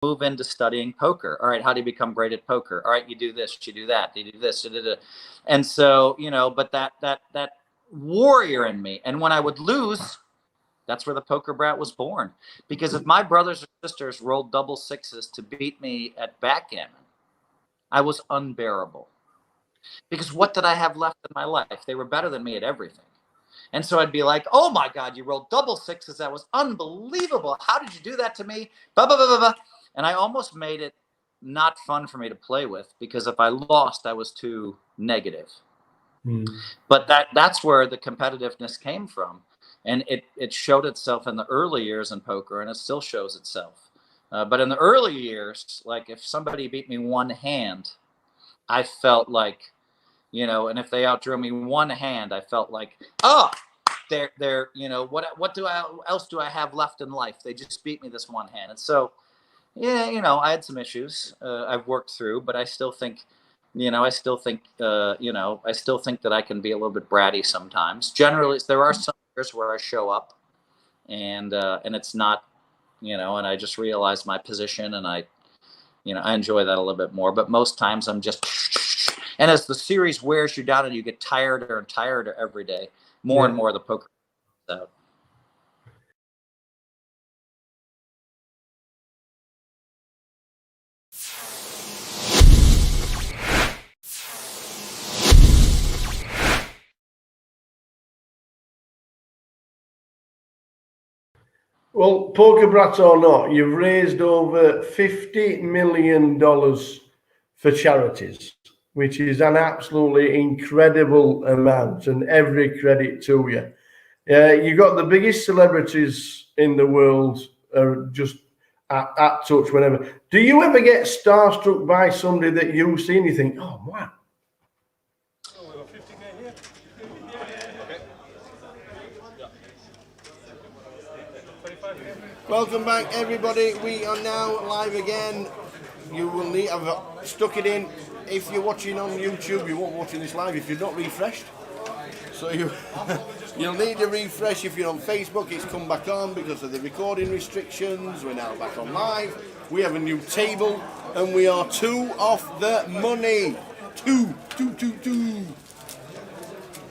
move into studying poker. All right, how do you become great at poker? All right, you do this, you do that, you do this, you do that. And so, but that warrior in me. And when I would lose, that's where the poker brat was born. Because if my brothers or sisters rolled double sixes to beat me at backgammon, I was unbearable. Because what did I have left in my life? They were better than me at everything. And so I'd be like, oh my God, you rolled double sixes. That was unbelievable. How did you do that to me? Blah, blah, blah, blah, blah. And I almost made it not fun for me to play with, because if I lost, I was too negative. But that's where the competitiveness came from. And it showed itself in the early years in poker, and it still shows itself. But in the early years, like if somebody beat me one hand, I felt like, and if they outdrew me one hand, I felt like, oh, they're what else do I have left in life? They just beat me this one hand. And so, yeah, I had some issues I've worked through, but I still think, I still think that I can be a little bit bratty sometimes. Generally, there are some years where I show up, and it's not, and I just realize my position, and I enjoy that a little bit more. But most times I'm just. And as the series wears you down and you get tireder and tireder every day, more and more the poker comes out. Well, poker brat or not, you've raised over $50 million for charities, which is an absolutely incredible amount, and every credit to you. You got the biggest celebrities in the world are just at touch whenever. Do you ever get starstruck by somebody that you see and you think, oh, wow? Welcome back, everybody. We are now live again. You will need, I've stuck it in. If you're watching on YouTube, you won't watching this live if you're not refreshed. So you'll need to refresh. If you're on Facebook, it's come back on because of the recording restrictions. We're now back on live. We have a new table, and we are 2 off the money. Two.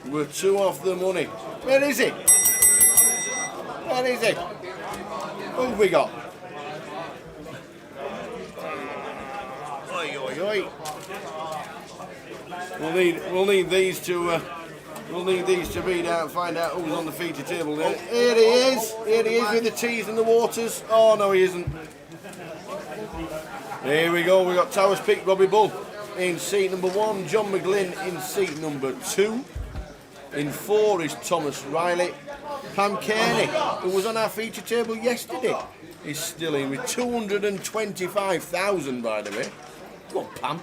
We're 2 off the money. Where is it? Where is it? Who have we got? Oi, oi, oi. We'll need these to read out and find out who's on the feature table. Here he is. Here he is with the teas and the waters. Oh no, he isn't. Here we go. We got Towers Peak Robbie Bull in seat number 1. John McGlynn in seat number 2. In 4 is Thomas Riley. Pam Kearney, who was on our feature table yesterday, is still in with 225,000, by the way. Go on, Pam.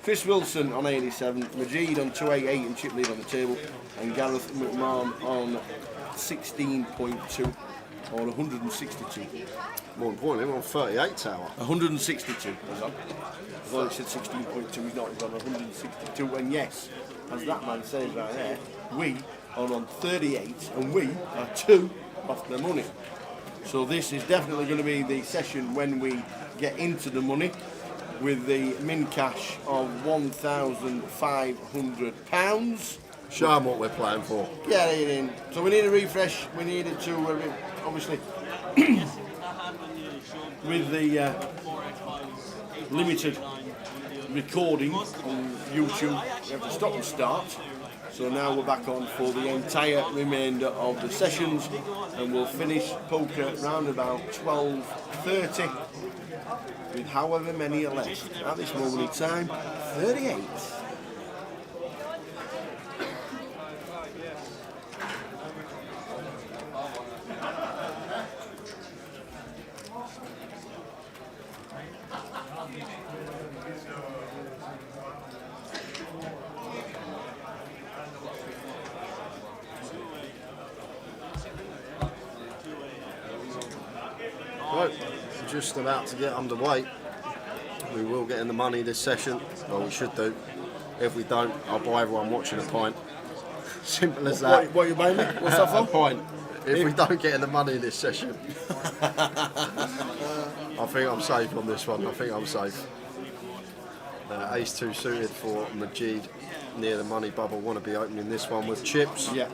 Chris Wilson on 87, Majid on 288 and chip lead on the table, and Gareth McMahon on 16.2 or 162. More importantly, we're on 38 tower. 162. I thought it said 16.2. He's not. He's on 162. And yes, as that man says right there, we are on 38, and we are 2 off the money. So this is definitely going to be the session when we get into the money, with the min cash of £1,500. Show them what we're playing for. Get it in. So we need a refresh. We needed to, obviously, with the limited recording on YouTube, we have to stop and start. So now we're back on for the entire remainder of the sessions, and we'll finish poker round about 12:30 with however many are left. At this moment in time, 38. Right, just about to get underway. We will get in the money this session, or we should do. If we don't, I'll buy everyone watching a pint. Simple as that. What are you buying me? What's that for? A pint. If we don't get in the money this session, I'll I think I'm safe on this one. I think I'm safe. Ace 2 suited for Majid near the money bubble. Want to be opening this one with chips. Yeah.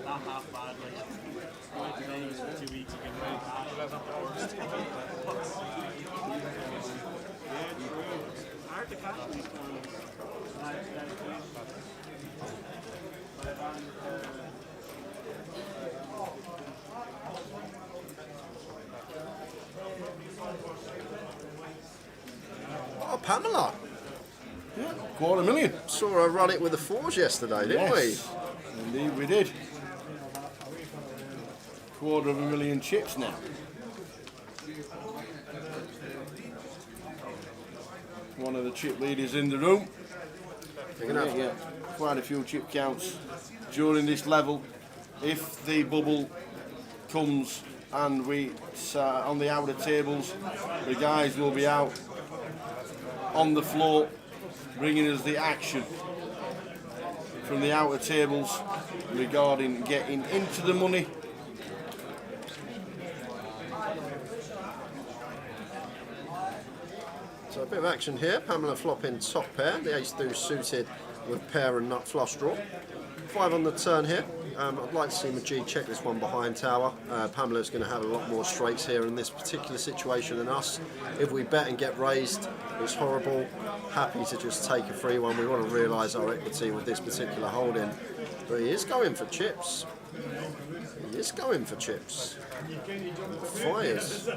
Oh, Pamela. Yeah, $250,000. Saw her run it with the fours yesterday, didn't Yes, indeed we did. $250,000 chips now. One of the chip leaders in the room. You're gonna have- Yeah, quite a few chip counts during this level. If the bubble comes and it's on the outer tables, the guys will be out on the floor bringing us the action from the outer tables regarding getting into the money. So a bit of action here. Pamela flopping top pair. The ace deuce suited with pair and nut flush draw. 5 on the turn here. I'd like to see Majid check this one behind tower. Pamela's going to have a lot more straights here in this particular situation than us. If we bet and get raised, it's horrible. Happy to just take a free one. We want to realise our equity with this particular holding. But he is going for chips. He is going for chips. Fires.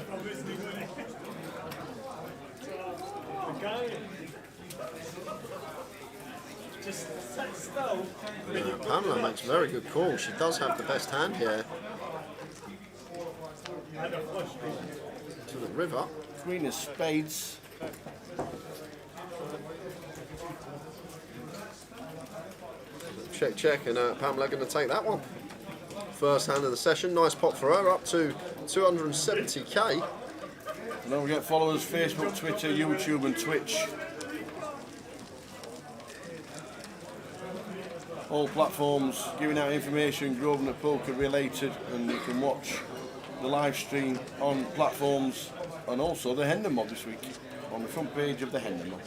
Pamela makes a very good call. She does have the best hand here. To the river. Queen of spades. Check, check, and Pamela going to take that one. First hand of the session. Nice pot for her, up to 270k. And don't forget, follow us Facebook, Twitter, YouTube and Twitch. All platforms giving out information Grosvenor Poker related, and you can watch the live stream on platforms and also the Hendon Mob this week on the front page of the Hendon Mob.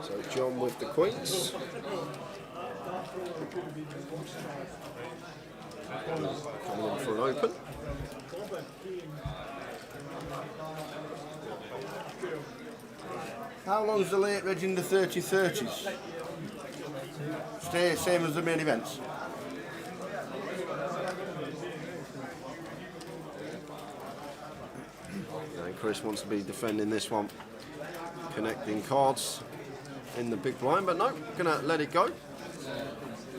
So John with the queens. Coming in for an open. How long's the late reg in the 30-30s? Stay same as the main events. And Chris wants to be defending this one. Connecting cards in the big blind, but no, gonna let it go.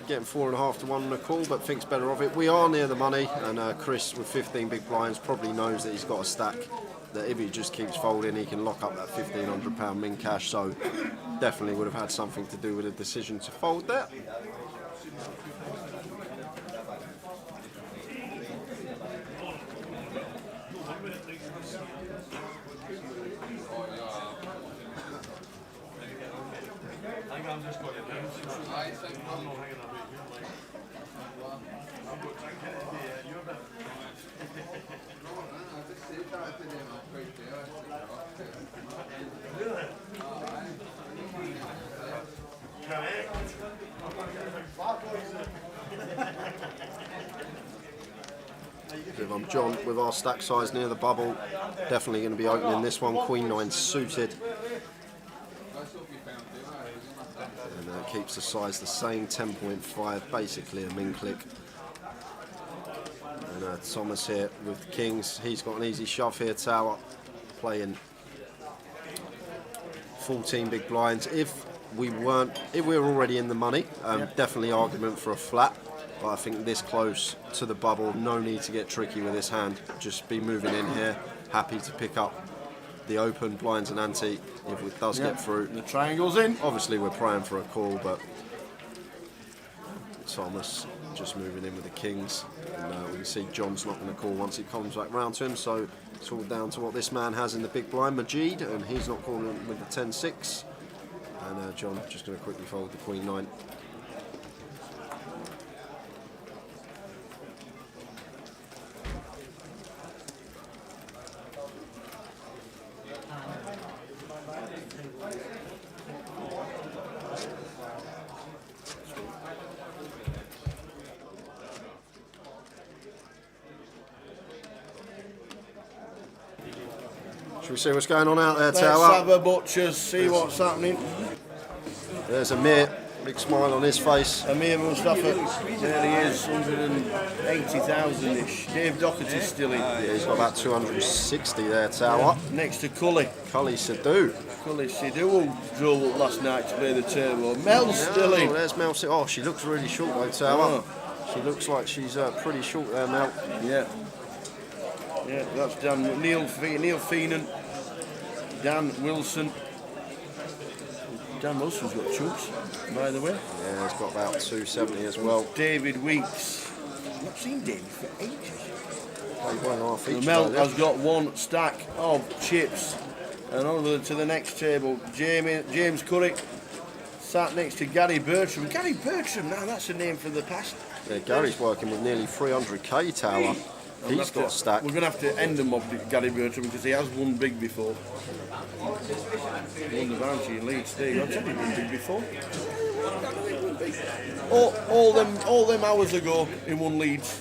Getting 4.5 to 1 on the call, but thinks better of it. We are near the money, and Chris with 15 big blinds probably knows that he's got a stack that if he just keeps folding, he can lock up that £1,500 min cash. So definitely would have had something to do with the decision to fold there. If I'm John with our stack size near the bubble, definitely going to be opening this one. Queen 9 suited. And keeps the size the same, 10.5, basically a min click. And Thomas here with the kings. He's got an easy shove here, tower, playing 14 big blinds. If we were already in the money, definitely argument for a flat. But I think this close to the bubble, no need to get tricky with this hand. Just be moving in here happy to pick up the open blinds and ante if it does get through. The triangle's in. Obviously we're praying for a call, but Thomas just moving in with the kings, and we can see John's not going to call once it comes back round to him, so it's all down to what this man has in the big blind, Majid, and he's not calling with the 10-6, and John just going to quickly fold the Queen 9. Should we see what's going on out there, Let's Tower? have a butchers, see what's happening. There's Amir, big smile on his face. Amir Mustafa, there he is, 180,000-ish. Dave Doherty's still in. Yeah, he's got about 260 there, Tower. Next to Cully. Cully Sadhu. Cully Sidhu, who drove up last night to play the turbo. Mel's still in. There's Mel. Oh, she looks really short though, Tower. She looks like she's pretty short there, Mel. Yeah. Yeah, that's Dan. Neil Feenan. Dan Wilson. Dan Wilson's got chunks, by the way. Yeah, he's got about 270 as well. David Weeks. I've not seen David for ages. Played one and a half each. Mel has got one stack of chips. And over to the next table, James Curry sat next to Gary Bertram. Gary Bertram, now that's a name from the past. Yeah, Gary's working with nearly 300k, Tower. He's got a stack. We're going to have to end him off Gary Bertram because he has won big before. He won the bounty in Leeds. There you go. I've said he won big before. All them hours ago, he won Leeds.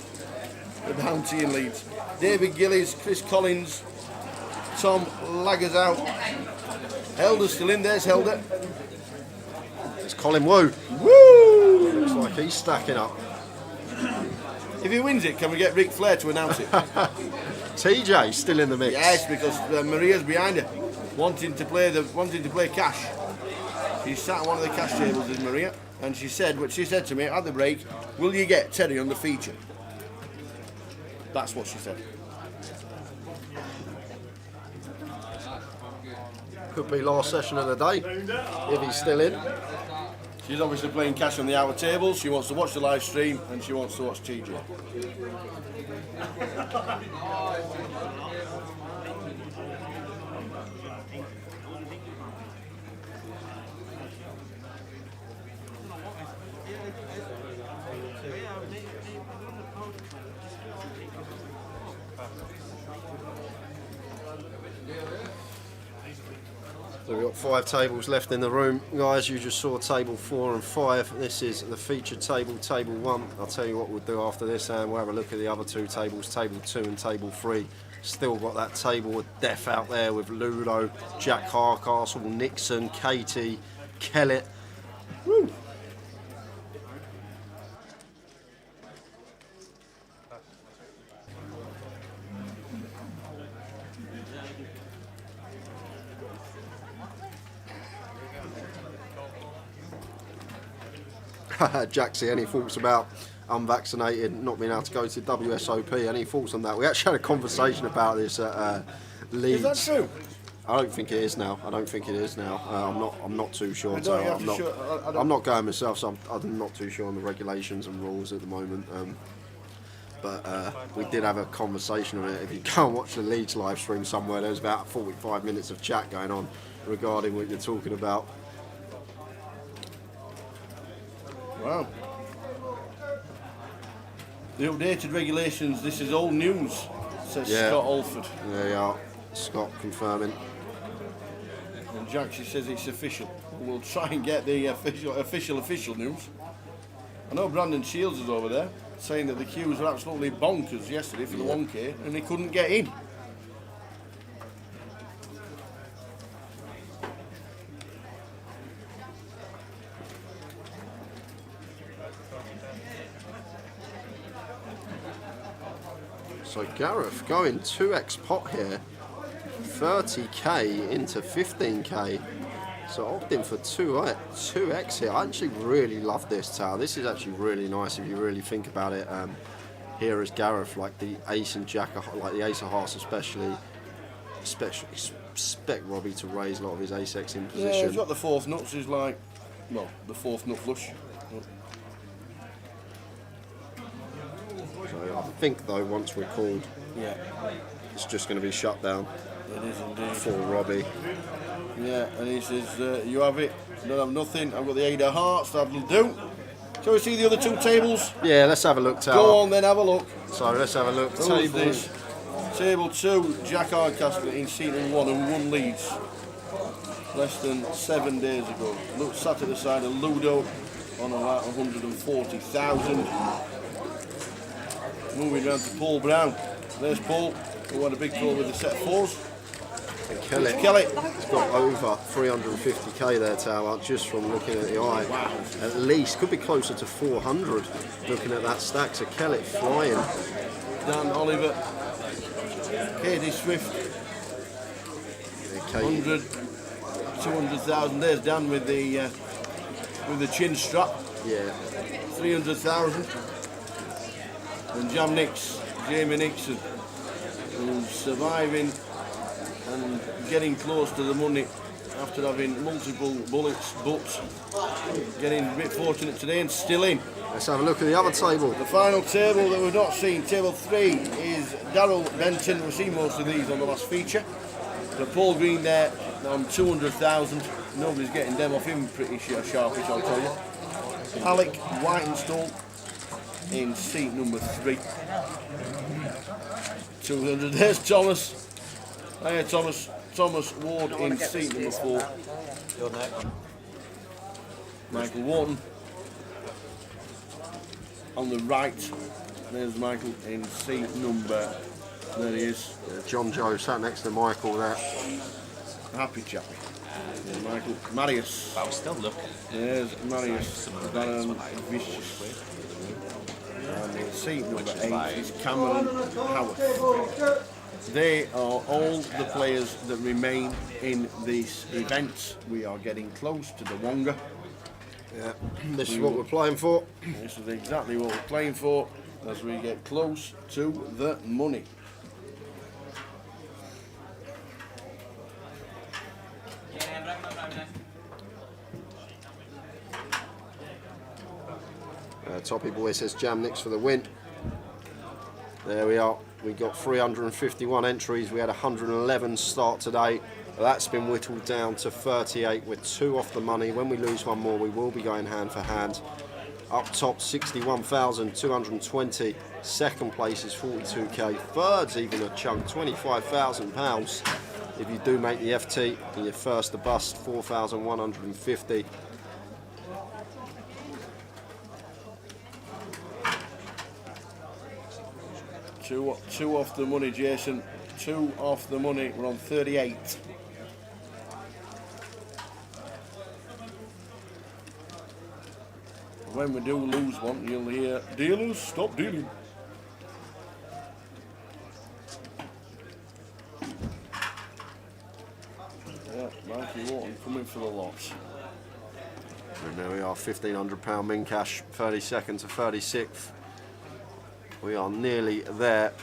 The bounty in Leeds. David Gillies, Chris Collins, Tom Laggers out. Helder's still in. There's Helder. It's Colin Wu. Woo! Looks like he's stacking up. If he wins it, can we get Ric Flair to announce it? TJ still in the mix. Yes, because Maria's behind her, wanting to play cash. She sat at one of the cash tables with Maria, and she said what she said to me at the break. Will you get Terry on the feature? That's what she said. Could be last session of the day if he's still in. She's obviously playing cash on the outer table. She wants to watch the live stream and she wants to watch TJ. So we've got 5 tables left in the room. Guys, you just saw table 4 and 5. This is the featured table, table 1. I'll tell you what we'll do after this, and we'll have a look at the other 2 tables, table 2 and table 3. Still got that table of death out there with Ludo, Jack Harcastle, Nixon, Katie, Kellett. Woo! Jaxie, any thoughts about unvaccinated, not being able to go to WSOP? Any thoughts on that? We actually had a conversation about this at Leeds. Is that true? I don't think it is now. I'm not too sure. So I'm I'm not going myself, so I'm not too sure on the regulations and rules at the moment. But we did have a conversation on it. If you go and watch the Leeds live stream somewhere, there's about 45 minutes of chat going on regarding what you're talking about. Wow. The updated regulations, this is old news, says Scott Alford. There you are. Scott confirming. And Jaxie says it's official. We'll try and get the official news. I know Brandon Shields is over there saying that the queues were absolutely bonkers yesterday for the 1K and they couldn't get in. So Gareth going 2x pot here, 30k into 15k. So opting for 2x here. I actually really love this tower. This is actually really nice if you really think about it. Here is Gareth, like the ace and jack, like the ace of hearts especially, expect Robbie to raise a lot of his ace-X in Yeah, position. he's got the fourth nuts. He's like, well, the fourth nut flush. So I think though, once we're called, Yeah, it's just going to be shut down it is indeed. for Robbie. Yeah, and he says, you have it. Don't have nothing. I've got the 8 of hearts. That'll do. Shall we see the other 2 tables? Yeah, let's have a look, Tower. Go on then, have a look. So let's have a look. Who's Tables. this? Table 2, Jack Hardcastle in seat number 1 and won Leeds less than 7 days ago. Look, sat at the side of Ludo on about 140,000. Moving round to Paul Brown. There's Paul, who had a big pull with the set 4s. And Kelly. He's got over 350k there, Tower, just from looking at the eye. Wow. At least, could be closer to 400 looking at that stack. So Kelly flying. Dan Oliver, Katie Swift, Okay. 100, 200,000. There's Dan with the chin strap, Yeah. 300,000. And Jam Nix, Jamie Nixon, who's surviving and getting close to the money after having multiple bullets, but getting a bit fortunate today and still in. Let's have a look at the other table. The final table that we've not seen, table 3, is Darryl Benton. We've seen most of these on the last feature. But Paul Green there on 200,000. Nobody's getting them off him pretty sharpish, I'll tell you. Alec Whitenstall in seat number 3. 200. There's Thomas. Hey, Thomas. Thomas Ward in seat number 4. Michael Wharton on the right. There's Michael in seat number. There he is. John Joe sat next to Michael there. Happy chappy. There's Michael. Marius. I was still looking. There's Marius. Vicious. And in seat number 8 is Cameron Howard. They are all the players that remain in this event. We are getting close to the Wonga. Yeah. This is what we're playing for. This is exactly what we're playing for as we get close to the money. Toppy Boy says Jam Nix for the win. There we are. We got 351 entries. We had 111 start today. That's been whittled down to 38. We're 2 off the money. When we lose one more, we will be going hand for hand. Up top, 61,220. Second place is 42k. Third's even a chunk, £25,000. If you do make the FT, and you're first to bust, 4,150. Two off the money, Jason. 2 off the money. We're on 38. When we do lose one, you'll hear, dealers, stop dealing. Yeah, Mikey Wharton coming for the lot. And there we are, £1,500 min cash, 32nd to 36th. We are nearly there.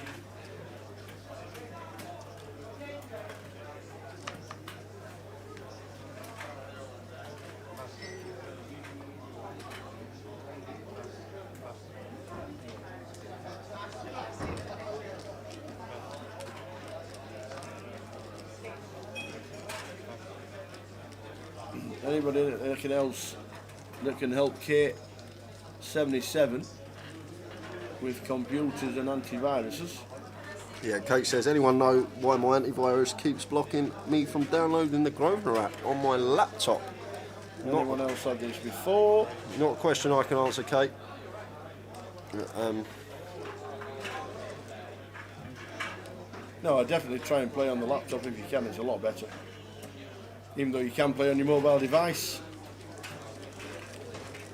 Anybody else that can help Kate 77 with computers and antiviruses? Yeah, Kate says, anyone know why my antivirus keeps blocking me from downloading the Grosvenor app on my laptop? Anyone else had this before? Not a question I can answer, Kate. No, I definitely try and play on the laptop if you can. It's a lot better. Even though you can play on your mobile device.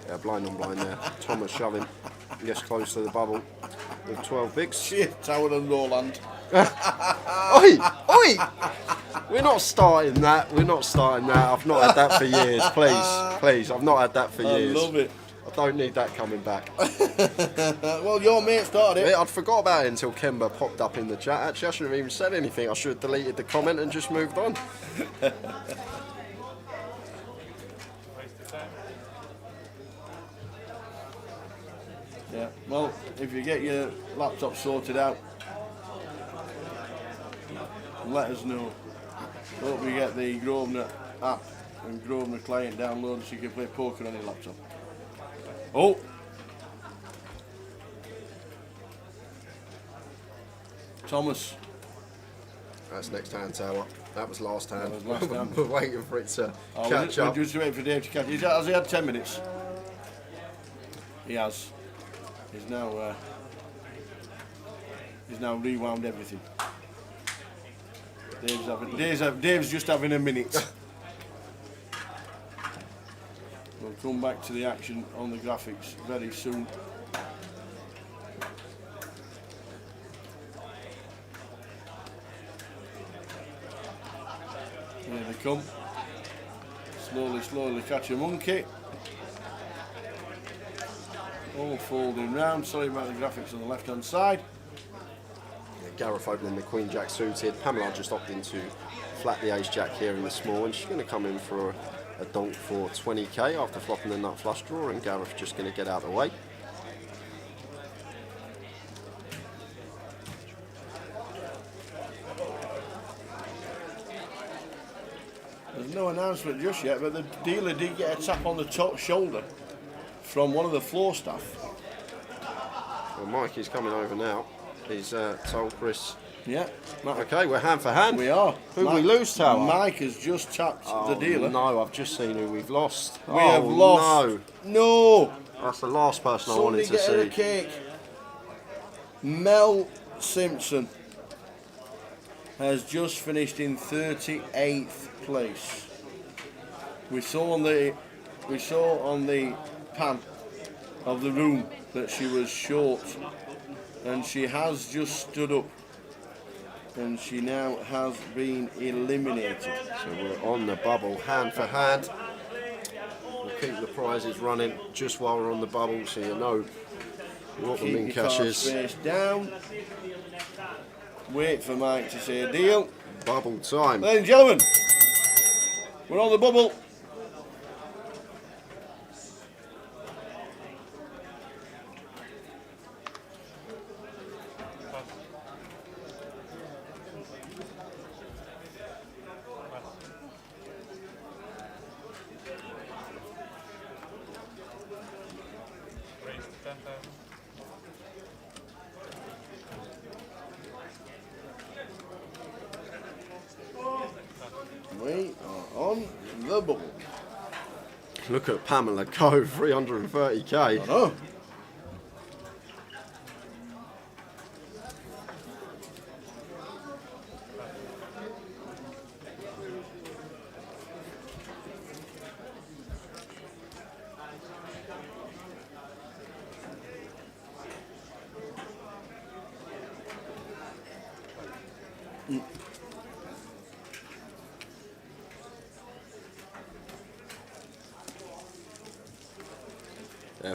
Yeah, blind on blind there. Thomas shoving. Gets close to the bubble with 12 bigs. Shit, Tower and Roland. Oi! Oi! We're not starting that. We're not starting that. I've not had that for years. Please. Please. I've not had that for years. I love it. I don't need that coming back. Well, your mate started it. I'd forgot about it until Kemba popped up in the chat. Actually, I shouldn't have even said anything. I should have deleted the comment and just moved on. Yeah, well, if you get your laptop sorted out, let us know. Hope we get the Grosvenor app and Grosvenor client downloaded so you can play poker on your laptop. Oh! Thomas. That's next hand, Tower. That was last hand. That was last hand. We're waiting for it to catch up. We're just waiting for Dave to catch. Has he had 10 minutes? He has. He's now rewound everything. Dave's just having a minute. We'll come back to the action on the graphics very soon. Here they come. Slowly, slowly catch a monkey. All folding round. Sorry about the graphics on the left hand side. Gareth opening the Queen Jack suited. Pamela just opting to flat the Ace Jack here in the small, and she's going to come in for a donk for 20k after flopping the nut flush draw, and Gareth just going to get out of the way. There's no announcement just yet, but the dealer did get a tap on the top shoulder from one of the floor staff. Well, Mikey's coming over now. He's told Chris. Yeah. Okay, we're hand for hand. We are. Who we lose, Tower? Mike has just tapped the dealer. No, I've just seen who we've lost. We have lost. No. That's the last person I wanted to Somebody get see. her a cake. Mel Simpson has just finished in 38th place. We saw on the pan of the room that she was short, and she has just stood up, and she now has been eliminated. So we're on the bubble, hand for hand. We'll keep the prizes running just while we're on the bubble, so you know what the Keep min your cash cards is. face down. Wait for Mike to say a deal. Bubble time. Ladies and gentlemen, we're on the bubble. We are on the bubble. Look at Pamela go, 330k. Oh.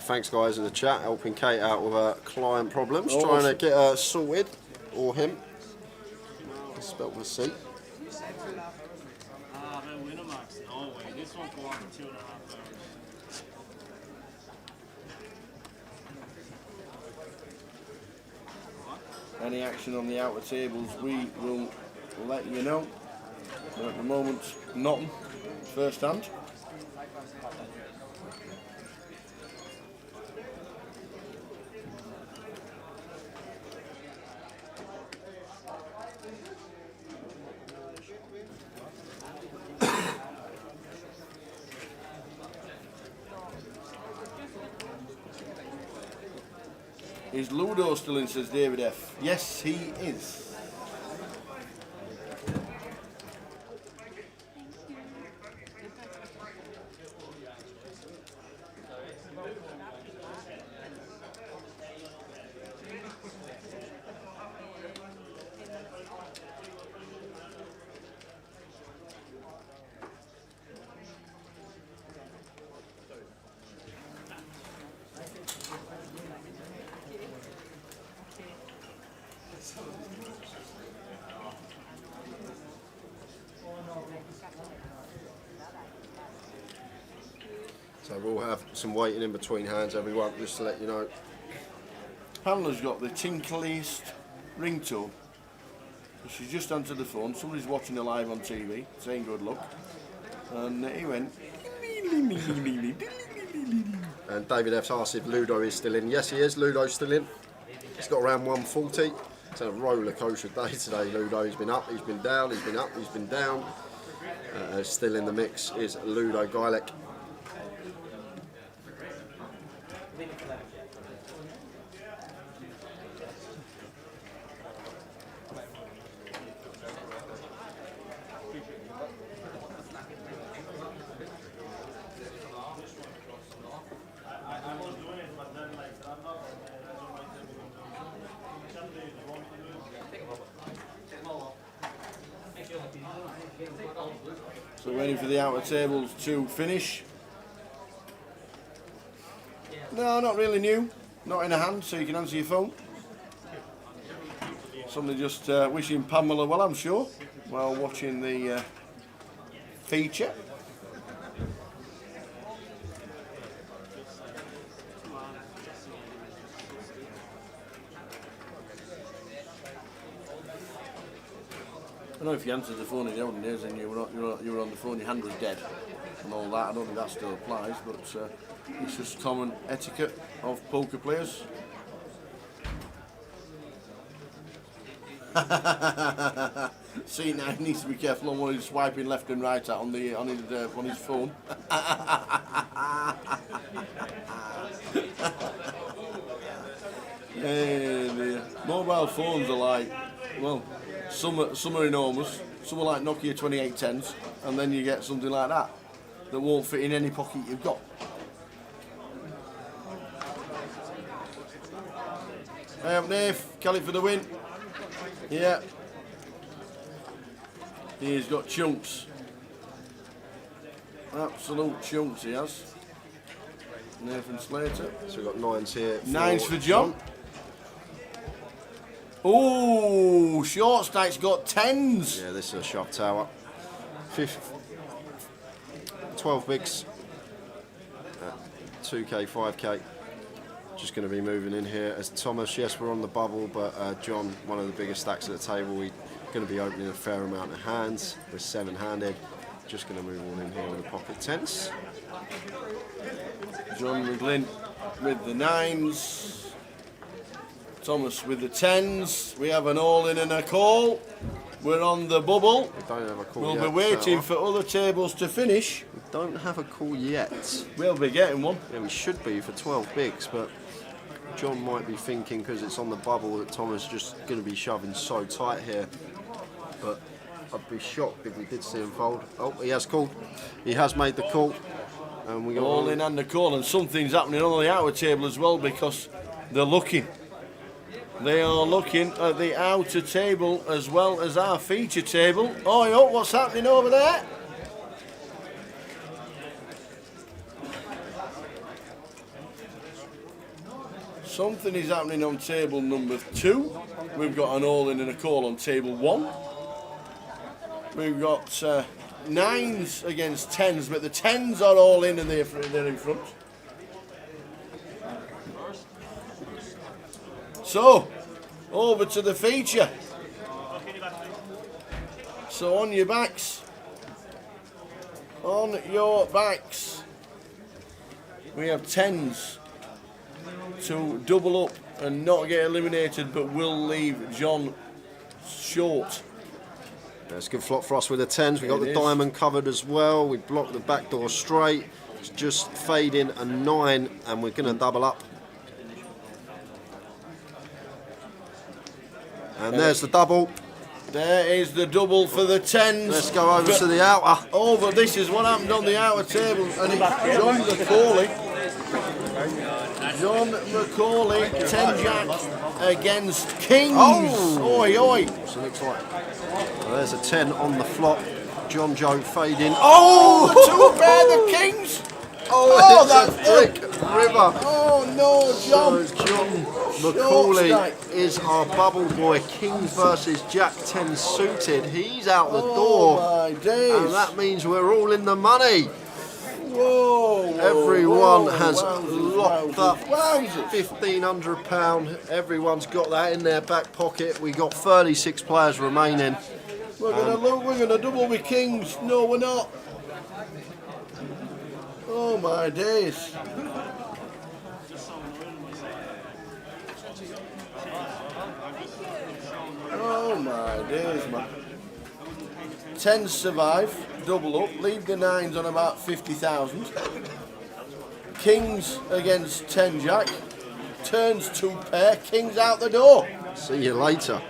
Thanks guys in the chat, helping Kate out with her client problems, Oh, trying to get her sorted, or him. It's spelled with a C. Any action on the outer tables, we will let you know. But at the moment, nothing. First hand. Is Ludo still in, says David F? Yes, he is. So we'll have some waiting in between hands, everyone, just to let you know. Pamela's got the tinkliest ringtone. She's just answered the phone. Somebody's watching her live on TV, saying good luck. And he went. And David F's asked if Ludo is still in. Yes, he is. Ludo's still in. He's got around 140. It's a roller coaster day today, Ludo. He's been up, he's been down, he's been up, he's been down. Still in the mix is Ludo Geilich. So waiting for the outer tables to finish. No, not really new. Not in a hand, so you can answer your phone. Somebody just wishing Pamela well, I'm sure, while watching the feature. I know if you answered the phone in the olden days and you were on the phone, your hand was dead and all that. I don't think that still applies, but it's just common etiquette of poker players. See, now he needs to be careful on what he's swiping left and right at on his phone. Hey, mobile phones are like, well, some are enormous, some are like Nokia 2810s, and then you get something like that that won't fit in any pocket you've got. Hey up Nave, Kelly for the win. Yeah. He's got chunks. Absolute chunks he has. Nathan Slater. So we've got nines here. Nines for John. Oh, short stack's got tens. Yeah, this is a shove tower. 12 bigs. 2k, 5k. Just going to be moving in here as Thomas. Yes, we're on the bubble, but John, one of the biggest stacks at the table. We're going to be opening a fair amount of hands. We're 7-handed. Just going to move on in here with the pocket tens. John McGlynn with the nines. Thomas with the tens. We have an all-in and a call. We're on the bubble. We don't have a call We'll yet. be waiting for other tables to finish. We don't have a call yet. We'll be getting one. Yeah, we should be for 12 bigs, but John might be thinking because it's on the bubble that Thomas is just going to be shoving so tight here. But I'd be shocked if we did see him fold. Oh, he has called. He has made the call. And we got All in and the call, and something's happening on the outer table as well because they're looking. They are looking at the outer table as well as our feature table. Oh, what's happening over there? Something is happening on table number 2. We've got an all-in and a call on table 1. We've got nines against tens, but the tens are all in and they're in front. So, over to the feature. So on your backs. On your backs. We have tens to double up and not get eliminated, but will leave John short. That's a good flop for us with the tens. We got It the is. diamond covered as well. We blocked the back door straight. It's just fading a 9, and we're going to double up. And there's the double. There is the double for the tens. Let's go over to the outer. Over, this is what happened on the outer table, and it's John Macaulay. John Macaulay, 10 jack against kings. Oh! Oi, oi. So it looks like there's a 10 on the flop. John Joe fading. Oh, the 2 pair, the kings. Oh, that's it's a brick river. Oh no, John. So John Macaulay stack. is our bubble boy. Kings versus Jack 10 suited. He's out the Oh door. my days. And that means we're all in the money. Whoa! Everyone whoa, has wowzers, locked up wowzers. £1,500. Everyone's got that in their back pocket. We got 36 players remaining. We're gonna double with kings. No, we're not. Oh my days. Oh my days, man. 10s survive, double up, leave the 9s on about 50,000. Kings against 10 jack, turns 2 pair, kings out the door. See you later.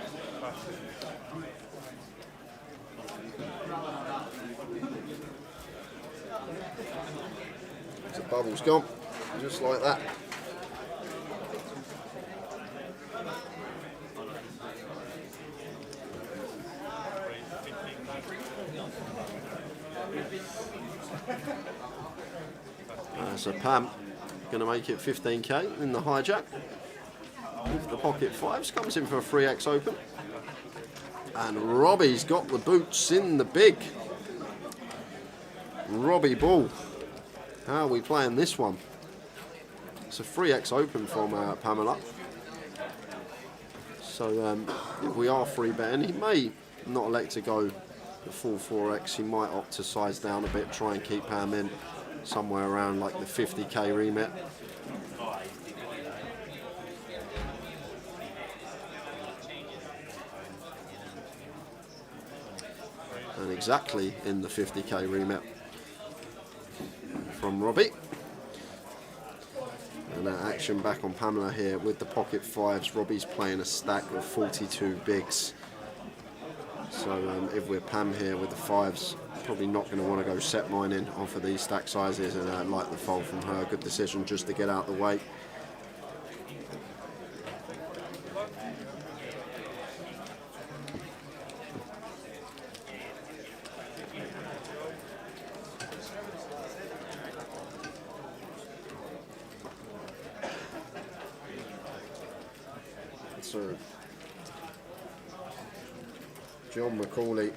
The bubble's gone, just like that. So Pam going to make it 15k in the hijack. With the pocket 5s, comes in for a 3x open. And Robbie's got the boots in the big. Robbie Ball. How are we playing this one? It's a 3x open from Pamela. So if we are free betting, he may not elect to go the full 4x. He might opt to size down a bit, try and keep Pam in somewhere around like the 50k remit. And exactly in the 50k remit from Robbie. And that action back on Pamela here with the pocket 5s. Robbie's playing a stack of 42 bigs. So if we're Pam here with the 5s, probably not going to want to go set mining off of these stack sizes, and like the fold from her. Good decision just to get out of the way. So John McCauley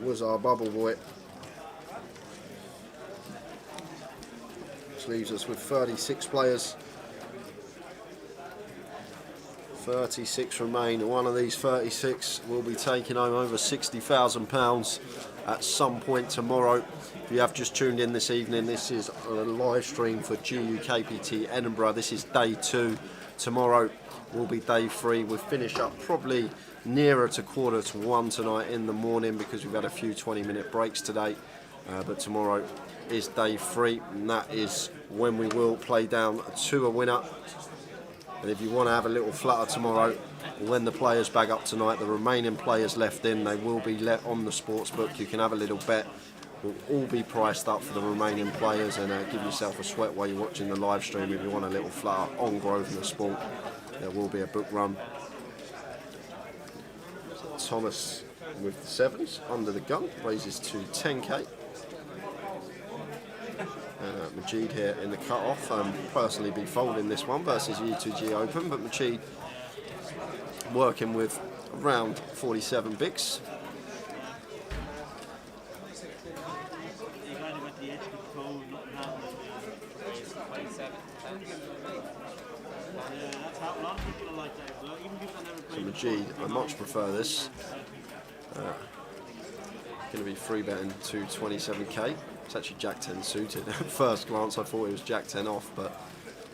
was our bubble boy. Which leaves us with 36 players. 36 remain. One of these 36 will be taking home over £60,000 at some point tomorrow. If you have just tuned in this evening, this is a live stream for GUKPT Edinburgh. This is day 2. Tomorrow will be day 3. We'll finish up probably nearer to 1:45 tonight in the morning because we've had a few 20-minute breaks today. But tomorrow is day 3, and that is when we will play down to a winner. And if you want to have a little flutter tomorrow, when the players bag up tonight, the remaining players left in, they will be let on the sports book. You can have a little bet. We'll all be priced up for the remaining players, and give yourself a sweat while you're watching the live stream. If you want a little flutter on Grosvenor Sport, there will be a book run. Thomas with the 7s under the gun raises to 10k. Majid here in the cut-off. Personally be folding this one versus U2G Open, but Majid working with around 47 bigs. So Majid, I much prefer this. Going to be free betting to 27k. It's actually Jack 10 suited. At first glance, I thought it was Jack 10 off, but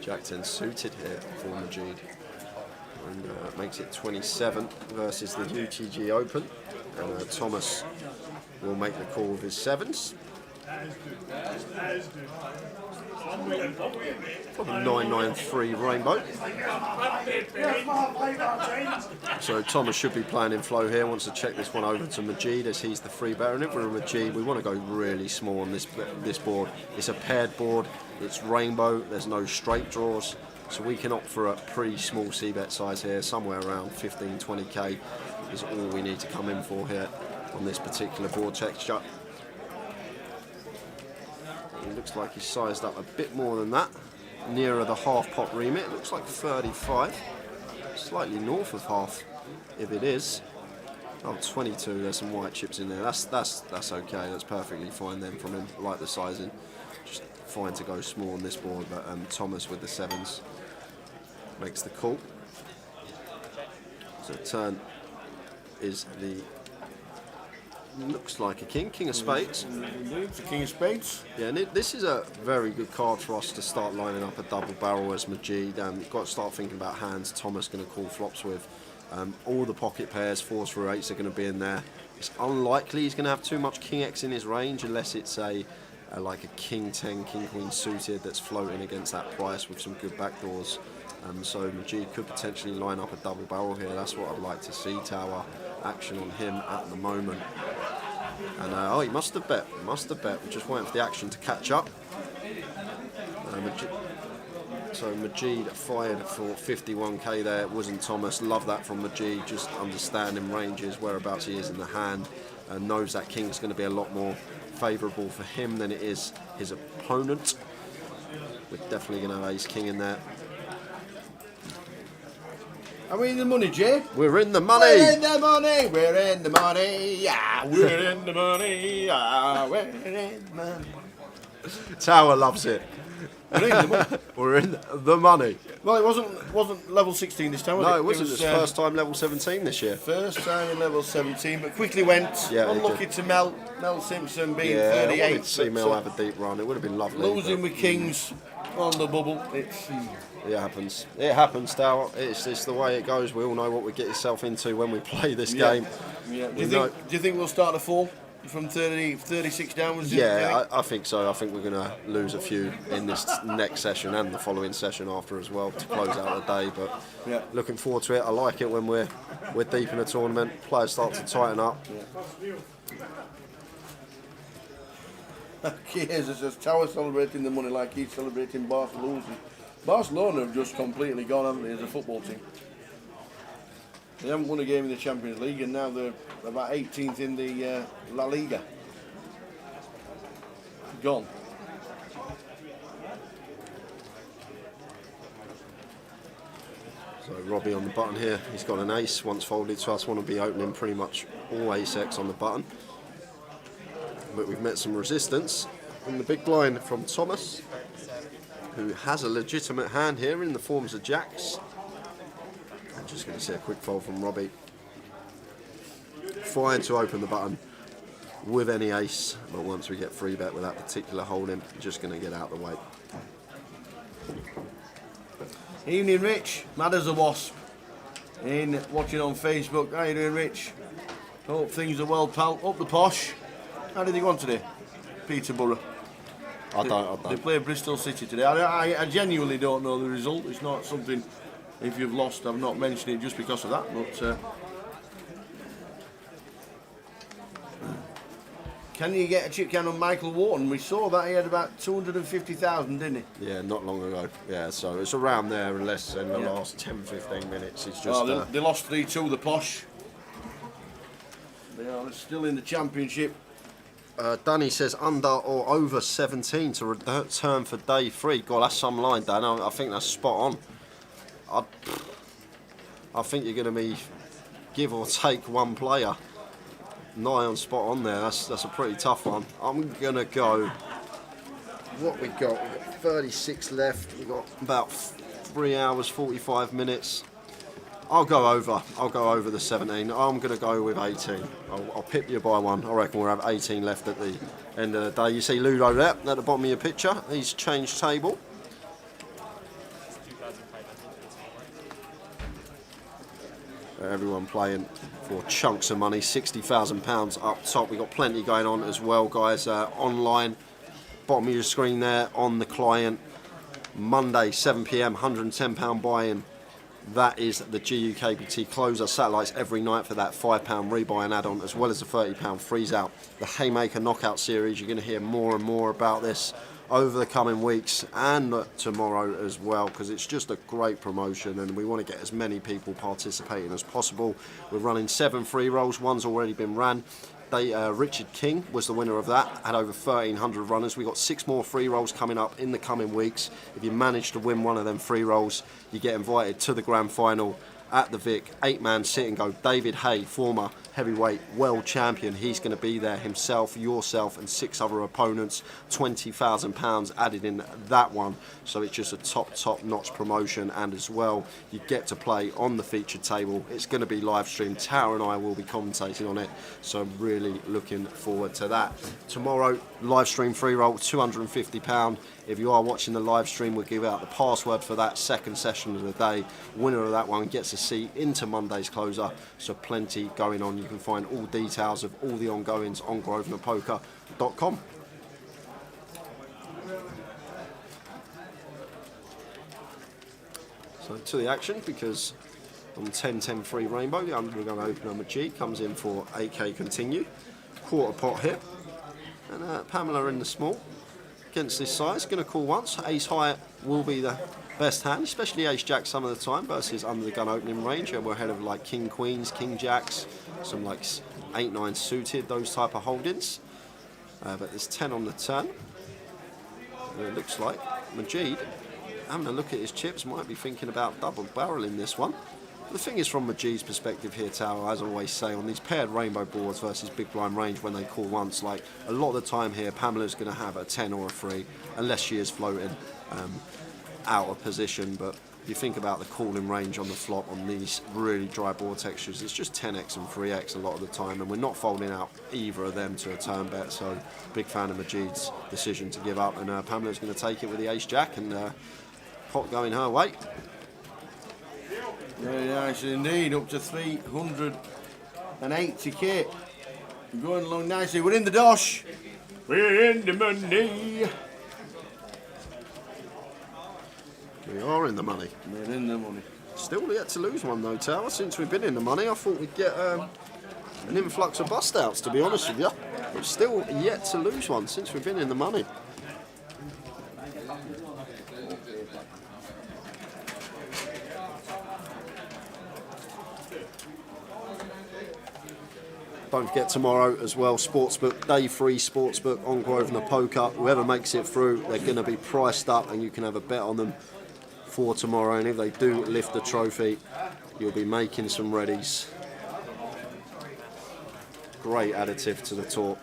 Jack 10 suited here for Majid. And makes it 27 versus the UTG Open. And Thomas will make the call with his 7s. Probably 993 rainbow. So Thomas should be playing in flow here. Wants to check this one over to Majid as he's the free better. And if we're Majid, we want to go really small on this board. It's a paired board. It's rainbow. There's no straight draws. So we can opt for a pretty small c-bet size here. Somewhere around 15, 20k is all we need to come in for here on this particular board texture. It looks like he's sized up a bit more than that, nearer the half pot remit. It looks like 35, slightly north of half if it is. Oh, 22, there's some white chips in there. That's okay, that's perfectly fine then from him. I like the sizing. Just fine to go small on this board, but Thomas with the 7s makes the call. So turn is the, looks like a king of spades. It's a king of spades. Yeah, and this is a very good card for us to start lining up a double barrel as Majid. You've got to start thinking about hands Thomas going to call flops with. All the pocket pairs, 4s through 8s, are going to be in there. It's unlikely he's going to have too much king X in his range unless it's like a king 10, king queen suited that's floating against that price with some good backdoors. So Majid could potentially line up a double barrel here. That's what I'd like to see. Tower action on him at the moment. And oh, he must have bet. We're just waiting for the action to catch up. So Majid fired for 51k there. It wasn't Thomas. Love that from Majid. Just understanding ranges, whereabouts he is in the hand, and knows that king is going to be a lot more favourable for him than it is his opponent. We're definitely going to have ace king in there. Are we in the money, Jay? We're in the money. We're in the money. We're in the money. Yeah, we're in the money. Yeah, we're in the money. Tower loves it. We're in the money. We're in the money. Well, it wasn't level 16 this time, was it? No, it wasn't. It was first time level 17 this year. First time in level 17, but quickly went. Yeah, unlucky to Mel Simpson being Yeah, 38. I wanted to see Mel have a deep run. It would have been lovely. Losing with kings on the bubble. It happens. It happens, Tower. It's the way it goes. We all know what we get yourself into when we play this game. Yeah. Do you think we'll start to fall from 36 downwards? Yeah, I think so. I think we're going to lose a few in this next session and the following session after as well to close out the day. But yeah, looking forward to it. I like it when we're deep in a tournament. Players start to tighten up. Cheers, it says Tower celebrating the money like he's celebrating Barcelona. Barcelona have just completely gone, haven't they, as a football team? They haven't won a game in the Champions League, and now they're about 18th in the La Liga. Gone. So Robbie on the button here. He's got an ace once folded to us. Want to be opening pretty much all ace X on the button. But we've met some resistance in the big blind from Thomas, who has a legitimate hand here in the forms of jacks. I'm just going to see a quick fold from Robbie. Fine to open the button with any ace, but once we get free bet with that particular holding, just going to get out of the way. Evening, Rich. Mad as a wasp. Watching on Facebook. How you doing, Rich? Hope things are well, pal. Up the posh. How did they go on today? Peterborough. I don't. They play Bristol City today. I genuinely don't know the result. It's not something, if you've lost, I've not mentioned it just because of that. But can you get a chip can on Michael Wharton? We saw that he had about 250,000, didn't he? Yeah, not long ago. Yeah, so it's around there unless in the last 10-15 minutes it's just... they lost 3-2, the posh. They are still in the championship. Danny says under or over 17 to return for day 3. God, that's some line, Dan. I think that's spot on. I think you're going to be give or take one player. Nigh on spot on there. That's a pretty tough one. I'm going to go. What we got? We've got 36 left. We've got about 3 hours 45 minutes. I'll go over the 17. I'm going to go with 18. I'll pip you by one. I reckon we'll have 18 left at the end of the day. You see Ludo there at the bottom of your picture. He's changed table. Everyone playing for chunks of money. £60,000 up top. We've got plenty going on as well, guys. Online, bottom of your screen there on the client. Monday, 7 PM, £110 buy-in. That is the GUKPT closer satellites every night for that £5 rebuy and add-on, as well as the £30 freeze out. The Haymaker Knockout Series, you're going to hear more and more about this over the coming weeks and tomorrow as well, because it's just a great promotion and we want to get as many people participating as possible. We're running 7 free rolls, one's already been ran. Richard King was the winner of that, had over 1,300 runners. We've got 6 more free rolls coming up in the coming weeks. If you manage to win one of them free rolls, you get invited to the grand final at the Vic, 8-man sit and go. David Hay, former heavyweight world champion, he's going to be there himself, yourself and 6 other opponents. £20,000 added in that one, so it's just a top notch promotion. And as well, you get to play on the featured table. It's going to be live streamed. Tower and I will be commentating on it, so I'm really looking forward to that. Tomorrow, live stream free roll, £250. If you are watching the live stream, we'll give out the password for that second session of the day. Winner of that one gets a seat into Monday's closer, so plenty going on. You can find all details of all the ongoings on grosvenorpoker.com. So to the action, because on 10-10 free rainbow, we're going to open on G, comes in for 8k continue. Quarter pot here, and Pamela in the small. Against this size, going to call once. Ace high will be the best hand, especially ace jack some of the time versus under the gun opening range, and we're ahead of like king queens, king jacks, some like 8-9 suited, those type of holdings. But there's 10 on the turn. And it looks like Majid, having a look at his chips, might be thinking about double barreling this one. The thing is, from Majid's perspective here, Tower, as I always say, on these paired rainbow boards versus big blind range, when they call once, like a lot of the time here, Pamela's going to have a 10 or a 3, unless she is floating out of position. But if you think about the calling range on the flop on these really dry board textures, it's just 10x and 3x a lot of the time, and we're not folding out either of them to a turn bet. So big fan of Majid's decision to give up, and Pamela's going to take it with the ace jack, and pot going her way. Very nice indeed, up to 380k. Going along nicely. We're in the dosh. We're in the money. We are in the money. We're in the money. Still yet to lose one though, Tower. Since we've been in the money, I thought we'd get an influx of bust outs, to be honest with you. But still yet to lose one since we've been in the money. Don't forget tomorrow as well, Sportsbook, day 3 Sportsbook on Grosvenor Poker. Whoever makes it through, they're going to be priced up and you can have a bet on them for tomorrow. And if they do lift the trophy, you'll be making some readies. Great additive to the talk.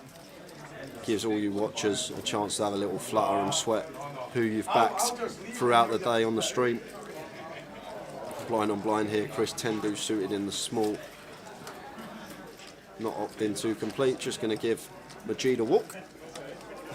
Gives all you watchers a chance to have a little flutter and sweat who you've backed throughout the day on the stream. Blind on blind here, Chris 10 do suited in the small. Not opt into complete, just going to give Majid a walk.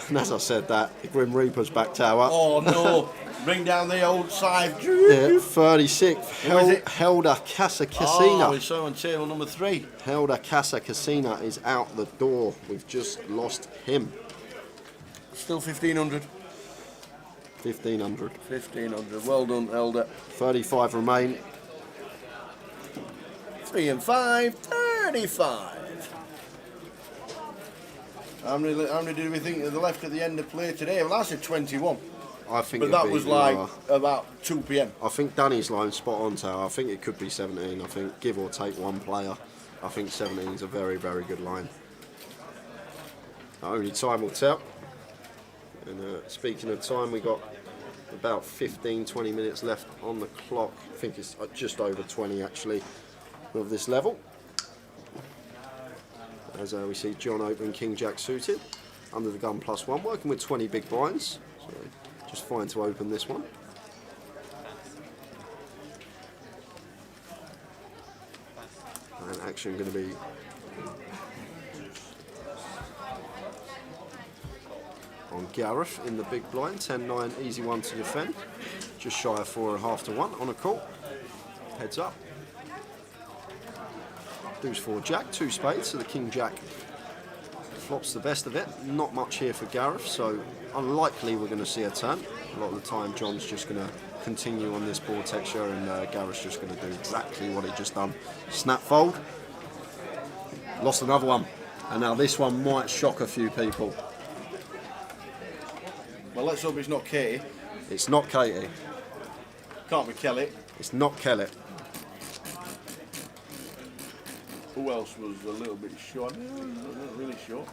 And as I said that, the Grim Reaper's back, Tower. Oh no, bring down the old scythe. Yeah, 36, Helder Casa Casina. Oh, we saw on table number 3. Helder Casa Casina is out the door. We've just lost him. Still 1500. 1500. 1500, well done, Elder. 35 remain. 3 and 5, 35. How many did we think of the left at the end of play today? Well, I said 21. I think, but that was like about 2 p.m. I think Danny's line spot on, Tower. I think it could be 17. I think give or take one player. I think 17 is a very, very good line. Only time will tell. And speaking of time, we got about 15-20 minutes left on the clock. I think it's just over 20 actually of this level. As we see John open King Jack suited, under the gun +1, working with 20 big blinds, so just fine to open this one. And action going to be on Gareth in the big blind, 10-9, easy one to defend, just shy of 4.5 to 1 on a call, heads up. Deuce 4 Jack, 2 spades, so the King Jack flops the best of it. Not much here for Gareth, so unlikely we're going to see a turn. A lot of the time John's just going to continue on this board texture and Gareth's just going to do exactly what he just done. Snap fold. Lost another one. And now this one might shock a few people. Well, let's hope it's not Katie. It's not Katie. Can't be Kelly. It's not Kelly. Who else was a little bit short? Not really short.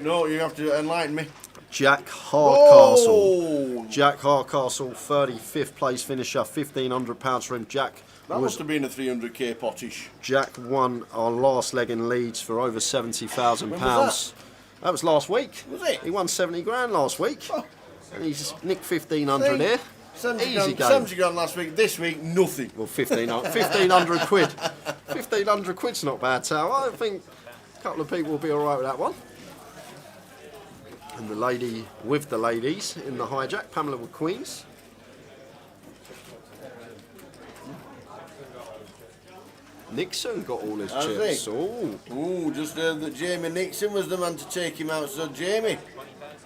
No, you have to enlighten me. Jack Hardcastle. Oh! Jack Hardcastle, 35th place finisher, £1,500 for him. Jack That must have been a 300k pottish. Jack won our last leg in Leeds for over £70,000. When was That was last week. Was it? He won 70 grand last week. Oh. And he's nicked 1,500 here. 70 Easy grand, game. 70 grand last week, this week, nothing. Well, 1,500 quid. 1,500 quid's not bad, Tower. I think a couple of people will be all right with that one. And the lady with the ladies in the hijack, Pamela with queens. Nixon got all his Has chips. he? Oh, Ooh, just heard that Jamie Nixon was the man to take him out. So Jamie,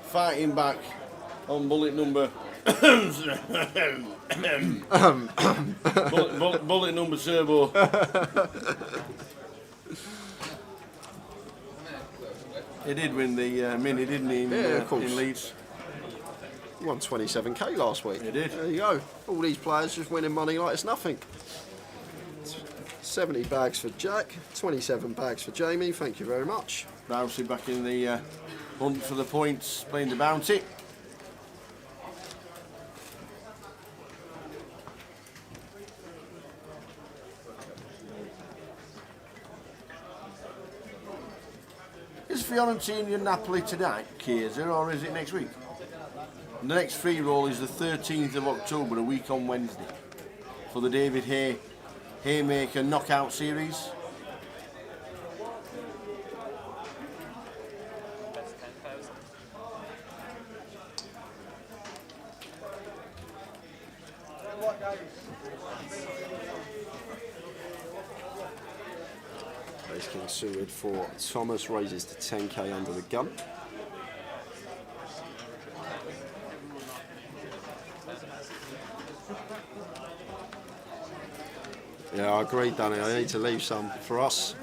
fighting back on bullet number... bullet number turbo. He did win the mini, didn't he? Yeah, of course. In Leeds. he won 27k last week. He did. There you go. All these players just winning money like it's nothing. 70 bags for Jack, 27 bags for Jamie. Thank you very much. Bouncy back in the hunt for the points, playing the bounty. Is Fiorentina and Napoli tonight, Chiesa, or is it next week? The next free roll is the 13th of October, a week on Wednesday, for the David Haymaker Knockout Series. Ace King suited for Thomas, raises to 10k under the gun. Yeah, I agree, Danny. I need to leave some for us.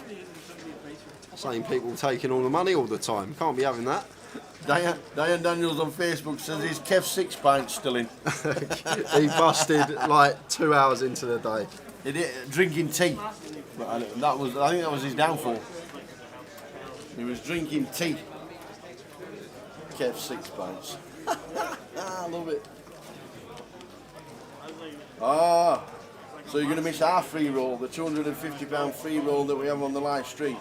Same people taking all the money all the time. Can't be having that. Diane Daniels on Facebook says, is Kev 6 pints still in? He busted like 2 hours into the day. He did, drinking tea. But I think that was his downfall. He was drinking tea. Kev 6 pints. I love it. Ah, so you're going to miss our free roll, the £250 free roll that we have on the live stream.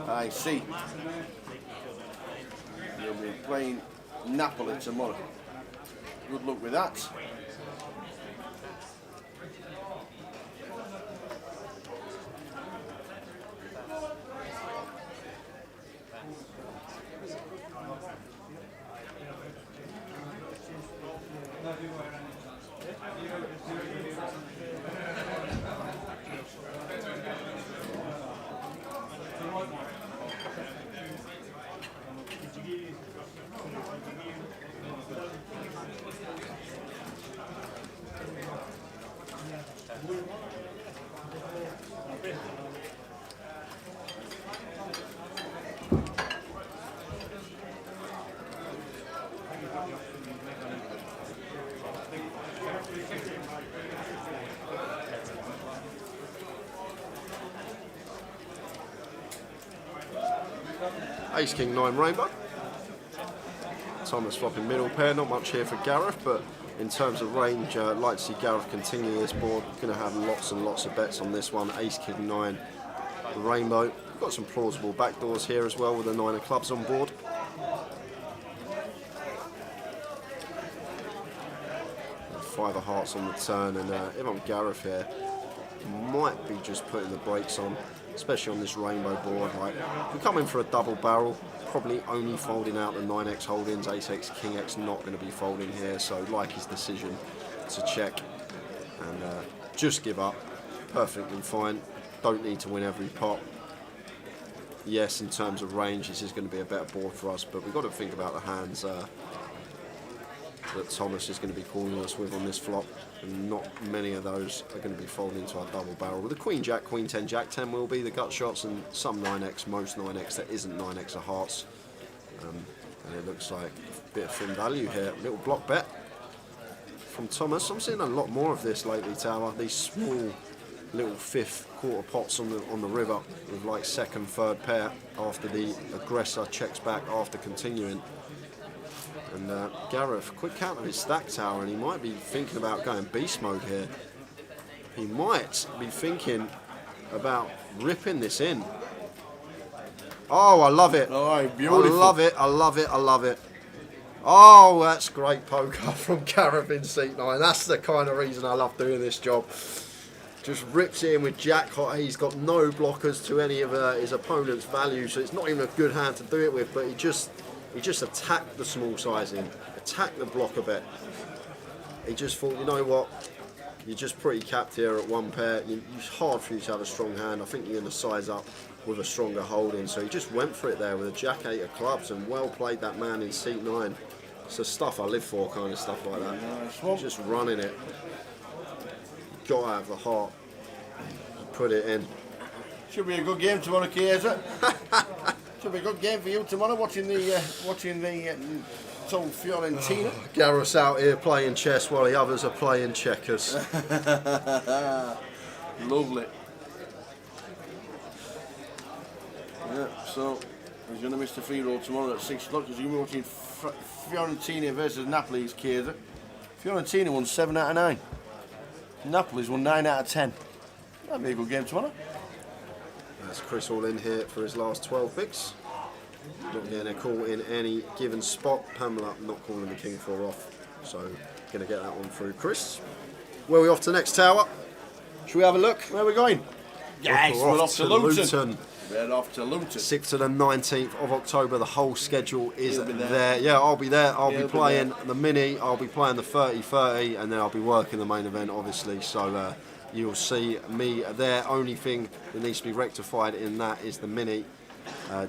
I see. You'll be playing Napoli tomorrow. Good luck with that. Ace King 9 Rainbow. Thomas flopping middle pair, not much here for Gareth, but in terms of range, like to see Gareth continue this board. Going to have lots and lots of bets on this one. Ace King 9 Rainbow. We've got some plausible backdoors here as well with the 9 of clubs on board. And 5 of hearts on the turn, and if I'm Gareth here, might be just putting the brakes on, especially on this rainbow board. Like, we're coming for a double barrel, probably only folding out the 9x holdings. Ace X, King X not going to be folding here, so like his decision to check and just give up. Perfectly fine. Don't need to win every pot. Yes, in terms of range, this is going to be a better board for us, but we've got to think about the hands that Thomas is going to be calling us with on this flop, and not many of those are going to be folding into our double barrel. With the Queen Jack, Queen 10, Jack 10 will be the gut shots, and some 9x, most 9x that isn't 9x of hearts. And it looks like a bit of thin value here. Little block bet from Thomas. I'm seeing a lot more of this lately, Tower. These small little fifth quarter pots on the river with like second, third pair after the aggressor checks back after continuing. And Gareth, quick count of his stack, Tower, and he might be thinking about going beast mode here. he might be thinking about ripping this in. Oh, I love it. Oh, beautiful. I love it, I love it, I love it. Oh, that's great poker from Gareth in seat 9. That's the kind of reason I love doing this job. Just rips it in with jack hot. He's got no blockers to any of his opponent's value, so it's not even a good hand to do it with, but he just attacked the small sizing, attacked the block a bit. He just thought, you know what, you're just pretty capped here at one pair. It's hard for you to have a strong hand. I think you're going to size up with a stronger holding. So he just went for it there with a jack 8 of clubs, and well played that man in seat 9. It's the stuff I live for, kind of stuff like that. Nice. Just running it. Got to have the heart. Put it in. Should be a good game tomorrow, Kaiser. Should be a good game for you tomorrow. Watching the Sol Fiorentina. Gareth's out here playing chess while the others are playing checkers. Lovely. Yeah, so he's going to miss the free roll tomorrow at 6 o'clock because you're watching Fiorentina versus Napoli's Kaiser. Fiorentina won 7 out of 9. Napoli's won 9 out of 10. That'll be a good game tomorrow. That's Chris all in here for his last 12 picks. Not getting a call in any given spot. Pamela not calling the King 4 off. So going to get that one through Chris. Where are we off to next, Tower? Should we have a look? Where are we going? Yes, we're off to Luton. We're off to Luton. 6th to the 19th of October. The whole schedule is You'll be there. there. Yeah, I'll be there. I'll You'll be be playing there. the mini. I'll be playing the 30-30, and then I'll be working the main event, obviously. So you'll see me there. Only thing that needs to be rectified in that is the mini.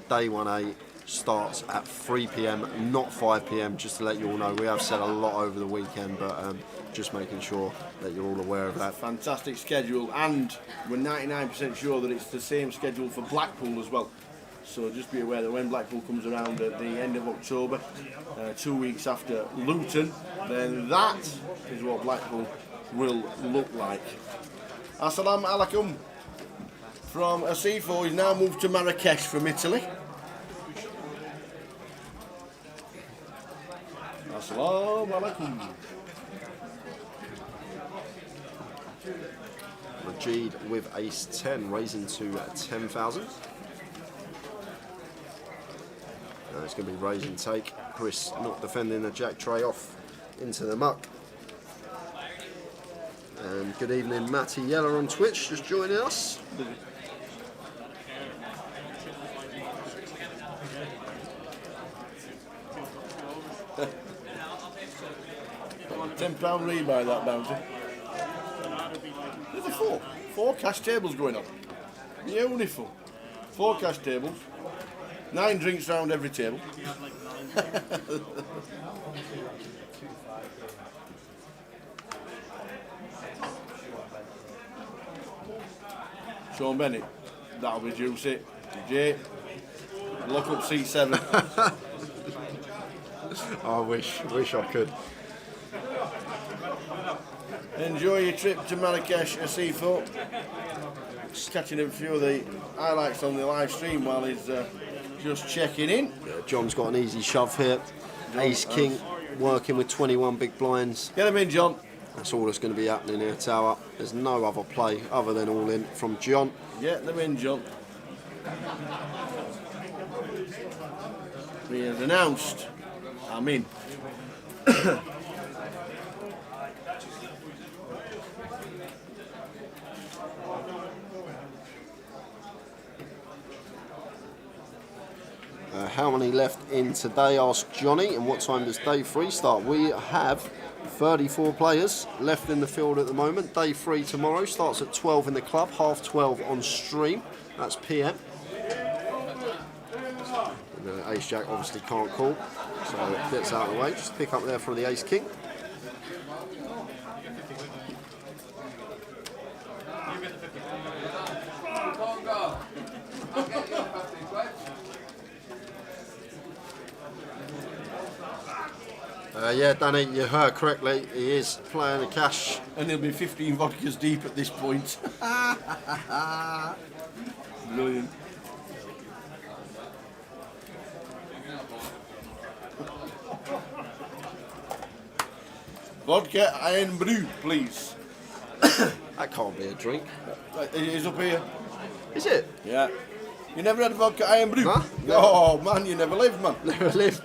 Day 1A starts at 3 p.m, not 5 p.m, just to let you all know. We have said a lot over the weekend, but just making sure that you're all aware of that. Fantastic schedule, and we're 99% sure that it's the same schedule for Blackpool as well. So just be aware that when Blackpool comes around at the end of October, 2 weeks after Luton, then that is what Blackpool will look like. Assalamu alaikum from Asifo. He's now moved to Marrakesh from Italy. Assalamu alaikum. Majid with ace 10, raising to 10,000. It's going to be raise and take. Chris not defending the jack tray off into the muck. And good evening, Matty Yeller on Twitch, just joining us. £10 rebuy that bounty. There's a four cash tables going on. Beautiful. 4 cash tables. 9 drinks round every table. Sean Bennett, that'll be juicy. Jay, lock up C7. I wish I could. Enjoy your trip to Marrakesh, Asifo. Just catching a few of the highlights on the live stream while he's just checking in. John's got an easy shove here. Ace King working with 21 big blinds. Get him in, John. That's all that's going to be happening here, Tower. There's no other play other than all in from John. Get them in, John. He has announced, I'm in. How many left in today, asked Johnny, and what time does day 3 start? We have 34 players left in the field at the moment. Day 3 tomorrow starts at 12 in the club, half 12 on stream. That's PM. And the Ace Jack obviously can't call, so it gets out of the way. Just pick up there from the Ace King. Yeah, Danny, you heard correctly. He is playing the cash. And he'll be 15 vodkas deep at this point. Brilliant. Vodka and brew, please. That can't be a drink. It is up here. Is it? Yeah. You never had vodka iron brew? Huh? Oh man, you never lived, man. Never lived.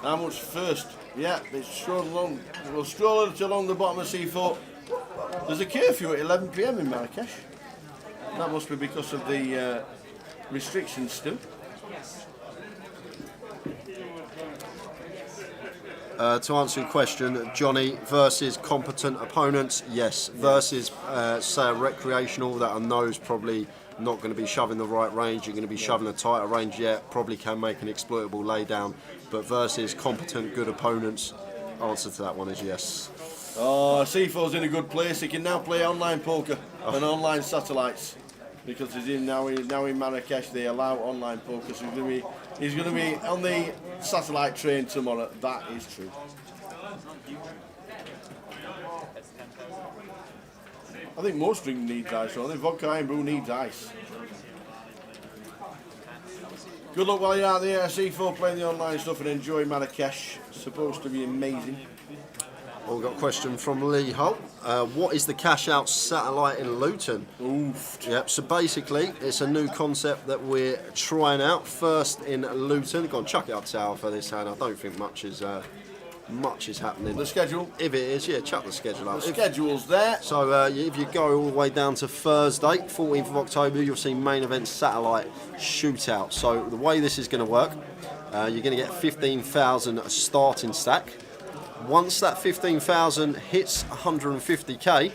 How much first? Yeah, it's strolling along. We'll stroll along the bottom of C4. There's a curfew at 11 PM in Marrakesh. That must be because of the restrictions still. To answer your question, Johnny, versus competent opponents, yes. Versus, say, a recreational that I know is probably not going to be shoving the right range, you're going to be shoving a tighter range, yet probably can make an exploitable laydown. But versus competent, good opponents, answer to that one is yes. Oh, C4's in a good place. He can now play online poker and online satellites because he's now in Marrakesh. They allow online poker, so he's going to be on the satellite train tomorrow. That is true. I think most drink needs ice. So I think vodka iron brew needs ice. Good luck while you're out there. C4 playing the online stuff and enjoy Marrakesh. Supposed to be amazing. Well, we've got a question from Lee Hull. What is the cash out satellite in Luton? Oof. Yep, so basically it's a new concept that we're trying out first in Luton. Go on, chuck it up tower for this hand. I don't think much is happening. The schedule. If it is, yeah, chuck the schedule up. The schedule's there. So if you go all the way down to Thursday, 14th of October, you'll see main event satellite shootout. So the way this is going to work, you're going to get 15,000 starting stack. Once that 15,000 hits 150k,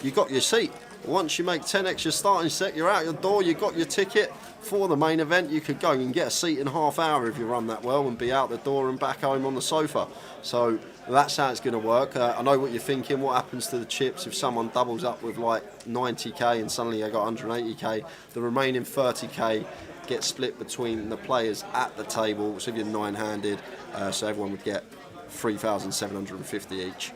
you got your seat. Once you make 10 extra starting set, you're out your door, you got your ticket for the main event. You could go and get a seat in half hour if you run that well and be out the door and back home on the sofa. So that's how it's going to work. I know what you're thinking. What happens to the chips if someone doubles up with like 90k and suddenly they got 180k? The remaining 30k gets split between the players at the table. So if you're nine-handed, so everyone would get 3,750 each.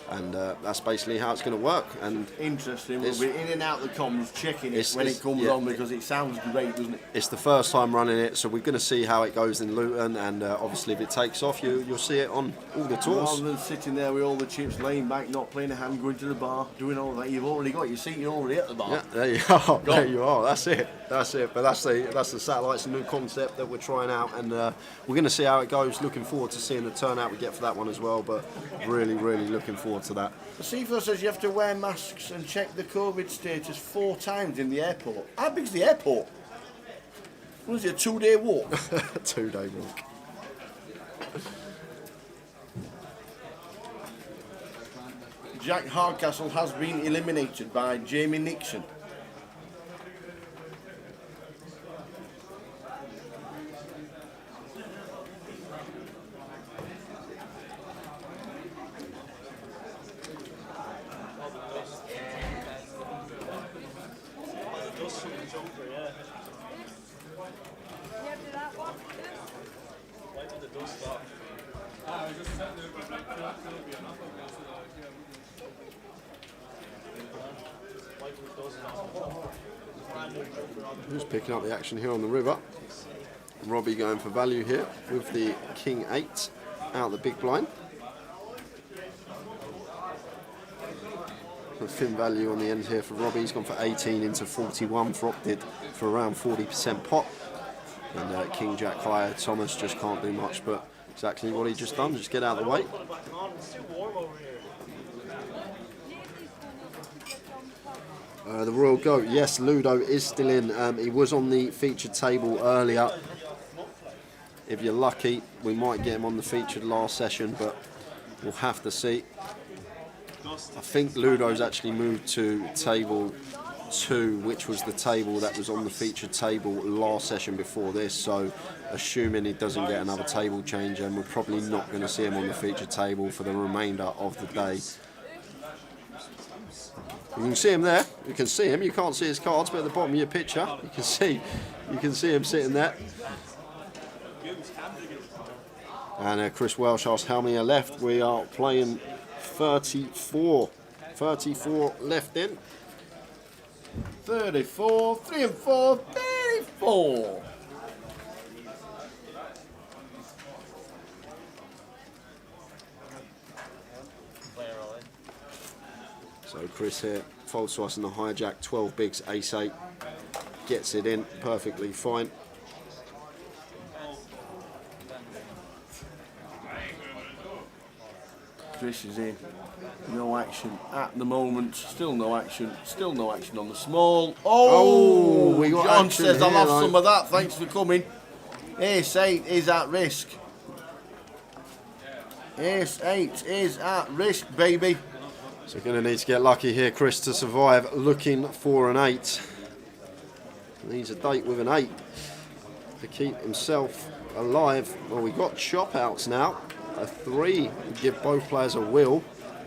And that's basically how it's going to work. And interesting. We'll be in and out the comms checking it when it comes on because it sounds great, doesn't it? It's the first time running it, so we're going to see how it goes in Luton. And obviously, if it takes off, you'll see it on all the tours. Rather than sitting there with all the chips, laying back, not playing a hand, going to the bar, doing all that, you've already got your seat. You're already at the bar. Yeah, there you are. There you are. That's it. That's it. But that's the satellites, a new concept that we're trying out, and we're going to see how it goes. Looking forward to seeing the turnout we get for that one as well. But really, really looking forward to that. The C4 says you have to wear masks and check the COVID status 4 times in the airport. How big's the airport? What is it, a 2-day walk? 2-day walk. Jack Hardcastle has been eliminated by Jamie Nixon. Just picking up the action here on the river. Robbie going for value here with the King 8 out the big blind. The thin value on the end here for Robbie. He's gone for 18 into 41, opted for around 40% pot. And King Jack higher. Thomas just can't do much, but exactly what he just done. Just get out of the way. The Royal Goat, yes, Ludo is still in. He was on the featured table earlier. If you're lucky, we might get him on the featured last session, but we'll have to see. I think Ludo's actually moved to table 2, which was the table that was on the featured table last session before this. So, assuming he doesn't get another table change, and we're probably not going to see him on the featured table for the remainder of the day. You can see him there. You can see him. You can't see his cards, but at the bottom of your picture, you can see him sitting there. And Chris Welsh asked how many are left. We are playing 34. 34 left in. 34, 3 and 4, 34. So Chris here folds to us in the hijack, 12 bigs, ace 8. Gets it in perfectly fine. Chris is in. No action at the moment. Still no action. Still no action on the small. Oh, we got John action says I'll here, have though. some of that. Thanks for coming. Ace 8 is at risk. Ace 8 is at risk, baby. So going to need to get lucky here, Chris, to survive. Looking for an 8. Needs a date with an 8 to keep himself alive. Well, we got chop outs now. A 3 would give both players a will.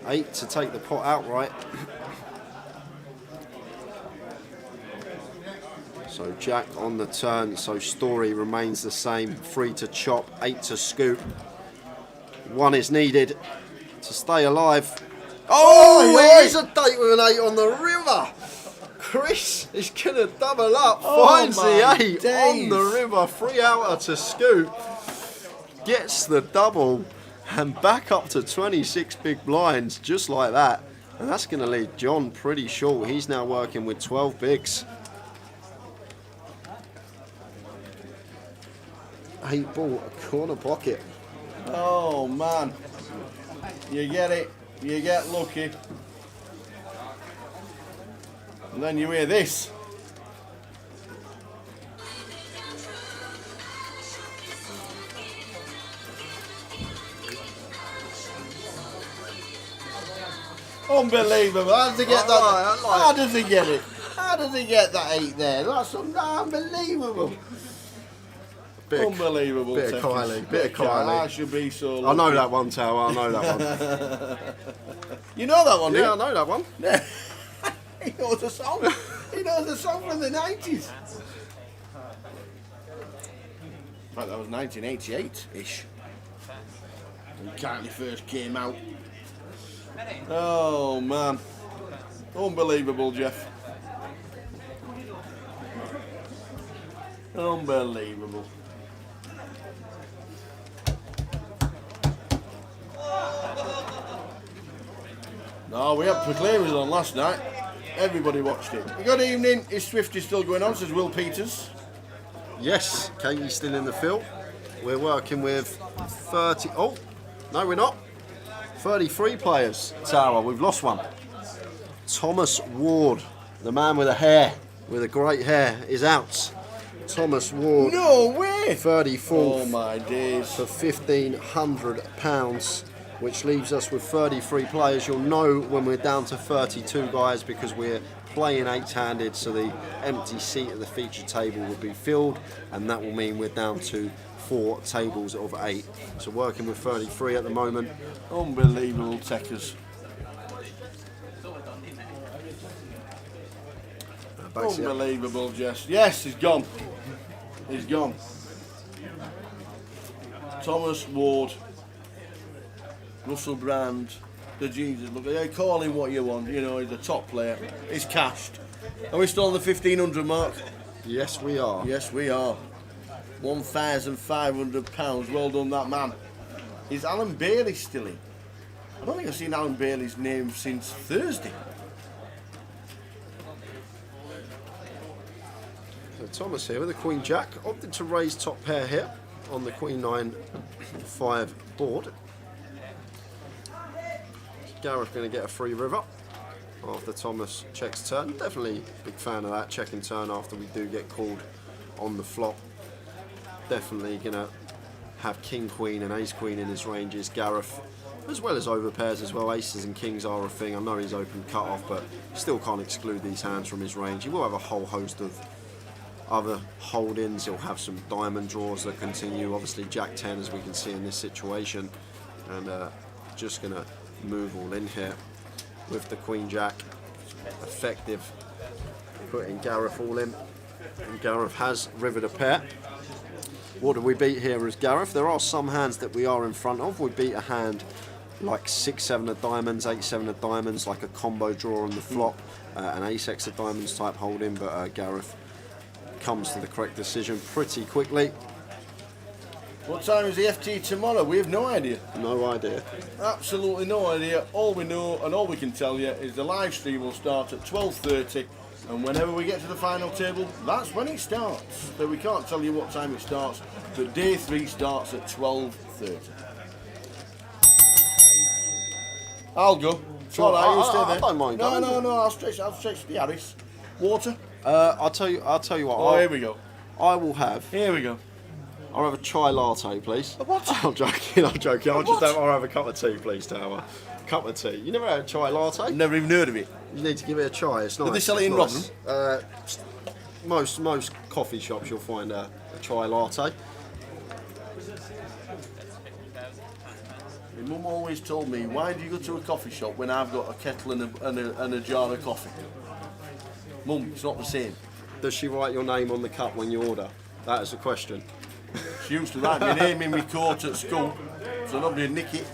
8 to take the pot outright. So Jack on the turn. So story remains the same. 3 to chop, 8 to scoop. 1 is needed to stay alive. Oh, it is a date with an 8 on the river. Chris is going to double up. Finds the 8 on the river. 3 outer to scoop. Gets the double. And back up to 26 big blinds, just like that. And that's going to leave John pretty short. He's now working with 12 bigs. 8 ball, a corner pocket. Oh, man. You get it. You get lucky. And then you hear this. Unbelievable. How does he get that? How does he get it? How does he get that 8 there? That's unbelievable. Unbelievable. Bit of Kylie. Bit of Kylie. I should be so lucky. I know that one, Tower. I know that one. You know that one, do you? Yeah, I know that one. He knows the song. He knows the song from the 90s. In fact, that was 1988-ish. When Kylie first came out. Oh, man. Unbelievable, Jeff. Unbelievable. No, we had proclaimers on last night. Everybody watched it. Good evening. Is Swifty still going on? Says Will Peters. Yes, Katie's still in the field. We're working with 30. Oh, no, we're not. 33 players. Tower, we've lost one. Thomas Ward, the man with a hair, with a great hair, is out. Thomas Ward. No way. 34th. Oh my days. For £1,500, which leaves us with 33 players. You'll know when we're down to 32 guys because we're playing 8-handed, so the empty seat at the feature table will be filled, and that will mean we're down to 4 tables of 8. So working with 33 at the moment. Unbelievable techers. Unbelievable, Jess. Yes, he's gone. He's gone. Thomas Ward. Russell Brand. The Jesus. Look, they call him what you want. You know, he's a top player. He's cashed. Are we still on the 1,500 mark? Yes, we are. Yes, we are. £1,500. Well done, that man. Is Alan Bailey still in? I don't think I've seen Alan Bailey's name since Thursday. So Thomas here with the Queen Jack. Opted to raise top pair here on the Queen 9-5 board. Gareth going to get a free river after Thomas checks turn. Definitely a big fan of that, checking turn after we do get called on the flop. Definitely going to have King Queen and Ace Queen in his ranges. Gareth, as well as over pairs as well. Aces and Kings are a thing. I know he's open cut off, but still can't exclude these hands from his range. He will have a whole host of other hold-ins. He'll have some diamond draws that continue. Obviously Jack 10, as we can see in this situation, and just going to move all in here with the Queen Jack. effective putting Gareth all in. And Gareth has rivered a pair. What do we beat here as Gareth? There are some hands that we are in front of. We beat a hand like 6-7 of diamonds, 8-7 of diamonds, like a combo draw on the flop, an ace-x of diamonds type holding, but Gareth comes to the correct decision pretty quickly. What time is the FT tomorrow? We have no idea. No idea. Absolutely no idea. All we know and all we can tell you is the live stream will start at 12:30, and whenever we get to the final table, that's when it starts. But we can't tell you what time it starts, but day 3 starts at 12:30. I'll go. It's all right, you stay there. I don't mind going. No, I'll stretch to the Harris. Water? I'll tell you what. Oh, here we go. I will have. Here we go. I'll have a chai latte, please. A what? I'm joking. What? I'll have a cup of tea, please, Tower. Cup of tea. You never had a chai latte? Never even heard of it. You need to give it a try. It's nice. Do they sell it in It's nice. Most coffee shops you'll find a chai latte. My mum always told me, why do you go to a coffee shop when I've got a kettle and a jar of coffee? Mum, it's not the same. Does she write your name on the cup when you order? That is the question. She used to write my name in my coat at school, so nobody would nick it.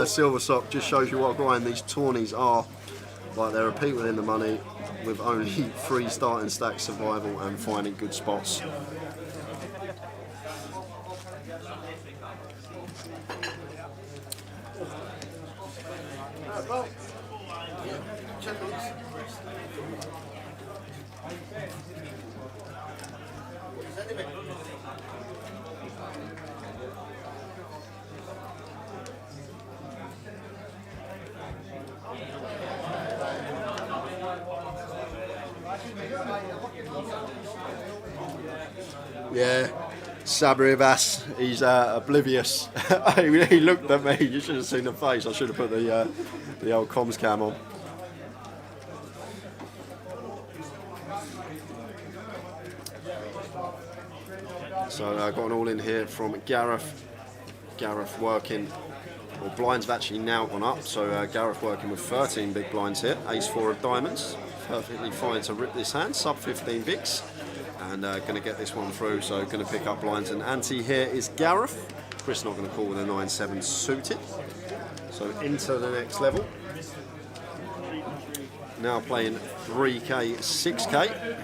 Silver Sock just shows you what grind these tourneys are. Like, they're a peak within the money with only 3 starting stacks survival and finding good spots. Yeah, Sabri Abbas, he's oblivious. He looked at me, you should have seen the face. I should have put the old comms cam on. So I got an all in here from Gareth. Gareth working, well, blinds have actually now gone up, so Gareth working with 13 big blinds here. Ace-4 of diamonds, perfectly fine to rip this hand, sub 15 bigs. And going to get this one through, so going to pick up blinds. And ante here is Gareth. Chris not going to call with a 9-7 suited. So into the next level. Now playing 3K, 6K.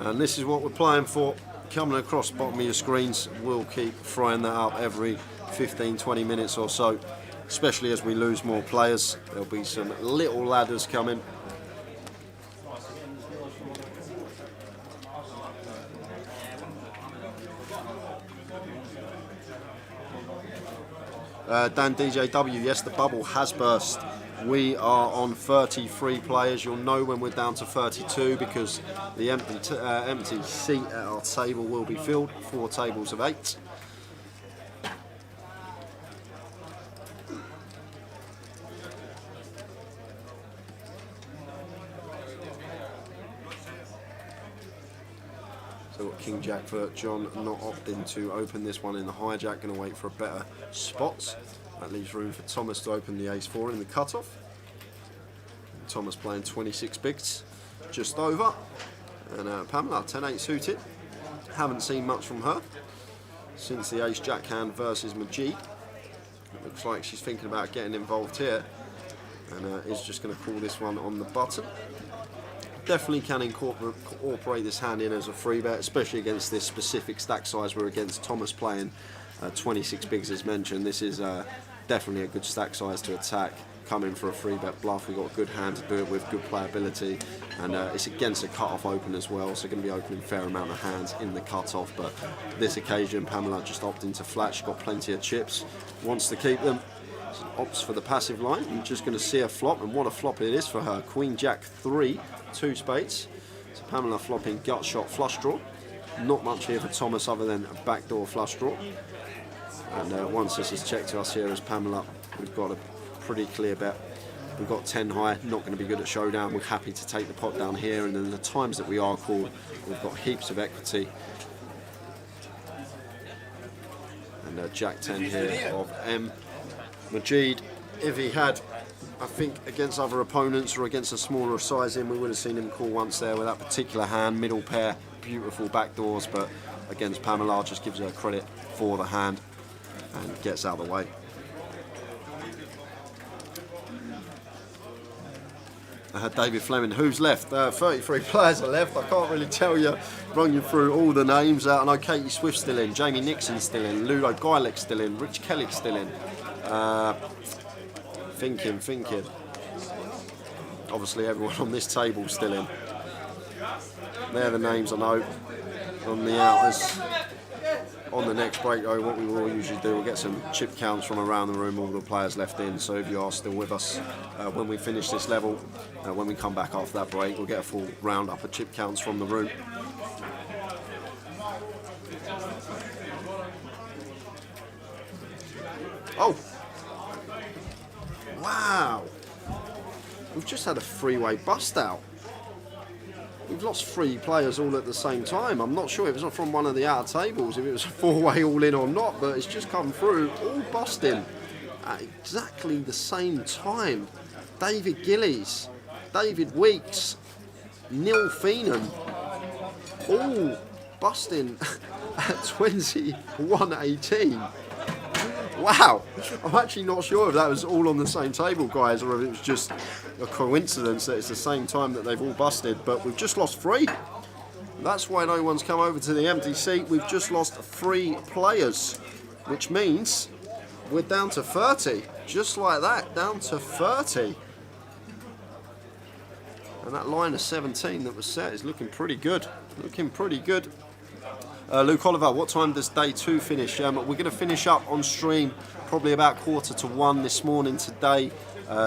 And this is what we're playing for. Coming across the bottom of your screens. We'll keep frying that up every 15-20 minutes or so. Especially as we lose more players, there'll be some little ladders coming. Dan DJW, yes, the bubble has burst. We are on 33 players. You'll know when we're down to 32 because the empty seat at our table will be filled. 4 tables of 8. So we've got King Jack for John, not opting to open this one in the hijack, going to wait for a better spot. That leaves room for Thomas to open the ace-4 in the cutoff. Thomas playing 26 bigs, just over. And Pamela, 10-8 suited. Haven't seen much from her since the ace-jack hand versus Majid. It looks like she's thinking about getting involved here. And is just going to call this one on the button. Definitely can incorporate this hand in as a free bet, especially against this specific stack size. We're against Thomas playing 26 bigs as mentioned. This is definitely a good stack size to attack. Coming for a free bet bluff. We've got a good hand to do it with, good playability, and it's against a cut-off open as well, so going to be opening a fair amount of hands in the cut-off. But this occasion, Pamela just opting to flat. She's got plenty of chips, wants to keep them. So opts for the passive line. I'm just going to see a flop, and what a flop it is for her. Queen Jack 3, 2 spades. So Pamela flopping gut shot flush draw. Not much here for Thomas other than a backdoor flush draw. And once this is checked to us here as Pamela, we've got a pretty clear bet. We've got 10 high, not going to be good at showdown. We're happy to take the pot down here, and then the times that we are called, we've got heaps of equity. And Jack 10 here of M. Majid, if he had, I think against other opponents or against a smaller sizing, we would have seen him call once there with that particular hand, middle pair, beautiful backdoors, but against Pamela just gives her credit for the hand and gets out of the way. David Fleming, who's left? 33 players are left. I can't really tell you, run you through all the names. I know Katie Swift's still in, Jamie Nixon's still in, Ludo Geileck's still in, Rich Kelly's still in. Thinking. Obviously everyone on this table's still in. They're the names I know. On the outers. On the next break though, what we will usually do, we'll get some chip counts from around the room, all the players left in. So if you are still with us when we finish this level, when we come back after that break, we'll get a full roundup of chip counts from the room. Oh! Wow! We've just had a three-way bust out. We've lost 3 players all at the same time. I'm not sure if it's from one of the outer tables, if it was a 4-way all in or not, but it's just come through, all busting at exactly the same time. David Gillies, David Weeks, Neil Feenan, all busting at 21-18. Wow, I'm actually not sure if that was all on the same table, guys, or if it was just a coincidence that it's the same time that they've all busted, but we've just lost 3. That's why no one's come over to the empty seat. We've just lost 3 players, which means we're down to 30. Just like that, down to 30. And that line of 17 that was set is looking pretty good. Looking pretty good. Luke Oliver, what time does day 2 finish? We're going to finish up on stream probably about 1:45 this morning today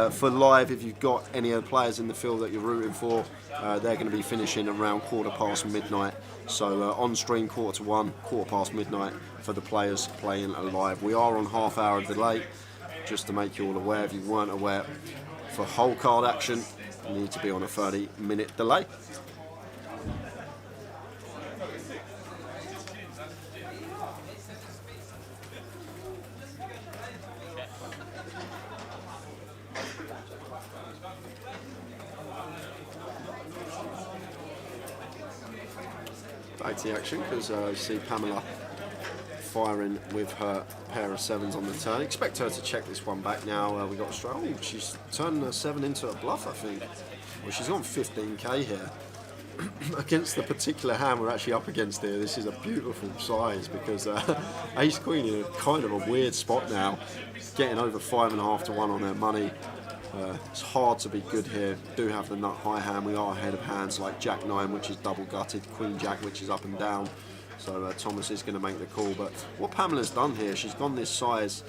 for live. If you've got any of the players in the field that you're rooting for, they're going to be finishing around 1:15 midnight. So on stream 1:45, 1:15 midnight for the players playing live. We are on half-hour delay, just to make you all aware. If you weren't aware, for whole card action, you need to be on a 30-minute delay. Back to the action, because I see Pamela firing with her pair of 7s on the turn. Expect her to check this one back now. We got a straight. Oh, she's turned her 7 into a bluff, I think. Well, she's on 15k here. Against the particular hand we're actually up against here, this is a beautiful size, because Ace Queen in a kind of a weird spot now, getting over 5.5 to 1 on her money. It's hard to be good here. Do have the nut high hand. We are ahead of hands like Jack 9, which is double gutted, Queen Jack, which is up and down. So Thomas is going to make the call. But what Pamela's done here, she's gone this size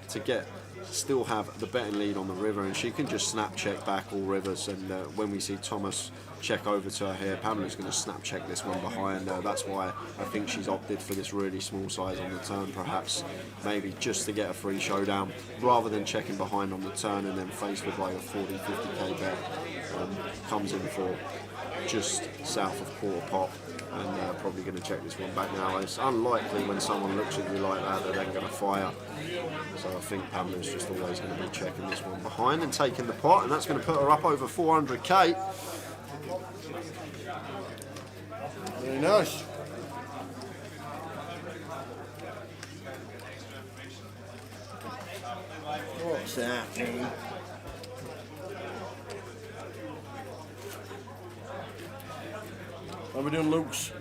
to still have the betting lead on the river, and she can just snap check back all rivers. And when we see Thomas check over to her here, Pamela's going to snap check this one behind. That's why I think she's opted for this really small size on the turn, perhaps maybe just to get a free showdown rather than checking behind on the turn and then faced with like a 40-50k bet. Comes in for just south of quarter pot, and probably going to check this one back now. It's unlikely when someone looks at you like that they're then going to fire. So I think Pamela's just always going to be checking this one behind and taking the pot, and that's going to put her up over 400k. Very nice. What's that, dude? Are we doing Luke's?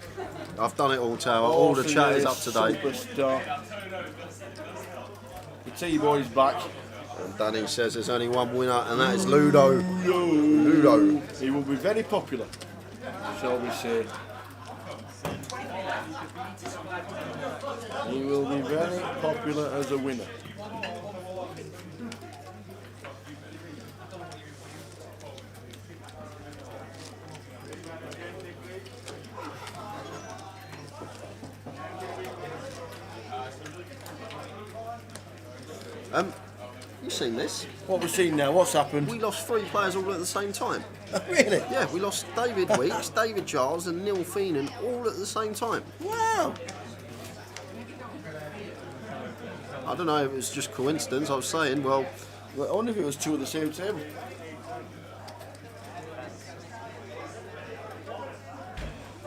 I've done it all, Tower. All the chat is up to date. Superstar. The T-Boy's back. And Danny says there's only one winner, and that is Ludo. Ludo. He will be very popular, shall we say. He will be very popular as a winner. You've seen this. What we've seen now, what's happened? We lost 3 players all at the same time. Really? Yeah, we lost David Weeks, David Giles and Neil Feenan all at the same time. Wow. I don't know if it was just coincidence. I was saying, well, I wonder if it was two at the same table.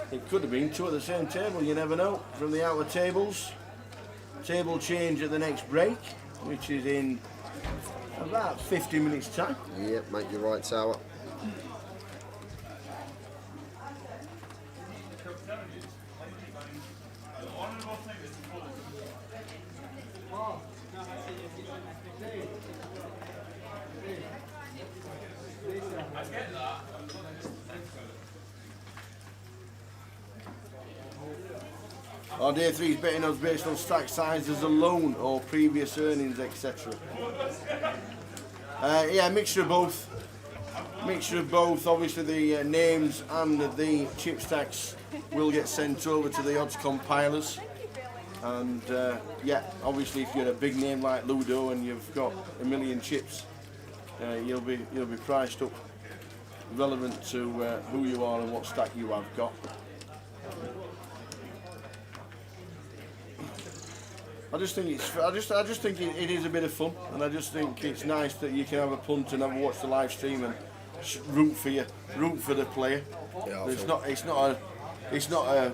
It could have been two at the same table, you never know. From the outer tables. Table change at the next break, which is in about 50 minutes time. yep, make your right, Tower. Our day 3 is betting odds based on stack sizes alone or previous earnings, etc. Yeah, mixture of both. Mixture of both. Obviously, the names and the chip stacks will get sent over to the odds compilers. And yeah, obviously, if you're a big name like Ludo and you've got a million chips, you'll be priced up relevant to who you are and what stack you have got. I just think it is a bit of fun, and I just think it's nice that you can have a punt and have a watch the live stream and root for the player. Yeah, It's not a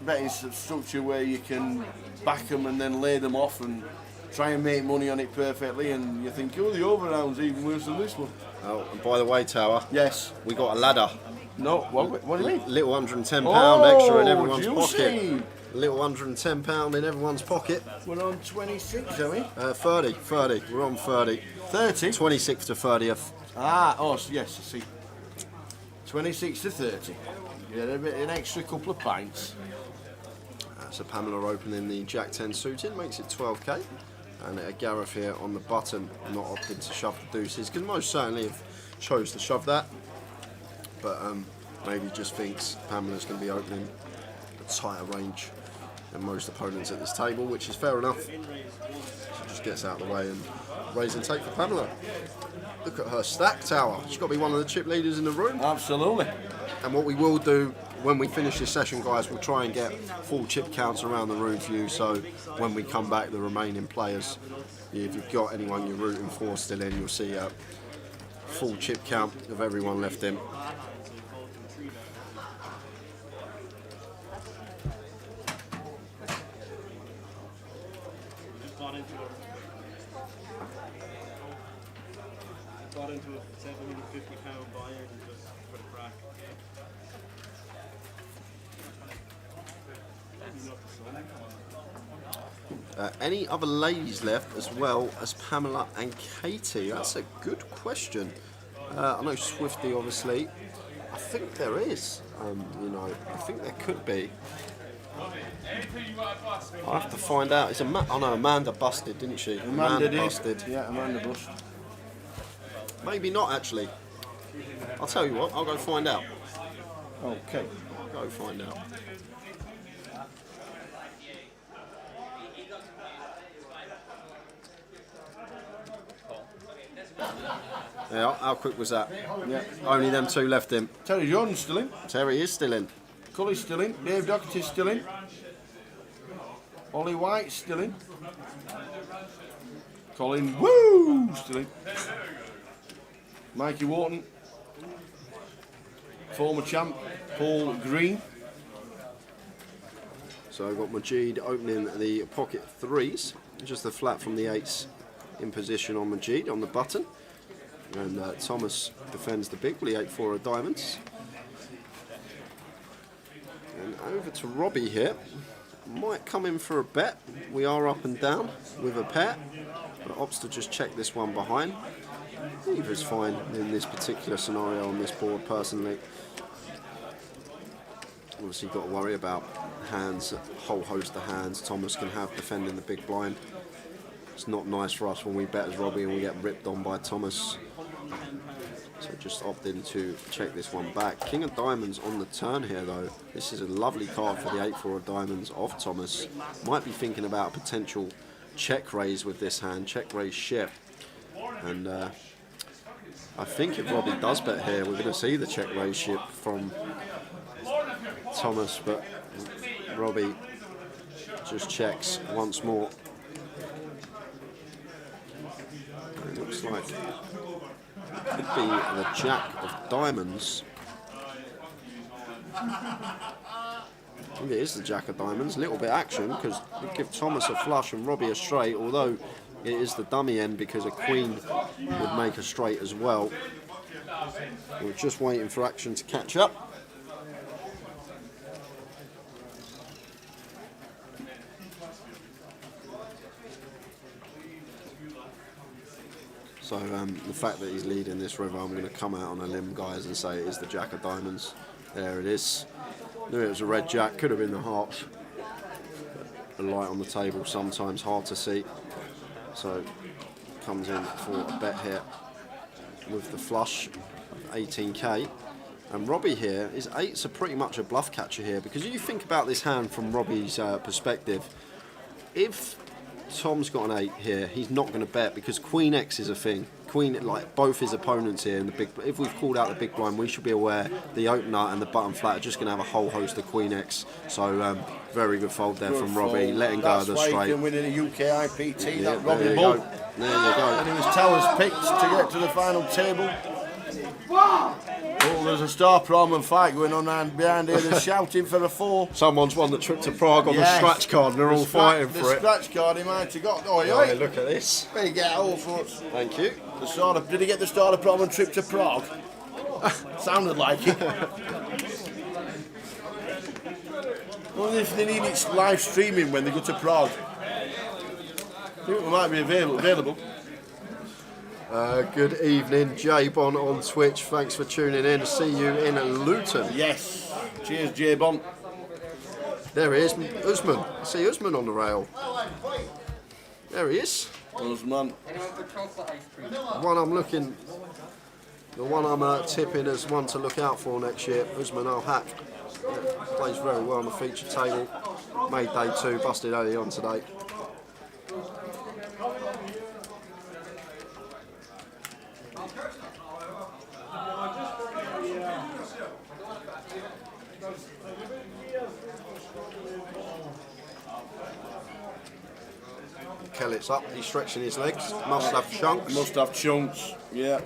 betting structure where you can back them and then lay them off and try and make money on it perfectly, and you think, oh, the overround's even worse than this one. Oh, and by the way, Tower, Yes. we got a ladder. No. What do you mean? Little £110 Oh, extra in everyone's juicy. pocket. Little £110 in everyone's pocket. We're on 26, are we? 30. We're on 30. 30. 26th to 30th. Yes, I see. 26 to 30. You get an extra couple of pints. So Pamela opening the Jack 10 suited, makes it 12k. And Gareth here on the button, not opted to shove the deuces, because most certainly have chose to shove that. But maybe just thinks Pamela's going to be opening a tighter range than most opponents at this table, which is fair enough. She just gets out of the way and raise and take for Pamela. Look at her stack, Tower. She's got to be one of the chip leaders in the room. Absolutely. And what we will do when we finish this session, guys, we'll try and get full chip counts around the room for you, so when we come back, the remaining players, if you've got anyone you're rooting for still in, you'll see a full chip count of everyone left in. Got into a £750 buyer and just for the crack. Any other ladies left as well as Pamela and Katie? That's a good question. I know Swifty, obviously. I think there is. I think there could be. I'll have to find out. It's Amanda busted, didn't she? Amanda did. busted. Yeah, Amanda bust. Maybe not, actually. I'll tell you what, I'll go find out. Okay. I'll go find out. Yeah, how quick was that? Yeah. Only them two left in. Terry Jordan's still in. Terry is still in. Cully's still in. Dave Doherty's still in. Ollie White's still in. Colin Woo still in. Mikey Wharton. Former champ Paul Green. So I've got Majid opening the pocket threes. Just a flat from the eights in position on Majid on the button. And Thomas defends the big, well, he 8-4 of diamonds. And over to Robbie here. Might come in for a bet. We are up and down with a pair. But opts to just check this one behind. Either's fine in this particular scenario on this board, personally. Obviously, got to worry about hands, a whole host of hands Thomas can have defending the big blind. It's not nice for us when we bet as Robbie and we get ripped on by Thomas. So just opted to check this one back. King of diamonds on the turn here, though. This is a lovely card for the 8-4 of diamonds of Thomas. Might be thinking about a potential check raise with this hand, check raise ship. And I think if Robbie does bet here, we're going to see the check raise ship from Thomas, but Robbie just checks once more. It looks like it could be the Jack of Diamonds. I think it is the Jack of Diamonds. A little bit action because we give Thomas a flush and Robbie a straight, although it is the dummy end because a queen would make a straight as well. We're just waiting for action to catch up. So the fact that he's leading this river, I'm going to come out on a limb, guys, and say it is the Jack of Diamonds. There it is. Knew it was a red jack, could have been the hearts. The light on the table sometimes hard to see. So comes in for a bet here with the flush, 18k. And Robbie here, his 8s are pretty much a bluff catcher here, because you think about this hand from Robbie's perspective. If Tom's got an 8 here, he's not going to bet because Queen X is a thing. Queen, like both his opponents here in the big, if we've called out the big blind, we should be aware the opener and the button flat are just going to have a whole host of Queen X. So very good fold there from Robbie, letting go of the straight. That's why he can win in a UKIPT, Yeah, that Robbie there you Bull. go. There you go. And it was Towers picked to get to the final table. Oh, there's a Star Prom and fight going on behind here. They're shouting for a 4. Someone's won the trip to Prague on the scratch card and they're all fighting for the it. scratch card he might have got. Oh, Yeah, look at this. There you get all sorts. Thank you. Did he get the Star Prom and trip to Prague? Sounded like it. Wonder if they need it live streaming when they go to Prague. I think it might be available. Good evening, J-Bon on Twitch. Thanks for tuning in. See you in Luton. Yes. Cheers, J-Bon. There he is, Usman. I see Usman on the rail. There he is. Usman. The one I'm tipping as one to look out for next year, Usman Al-Haq. Plays very well on the feature table. Made day 2, busted early on today. Kellett's up, he's stretching his legs, must have chunks. Must have chunks, yeah.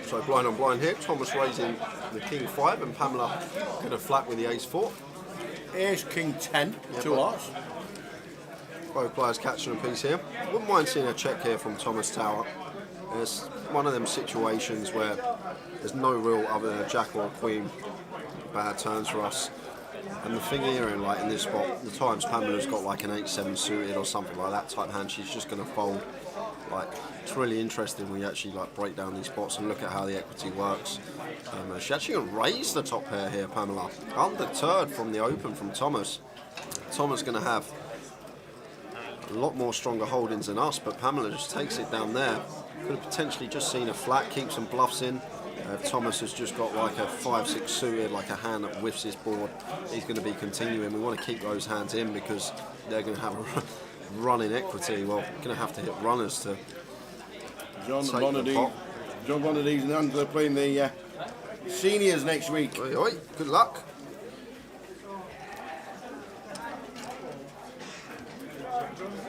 So blind on blind here, Thomas raising the King 5 and Pamela going to flat with the Ace 4. Ace King 10, 2 lots. Both players catching a piece here. Wouldn't mind seeing a check here from Thomas Tower. It's one of them situations where there's no real other than a Jack or a Queen bad turns for us. And the thing here in this spot, the times Pamela's got like an 8-7 suited or something like that type hand, she's just going to fold. Like, it's really interesting when you actually like break down these spots and look at how the equity works. She's actually going to raise the top pair here, Pamela. Undeterred from the open from Thomas. Thomas going to have a lot more stronger holdings than us, but Pamela just takes it down there. Could have potentially just seen a flat, keep some bluffs in. If Thomas has just got like a 5-6 suited, like a hand that whiffs his board, he's going to be continuing. We want to keep those hands in because they're going to have a run in equity. Well, we're going to have to hit runners to John take the pot. Bonadie's and Angela playing the seniors next week. Oi, oi, good luck.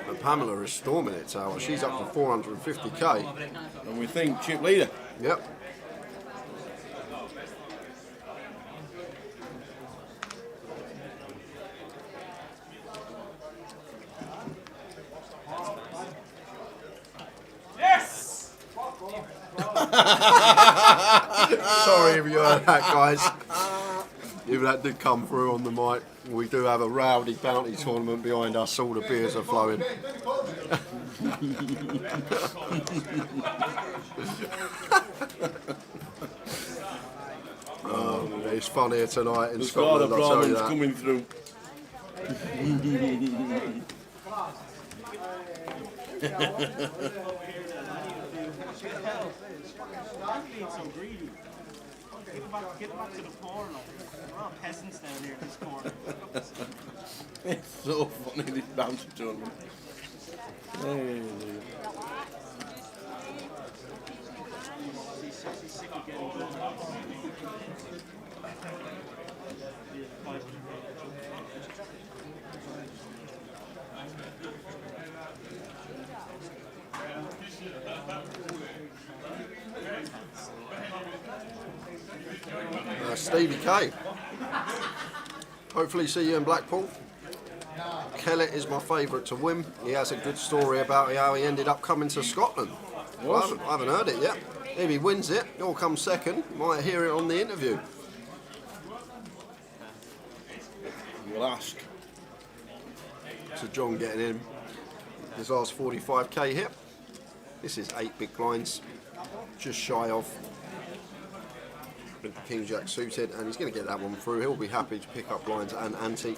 And Pamela is storming it, Tower. She's up to 450k. And we think chip leader. Yep. Sorry if you heard that, guys. If that did come through on the mic, we do have a rowdy bounty tournament behind us. All the beers are flowing. It's fun here tonight in The Star Scotland, I'll tell you Brahman's that. coming through. being so greedy. Get back to the corner. We're all peasants down here in this corner. It's so funny, this bouncer tournament. Hey, He's sick of getting done. Stevie K. Hopefully see you in Blackpool. Kellett is my favourite to win. He has a good story about how he ended up coming to Scotland. I haven't heard it yet. If he wins it, he'll come second. Might hear it on the interview. you'll ask. So John getting in his last 45k hit. This is 8 big blinds, just shy of the King Jack suited, and he's going to get that one through. He'll be happy to pick up blinds and ante.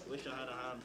Wish I had a hand.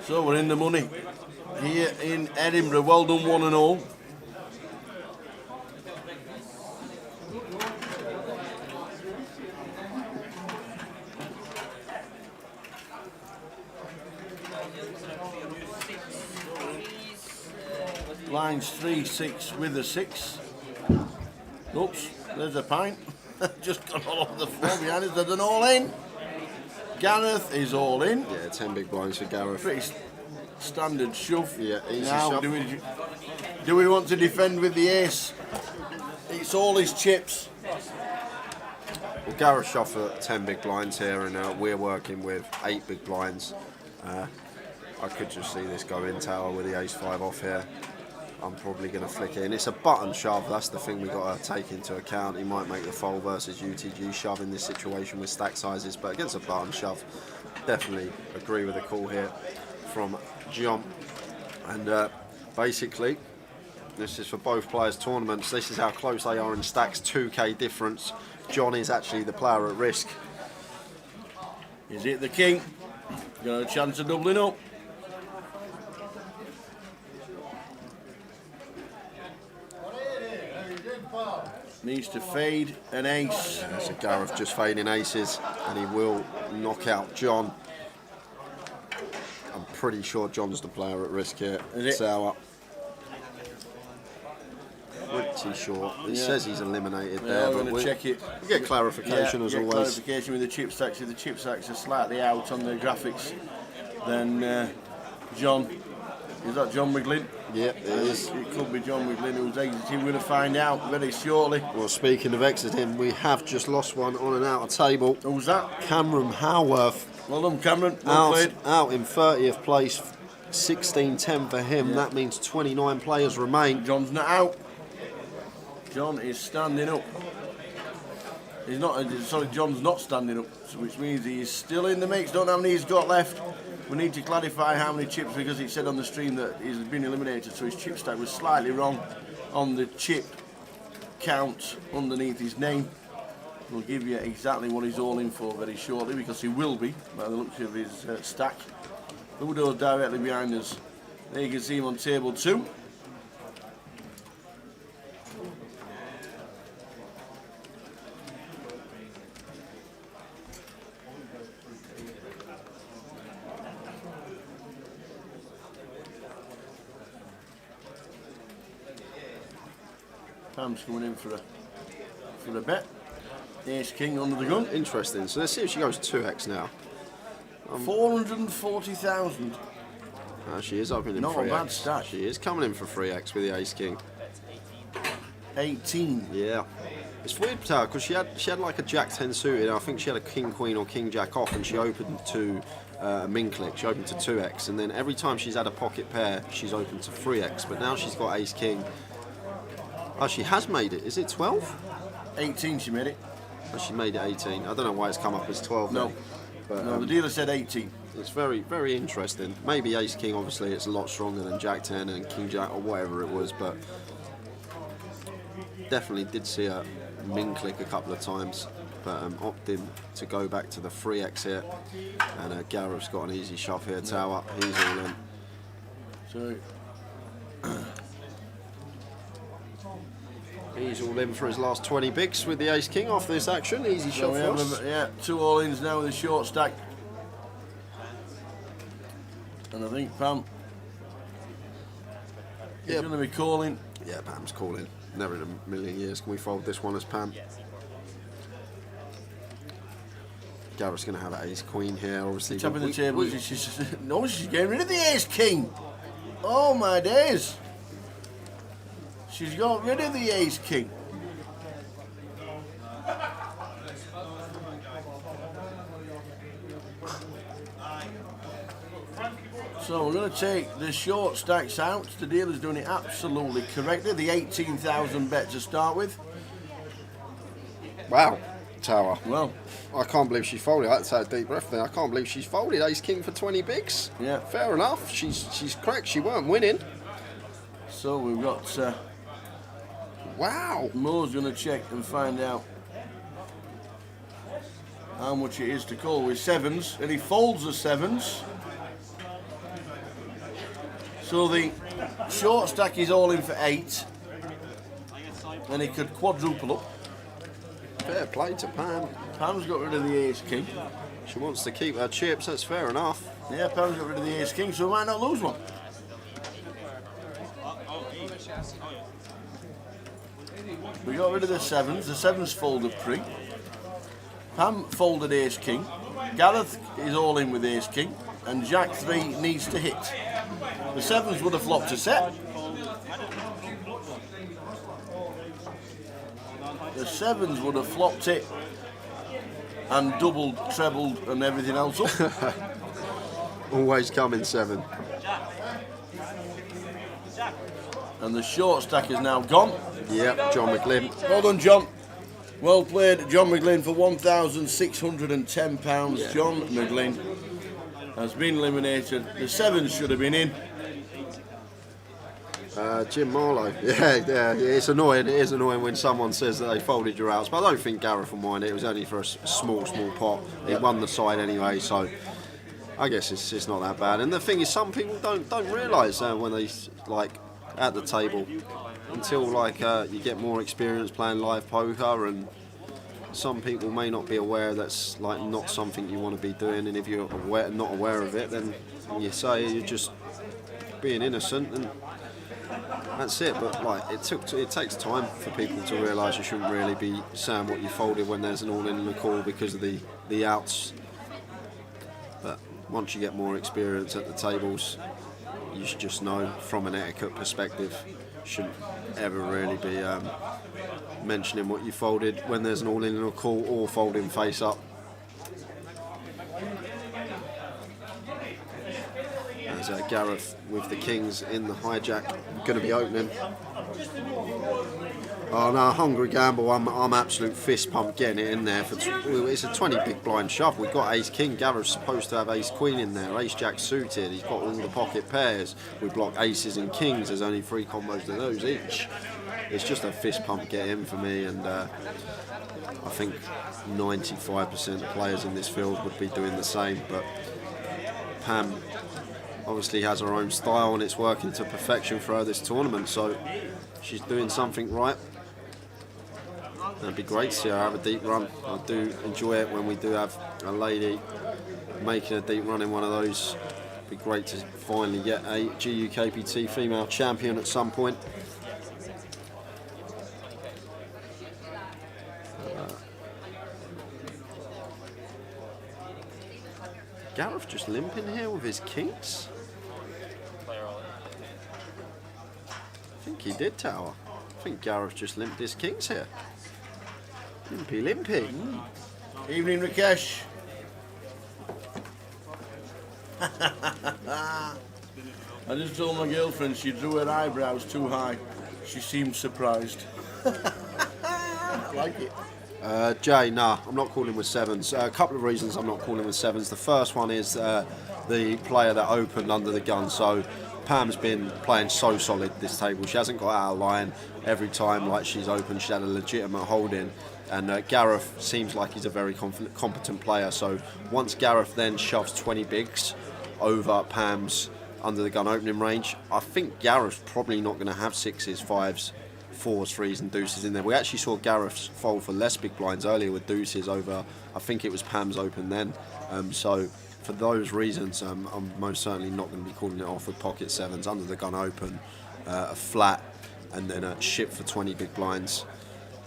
So we're in the money here in Edinburgh. Well done, one and all. Lines 3, 6 with a 6. Oops, there's a pint. Just got all over the floor behind us. They're all in. Gareth is all in. Yeah, 10 big blinds for Gareth. standard shove. Yeah, easy now, shove. Do we want to defend with the ace? It's all his chips. Well, Gareth shuffled at 10 big blinds here, and we're working with 8 big blinds. I could just see this go in tower with the ace-5 off here. I'm probably going to flick it in. It's a button shove, that's the thing we've got to take into account. He might make the fold versus UTG shove in this situation with stack sizes, but against a button shove, definitely agree with the call here from John. And basically, this is for both players' tournaments. This is how close they are in stacks, 2k difference. John is actually the player at risk. Is it the king? Got a chance of doubling up. Needs to fade an ace. So Gareth just fading aces, and he will knock out John. I'm pretty sure John's the player at risk here. Is it? Sour. Pretty sure. He says he's eliminated there, We're but going to check it. we get clarification as get always. clarification with the chip stacks. If the chip stacks are slightly out on the graphics, then John, is that John McGlynn? Yep, it is. It could be John McGlynn who's exiting. We're going to find out very shortly. Well, speaking of exiting, we have just lost one on and out of table. Who's that? Cameron Howarth Well done, Cameron. Well played. out in 30th place, 16-10 for him. That means 29 players remain. John's not out. John is standing up. He's not. Sorry, John's not standing up, which means he is still in the mix. Don't know how many he's got left. We need to clarify how many chips, because he said on the stream that he's been eliminated, so his chip stack was slightly wrong on the chip count underneath his name. We'll give you exactly what he's all in for very shortly, because he will be by the looks of his stack. Ludo's directly behind us. There you can see him on table 2. Pam's coming in for a bet. Ace King under the gun. Interesting. So let's see if she goes 2x now. 440,000. She is opening Not a 3x. bad stack. She is coming in for 3x with the ace king. 18. Yeah. It's weird because she had like a jack 10 suited. I think she had a king queen or king jack off, and she opened to a min click. She opened to 2x, and then every time she's had a pocket pair, she's opened to 3x. But now she's got ace king. Oh, she has made it. Is it 12? 18 she made it. Oh, she made it 18. I don't know why it's come up as 12. No. Then. But, No, the dealer said 18. It's very, very interesting. Maybe ace king, obviously, it's a lot stronger than jack 10 and king jack or whatever it was, but definitely did see a min click a couple of times, but opted to go back to the 3x here, and Gareth's got an easy shove here, tower. He's all in. So He's all in for his last 20 bigs with the ace king off this action. Easy shot we for have us. 2 all-ins now with a short stack. And I think Pam is going to be calling. Yeah, Pam's calling. Never in a million years can we fold this one as Pam. Gareth's going to have an ace queen here, obviously. Top of the table. No, she's getting rid of the ace king. Oh my days. She's got rid of the ace king. So we're going to take the short stacks out. The dealer's doing it absolutely correctly. The 18,000 bet to start with. Wow, tower. Well, I can't believe she folded. That's a deep breath there. I can't believe she's folded ace king for 20 bigs. Yeah. Fair enough. She's correct. She weren't winning. so we've got Wow. Mo's going to check and find out how much it is to call with 7s, and he folds the 7s. So the short stack is all in for 8, and he could quadruple up. Fair play to Pam. Pam's got rid of the ace king. She wants to keep her chips. That's fair enough. Yeah, Pam's got rid of the ace king, so we might not lose one. We got rid of the 7s. The 7s folded pre. Pam folded ace king. Gareth is all in with ace king, and Jack 3 needs to hit. The sevens would have flopped a set. The sevens would have flopped it and doubled, trebled, and everything else up. Always come in 7. And the short stack is now gone. Yep, John McGlynn. Well done, John. Well played, John McGlynn, for £1,610. Yeah. John McGlynn has been eliminated. The sevens should have been in. Jim Marlowe. Yeah, it's annoying. It is annoying when someone says that they folded your outs, but I don't think Gareth will mind it. It was only for a small pot. He won the side anyway, so I guess it's not that bad. And the thing is, some people don't realise when they like at the table until like you get more experience playing live poker, and some people may not be aware that's like not something you want to be doing. And if you're not aware of it, then you say you're just being innocent and that's it. But like it takes time for people to realise you shouldn't really be saying what you folded when there's an all-in and a call because of the outs. But once you get more experience at the tables, you should just know from an etiquette perspective, shouldn't ever really be mentioning what you folded when there's an all-in and a call or folding face up. As Gareth with the kings in the hijack, going to be opening. Oh no, hungry gamble. I'm absolute fist pump getting it in there. It's a 20 big blind shove. We've got ace king. Gareth's supposed to have ace queen in there. Ace jack suited. He's got all the pocket pairs. We block aces and kings. There's only 3 combos to those each. It's just a fist pump get in for me, and I think 95% of players in this field would be doing the same. But Pam obviously has her own style and it's working to perfection for her this tournament, so she's doing something right. It'd be great to see her have a deep run. I do enjoy it when we do have a lady making a deep run in one of those. It'd be great to finally get a GUKPT female champion at some point. Gareth just limping here with his kings. I think he did tower. I think Gareth just limped his kings here. Limpy. Evening, Rakesh. I just told my girlfriend she drew her eyebrows too high. She seemed surprised. Like it. Jay, nah, I'm not calling with sevens. A couple of reasons I'm not calling with sevens. The first one is the player that opened under the gun. So Pam's been playing so solid this table. She hasn't got out of line every time. Like she's opened, she had a legitimate holding. And Gareth seems like he's a very competent player. So once Gareth then shoves 20 bigs over Pam's under the gun opening range, I think Gareth's probably not going to have sixes, fives, 4s, 3s and deuces in there. We actually saw Gareth fold for less big blinds earlier with deuces over, I think it was Pam's open then. So for those reasons, I'm most certainly not going to be calling it off with pocket sevens, under the gun open, a flat, and then a chip for 20 big blinds.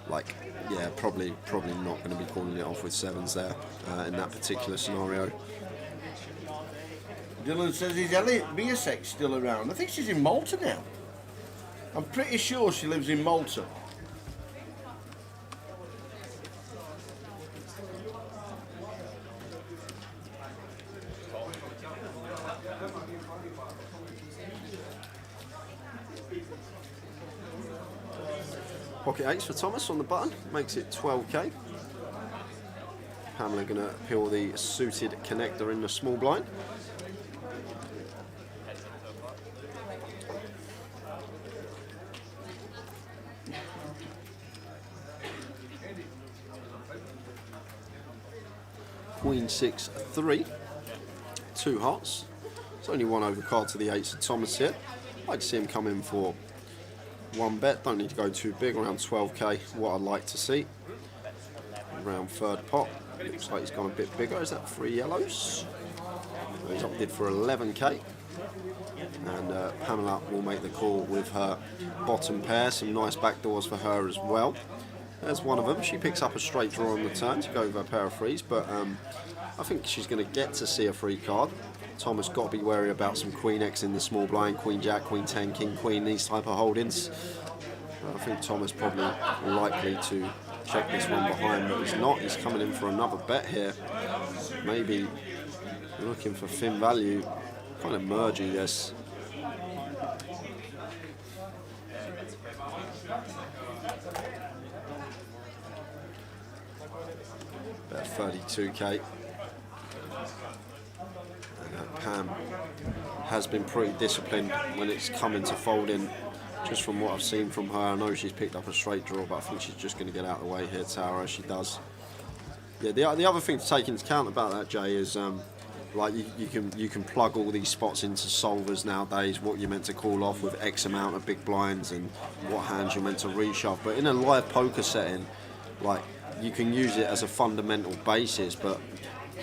Like, yeah, probably not going to be calling it off with sevens there in that particular scenario. Dylan says, is Elliot Biersex still around? I think she's in Malta now. I'm pretty sure she lives in Malta. Pocket 8s for Thomas on the button, makes it 12k. Pamela going to peel the suited connector in the small blind. Queen 6-3, 2 hearts. It's only one overcard to the 8s of Thomas here. I'd like to see him come in for 1 bet. Don't need to go too big, around 12k. What I'd like to see. Around third pot. Looks like he's gone a bit bigger. Is that 3 yellows? He's opted for 11k. And Pamela will make the call with her bottom pair. Some nice backdoors for her as well. There's one of them. She picks up a straight draw on the turn to go with a pair of threes, but I think she's going to get to see a free card. Thomas got to be wary about some Queen X in the small blind, Queen Jack, Queen 10, King Queen, these type of holdings. I think Thomas probably likely to check this one behind, but he's not. He's coming in for another bet here. Maybe looking for thin value. Kind of mergy this. Bet 32k. And Pam has been pretty disciplined when it's coming to folding. Just from what I've seen from her, I know she's picked up a straight draw, but I think she's just going to get out of the way here, Tara, as she does. Yeah, the other thing to take into account about that, Jay, is like you can plug all these spots into solvers nowadays, what you're meant to call off with X amount of big blinds and what hands you're meant to reshove. But in a live poker setting, like, you can use it as a fundamental basis, but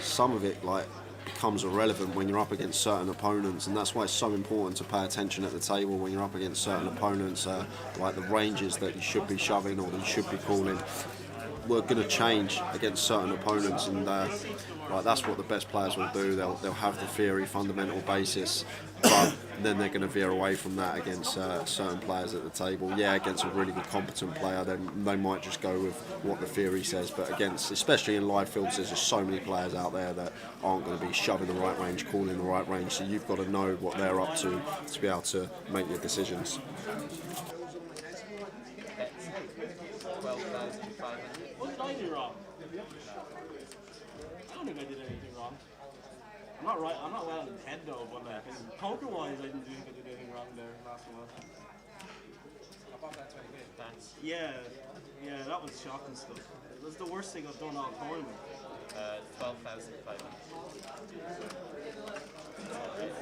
some of it like becomes irrelevant when you're up against certain opponents, and that's why it's so important to pay attention at the table when you're up against certain opponents, like the ranges that you should be shoving or that you should be calling. We're going to change against certain opponents, and like that's what the best players will do. They'll have the theory fundamental basis, but then they're going to veer away from that against certain players at the table. Yeah, against a really good competent player, then they might just go with what the theory says. But against, especially in live fields, there's just so many players out there that aren't going to be shoving the right range, calling the right range. So you've got to know what they're up to be able to make your decisions. What did I do wrong? I don't think I did anything wrong. I'm not right. I'm not well in the head though, but poker-wise, I didn't think I did anything wrong there last one. Yeah, that was shocking stuff. It was the worst thing I've done all tournament. 12,500.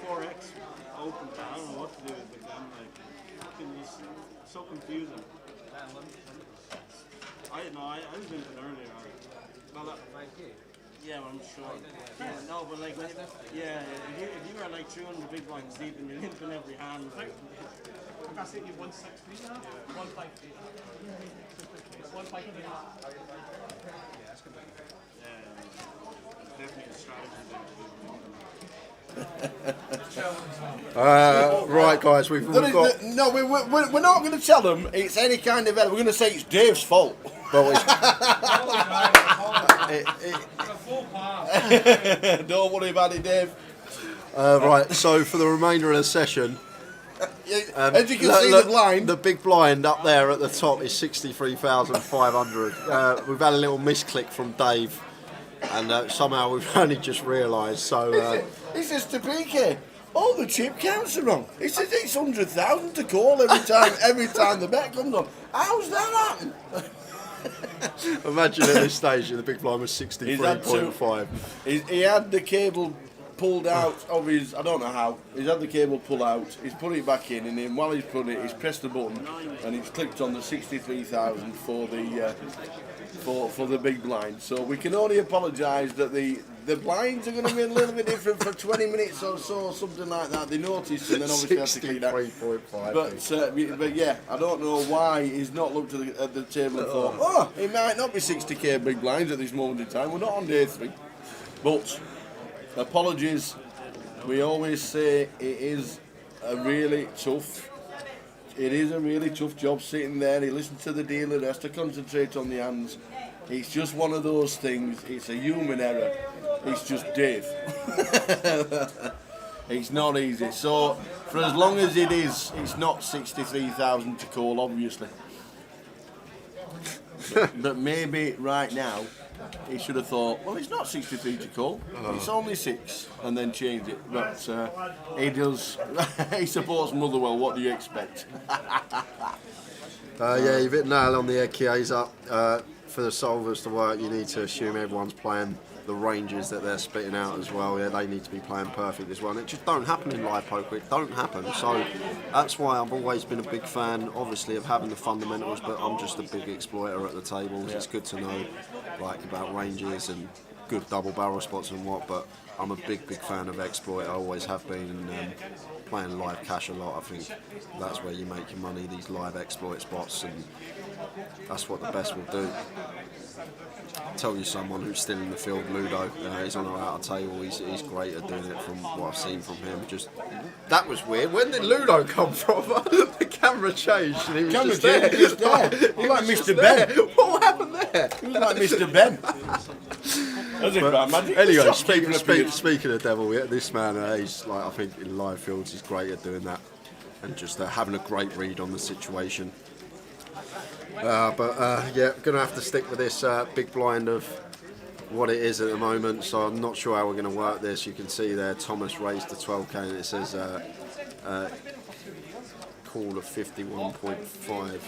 4x open. I don't know what to do with them. Like, it's so confusing. I was in it earlier. Well, yeah, I'm sure. Yeah, no, but like, yeah, if you are like 300 big blinds deep and you're limping every hand. I think you 160 now? 150. 150. Yeah, that's good. Yeah, definitely a strategy there. Right, guys, we've got. No, we're not going to tell them it's any kind of error. We're going to say it's Dave's fault. Well, Don't worry about it, Dave. right, so for the remainder of the session, as you can see, the blind. the big blind up there at the top is 63,500. We've had a little misclick from Dave, and somehow we've only just realised. So It says to PK, all the chip counts are wrong. It says it's 100,000 to call every time the bet comes on. How's that happen? imagine at this stage the big blind was 63.5. He had the cable pulled out of his, I don't know how, he's had the cable pulled out, he's put it back in, and then while he's put it, he's pressed the button, and he's clicked on the 63,000 for the for the big blind. So we can only apologise that the blinds are going to be a little bit different for 20 minutes or so, something like that. They noticed, and then obviously have to click that. 63.5. But yeah, I don't know why he's not looked at the table and thought, oh, it might not be 60k big blinds at this moment in time. We're not on day 3. But apologies. We always say it is a really tough job sitting there. He listens to the dealer, he has to concentrate on the hands. It's just one of those things. It's a human error. It's just Dave. It's not easy. So for as long as it is, it's not 63,000 to call, obviously. But maybe right now he should have thought, well, it's not 63 to call, it's only 6, and then changed it. But he does. He supports Motherwell. What do you expect? Yeah, you've hit nail on the head, Chiesa. For the solvers to work, you need to assume everyone's playing the ranges that they're spitting out as well. Yeah, they need to be playing perfect as well. And it just don't happen in live poker. It don't happen. So that's why I've always been a big fan, obviously, of having the fundamentals. But I'm just a big exploiter at the tables. It's good to know, like, about ranges and good double barrel spots and what. But I'm a big fan of exploit. I always have been, and playing live cash a lot. I think that's where you make your money. These live exploit spots, and that's what the best will do. Tell you someone who's still in the field, Ludo. He's on or out of table. He's great at doing it from what I've seen from him. Just that was weird. When did Ludo come from? The camera changed and he was Camera just there. change, just there. He like was Mr. just Ben. there. What happened there? He was like Mr. Ben. That's it, man. Magic. Anyway, Shop keeper appeared. speaking of devil, yeah, this man, he's like, I think in live fields, he's great at doing that and just having a great read on the situation. Yeah, going to have to stick with this big blind of what it is at the moment, so I'm not sure how we're going to work this. You can see there Thomas raised to 12k and it says call of 51.5.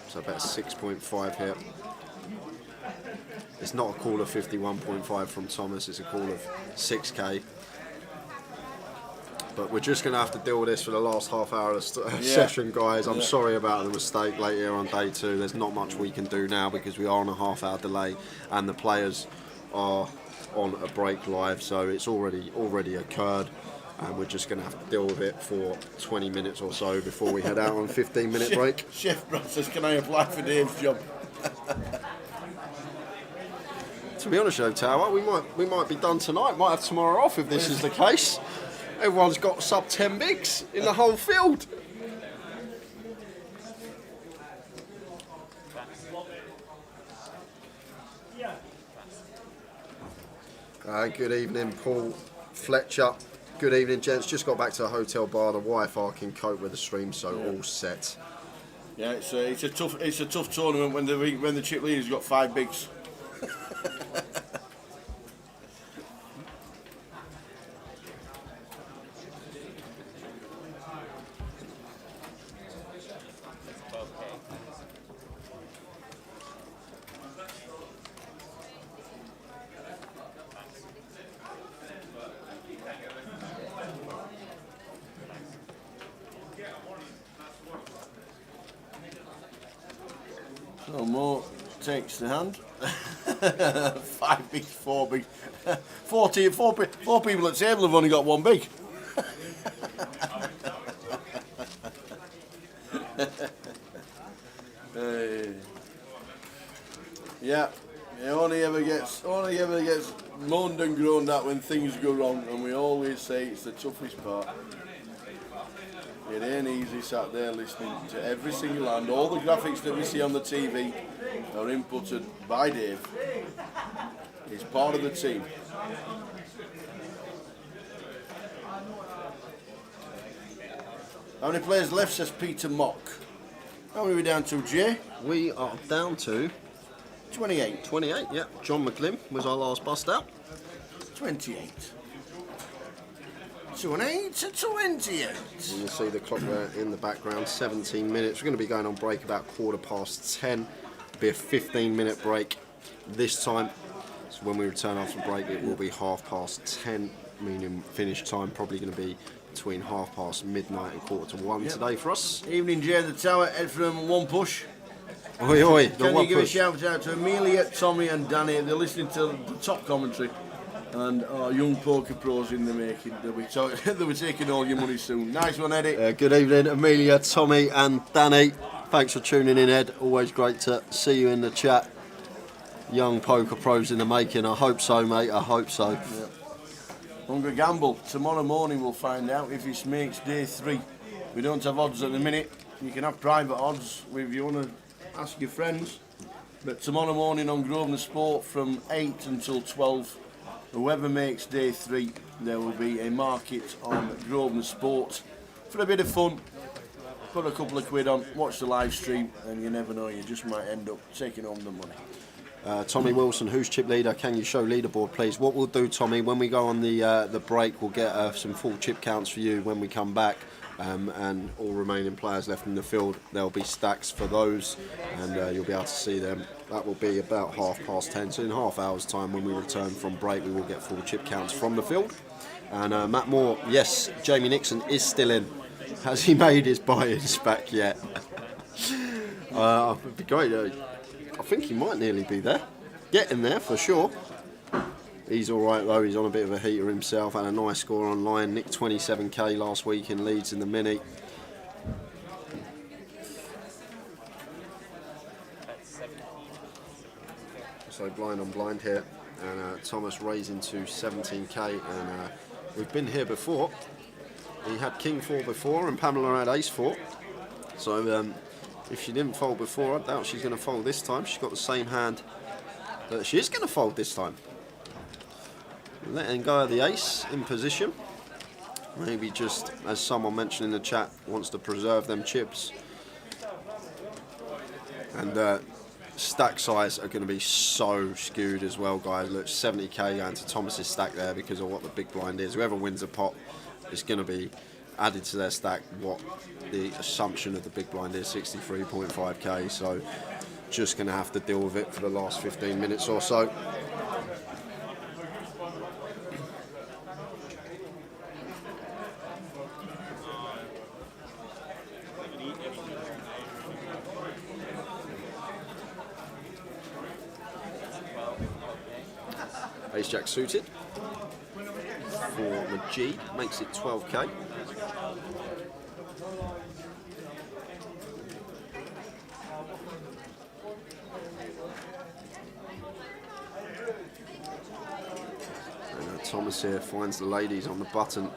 So about 6.5 here. It's not a call of 51.5 from Thomas, it's a call of 6k. But we're just going to have to deal with this for the last half hour of the session, guys. I'm sorry about the mistake late here on day 2. There's not much we can do now because we are on a half-hour delay and the players are on a break live, so it's already occurred, and we're just going to have to deal with it for 20 minutes or so before we head out on a 15-minute break. Chef Brad says, can I apply for Dave's job? To be honest, though, Tower, we might be done tonight. Might have tomorrow off if this is the case. Everyone's got sub 10 bigs in the whole field. Good evening, Paul Fletcher. Good evening, gents. Just got back to the hotel bar. The Wi-Fi can cope with the stream, so all set. Yeah, it's a tough tournament when the chip leader's got 5 bigs. No more takes the hand. 5 bigs, 4 bigs. 4 people at the table have only got 1 big. Yeah, it only ever gets moaned and groaned at when things go wrong, and we always say it's the toughest part. It ain't easy sat there listening to every single hand. All the graphics that we see on the TV are inputted by Dave. He's part of the team. How many players left, says Peter Mock? How many are we down to, Jay? We are down to 28. 28, yeah. John McGlim was our last bust out. 28. 28 to 28. You can see the clock there in the background, 17 minutes. We're going to be going on break about 10:15. It'll be a 15-minute break this time. So when we return after break, it will be 10:30, meaning finish time probably going to be between midnight and 1:45 today for us. Evening, Jay, the tower, Ed from One Push. Oi, oi, Can you give a shout out to Amelia, Tommy and Danny? They're listening to the top commentary. And our young poker pros in the making. They'll be taking all your money soon. Nice one, Eddie. Good evening, Amelia, Tommy and Danny. Thanks for tuning in, Ed. Always great to see you in the chat. Young poker pros in the making. I hope so, mate. I hope so. Yeah. Hungry Gamble. Tomorrow morning we'll find out if it's Mates Day 3. We don't have odds at the minute. You can have private odds if you want to ask your friends. But tomorrow morning on Grosvenor Sport from 8 until 12, whoever makes Day 3, there will be a market on Grosvenor Sport for a bit of fun. Put a couple of quid on, watch the live stream, and you never know, you just might end up taking home the money. Tommy Wilson, who's chip leader? Can you show leaderboard, please? What we'll do, Tommy, when we go on the break, we'll get some full chip counts for you when we come back. And all remaining players left in the field, there'll be stacks for those, and you'll be able to see them. That will be about 10:30, so in half hour's time when we return from break we will get full chip counts from the field. And Matt Moore, yes, Jamie Nixon is still in. Has he made his buy-ins back yet? It'd be great. I think he might nearly be there. Getting there for sure. He's all right though. He's on a bit of a heater himself. Had a nice score online. Nicked 27k last week in Leeds in the mini. So blind on blind here, and Thomas raising to 17k, and we've been here before. He had king 4 before, and Pamela had ace 4. So if she didn't fold before, I doubt she's going to fold this time. She's got the same hand that she is going to fold this time. Letting go of the ace in position. Maybe just, as someone mentioned in the chat, wants to preserve them chips. And stack size are going to be so skewed as well, guys. Look, 70k going to Thomas's stack there because of what the big blind is. Whoever wins a pot is going to be added to their stack what the assumption of the big blind is, 63.5k. So just going to have to deal with it for the last 15 minutes or so. Ace Jack suited for Majid, makes it 12k. And Thomas here finds the ladies on the button.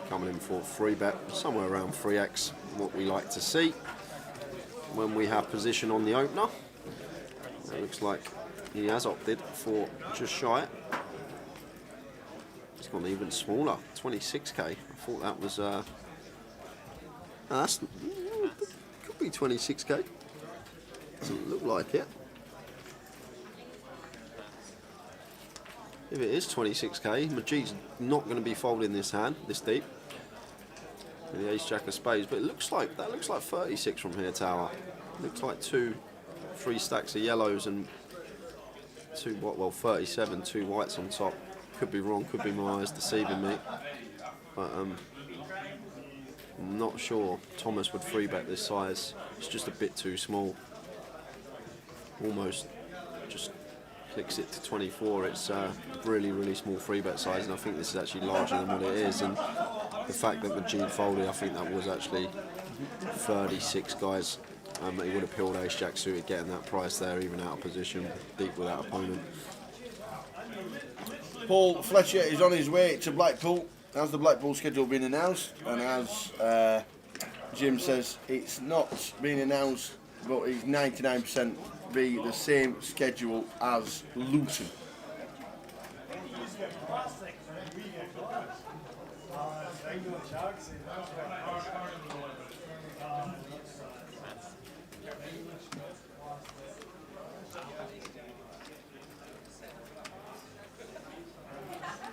Coming in for 3-bet, somewhere around 3x, what we like to see when we have position on the opener. It looks like he has opted for just shy. It's gone even smaller, 26k. I thought that was, that's, could be 26k. Doesn't look like it. If it is 26k, Majid's not going to be folding this hand this deep. The ace jack of spades, but it looks like that looks like 36 from here, Tower. Looks like 3 stacks of yellows and 37, 2 whites on top. Could be wrong, could be my eyes deceiving me, but I'm not sure Thomas would 3-bet this size. It's just a bit too small. Almost just clicks it to 24. It's really, really small 3-bet size, and I think this is actually larger than what it is. And the fact that Majid folded, I think that was actually 36, guys. He would have peeled ace jack suited, getting that price there, even out of position, deep without opponent. Paul Fletcher is on his way to Blackpool. Has the Blackpool schedule been announced? And as Jim says, it's not been announced, but it's 99% be the same schedule as Luton.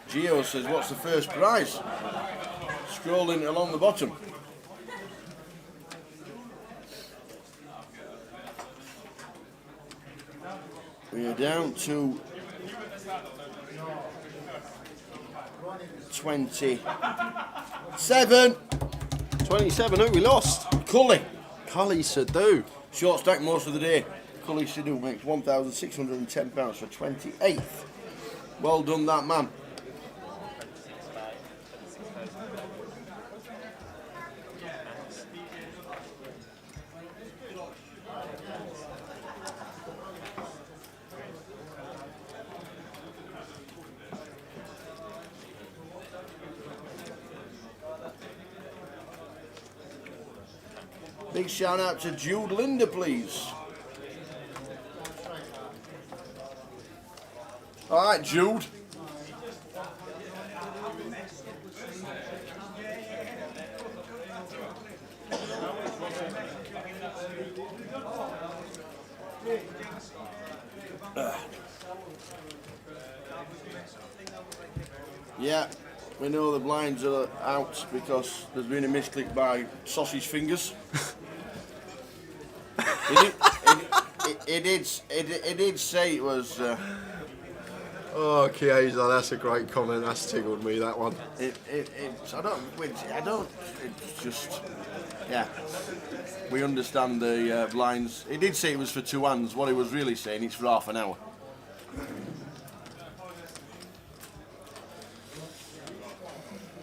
Gio says, what's the first prize? Scrolling along the bottom. We are down to 27. 27, who we lost? Cully. Cully Sadu. Short stack most of the day. Cully Sadu makes £1,610 for 28th. Well done, that man. Big shout out to Jude Linder, please. All right, Jude. Yeah, we know the blinds are out because there's been a misclick by Sausage Fingers. It did say it was Oh, Chiesa, that's a great comment. That's tickled me, that one. It's just, yeah. We understand the blinds. He did say it was for 2 hands. What he was really saying, it's for half an hour.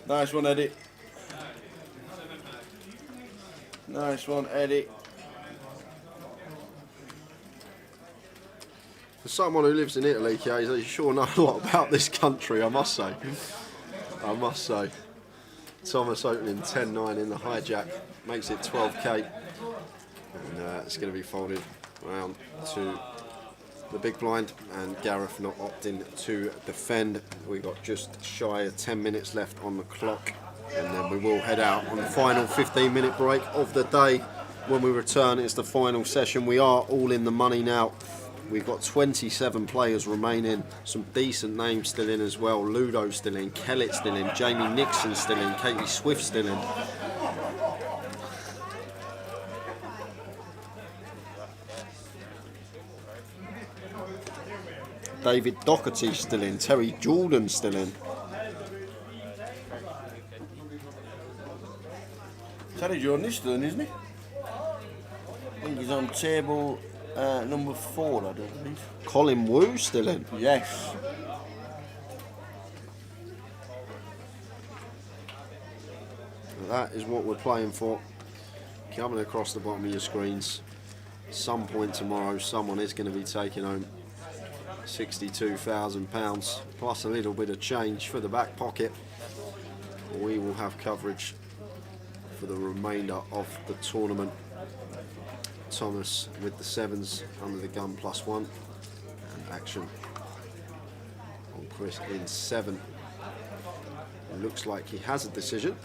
Nice one, Eddie. Nice one, Eddie. For someone who lives in Italy, Chiesa, you sure know a lot about this country, I must say. I must say. Thomas opening 10-9 in the hijack, makes it 12k. And it's going to be folded round to the big blind, and Gareth not opting to defend. We've got just shy of 10 minutes left on the clock, and then we will head out on the final 15-minute break of the day. When we return, it's the final session. We are all in the money now. We've got 27 players remaining, some decent names still in as well. Ludo still in, Kellett still in, Jamie Nixon still in, Katie Swift still in. David Doherty still in, Terry Jordan still in. Terry Jordan is still in, isn't he? I think he's on table number 4, I don't believe. Colin Wu still in. Yes. That is what we're playing for. Coming across the bottom of your screens. Some point tomorrow, someone is going to be taking home £62,000 plus a little bit of change for the back pocket. We will have coverage for the remainder of the tournament. Thomas with the 7s under the gun +1, and action on Chris in 7. It looks like he has a decision.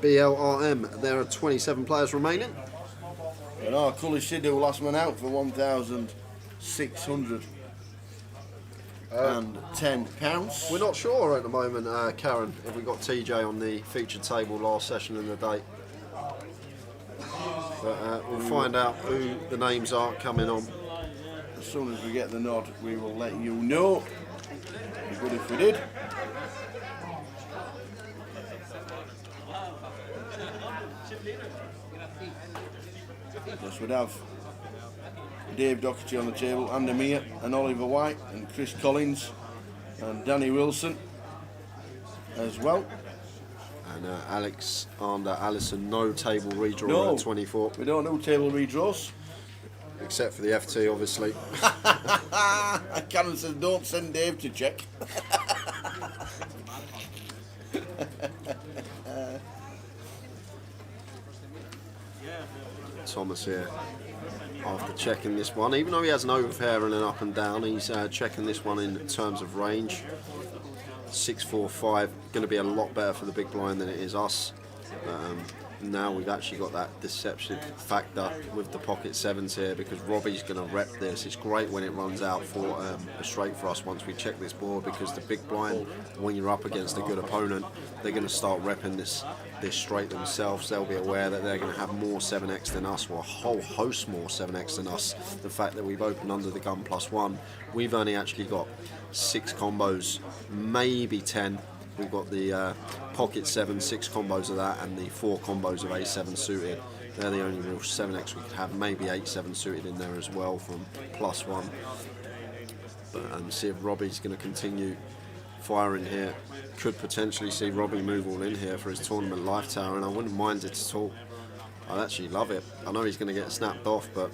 BLRM, there are 27 players remaining. And our Cully Sidhu last man out for £1,610. We're not sure at the moment, Karen, if we got TJ on the featured table last session in the day. But we'll find out who the names are coming on. As soon as we get the nod, we will let you know. Be good if we did. Yes, we'd have Dave Doherty on the table, Andy Mear and Oliver White and Chris Collins and Danny Wilson as well. And Alexander Allison, no table redraw No, at 24. We don't do table redraws. Except for the FT, obviously. Karen says don't send Dave to check. Thomas here, after checking this one, even though he has an overpair and an up and down, he's checking this one in terms of range. 6-4-5, going to be a lot better for the big blind than it is us. Now we've actually got that deception factor with the pocket 7s here, because Robbie's going to rep this. It's great when it runs out for a straight for us once we check this board, because the big blind, when you're up against a good opponent, they're going to start repping this straight themselves. They'll be aware that they're going to have more 7x than us, or a whole host more 7x than us. The fact that we've opened under the gun +1, we've only actually got 6 combos, maybe 10. We've got the pocket 7, 6 combos of that, and the 4 combos of A7 suited. They're the only real 7x we could have. Maybe 8-7 suited in there as well from +1. But see if Robbie's going to continue firing here. Could potentially see Robbie move all in here for his tournament life tower, and I wouldn't mind it at all. I'd actually love it. I know he's going to get snapped off, but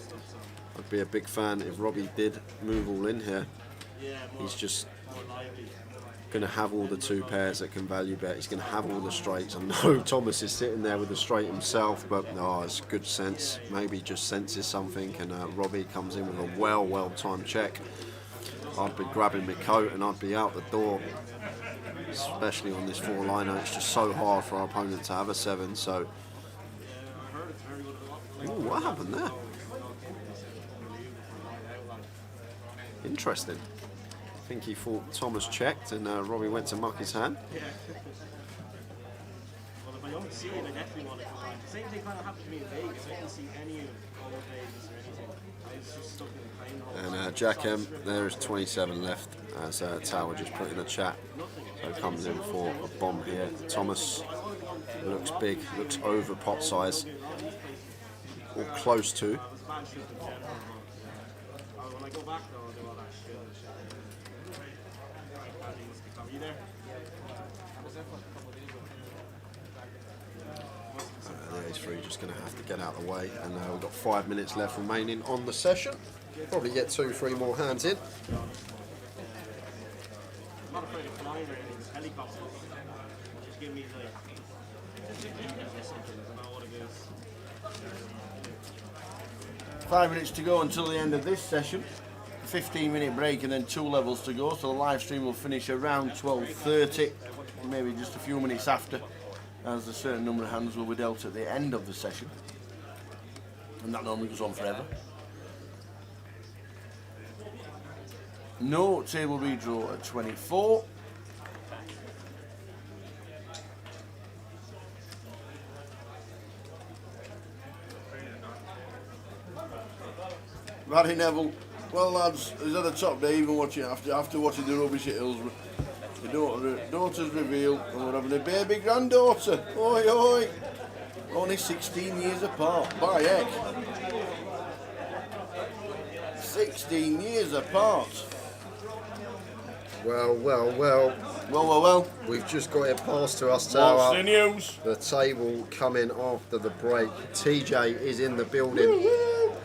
I'd be a big fan if Robbie did move all in here. He's just going to have all the 2 pairs that can value bet. He's going to have all the straights. I know Thomas is sitting there with the straight himself, but it's good sense. Maybe just senses something, and Robbie comes in with a well-timed check. I'd be grabbing my coat and I'd be out the door, especially on this 4-liner. It's just so hard for our opponent to have a 7. So, ooh, what happened there? Interesting. I think he thought Thomas checked and Robbie went to muck his hand. Yeah. Well, if I don't see it, I definitely want to combine. The same thing kind of happened to me in Vegas. I didn't see any of all of Vegas or anything. I was just stuck in the plane hole. And Jack M, there is 27 left, as Tower just put in the chat. So comes in for a bomb here. Thomas looks big, looks over pot size, or close to. These three just going to have to get out of the way, and we've got 5 minutes left remaining on the session. Probably get 2-3 more hands in. I'm not afraid of flying or anything. It's helicopters. Just give me like something. I know what it is. 5 minutes to go until the end of this session. 15-minute break and then 2 levels to go. So the live stream will finish around 12:30, maybe just a few minutes after, as a certain number of hands will be dealt at the end of the session. And that normally goes on forever. No table redraw at 24. Barry Neville, well lads, he's at the top there even watching after watching the rubbish at Hillsborough. The daughter's revealed and we're having a baby granddaughter. Oi oi! Only 16 years apart, by heck. 16 years apart. Well. We've just got it passed to us, Tower. What's the news? The table coming after the break. TJ is in the building.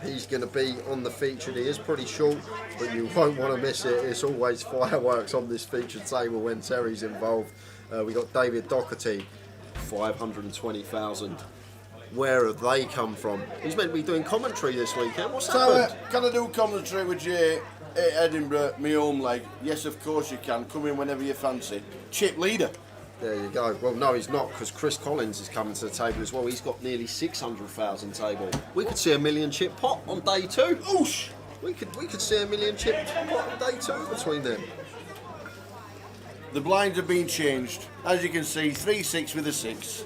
He's going to be on the featured. He is pretty short, but you won't want to miss it. It's always fireworks on this featured table when Terry's involved. We got David Doherty, 520,000. Where have they come from? He's meant to be doing commentary this weekend. What's happened? Can I do commentary with Jay at Edinburgh, my home leg? Yes, of course you can. Come in whenever you fancy. Chip leader. There you go. Well, no, he's not, because Chris Collins is coming to the table as well. He's got nearly 600,000 table. We could see a million chip pot on day 2. Oosh! We could see a million chip pot on day 2 between them. The blinds have been changed. As you can see, 3-6 with a 6.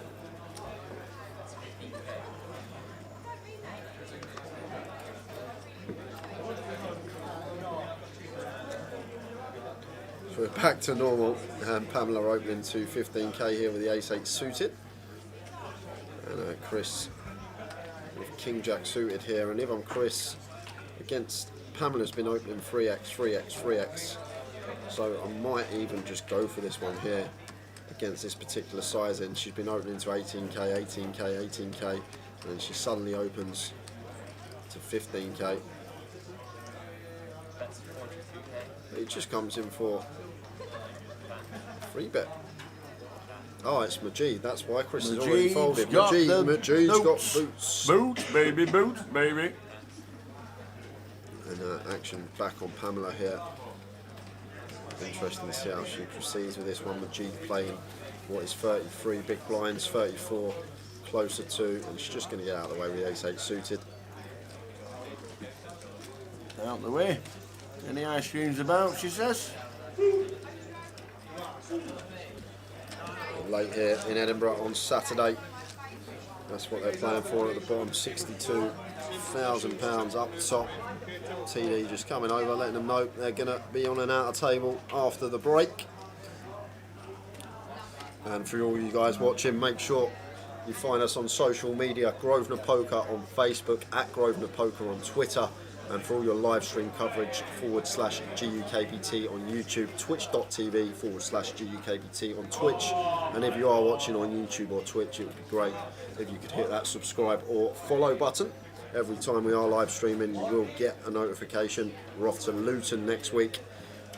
So we're back to normal, and Pamela opening to 15k here with the ace-8 suited, and Chris with king jack suited here. And if I'm Chris, against Pamela's been opening 3x, 3x, 3x, so I might even just go for this one here against this particular size end. She's been opening to 18k, 18k, 18k, and then she suddenly opens to 15k. It just comes in for free bet. Oh, it's Majid. That's why Chris is already folded. Majid's got boots. Boots, baby, boots, baby. And action back on Pamela here. Interesting to see how she proceeds with this one. Majid playing what is 33 big blinds, 34 closer to, and she's just going to get out of the way with the ace-8 suited. Out the way. Any ice creams about, she says? Late here in Edinburgh on Saturday. That's what they're playing for at the bottom. £62,000 up top. TD just coming over, letting them know they're going to be on an outer table after the break. And for all you guys watching, make sure you find us on social media. Grosvenor Poker on Facebook, at Grosvenor Poker on Twitter. And for all your live stream coverage, /GUKPT on YouTube, twitch.tv/GUKPT on Twitch. And if you are watching on YouTube or Twitch, it would be great if you could hit that subscribe or follow button. Every time we are live streaming, you will get a notification. We're off to Luton next week.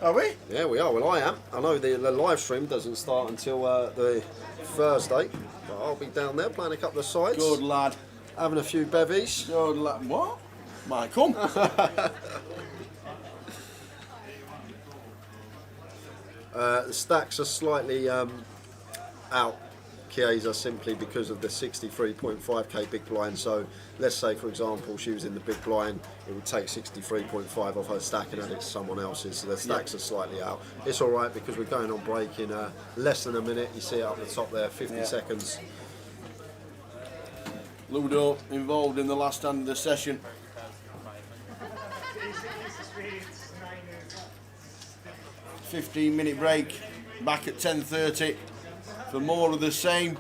Are we? Yeah, we are. Well, I am. I know the live stream doesn't start until the Thursday, but I'll be down there playing a couple of sides. Good lad. Having a few bevies. Good lad. What? Might come. The stacks are slightly out, Chiesa, simply because of the 63.5k big blind. So let's say, for example, she was in the big blind, it would take 63.5 off her stack and add it to someone else's. So the stacks are slightly out. It's all right because we're going on break in less than a minute. You see it up the top there, 50 seconds. Ludo involved in the last hand of the session. 15-minute break. Back at 10:30 for more of the same.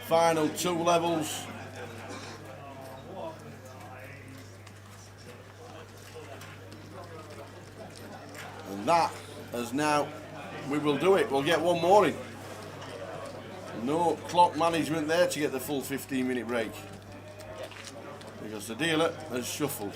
Final 2 levels. And that is now, we will do it. We'll get one more in. No clock management there to get the full 15-minute break. Because the dealer has shuffled.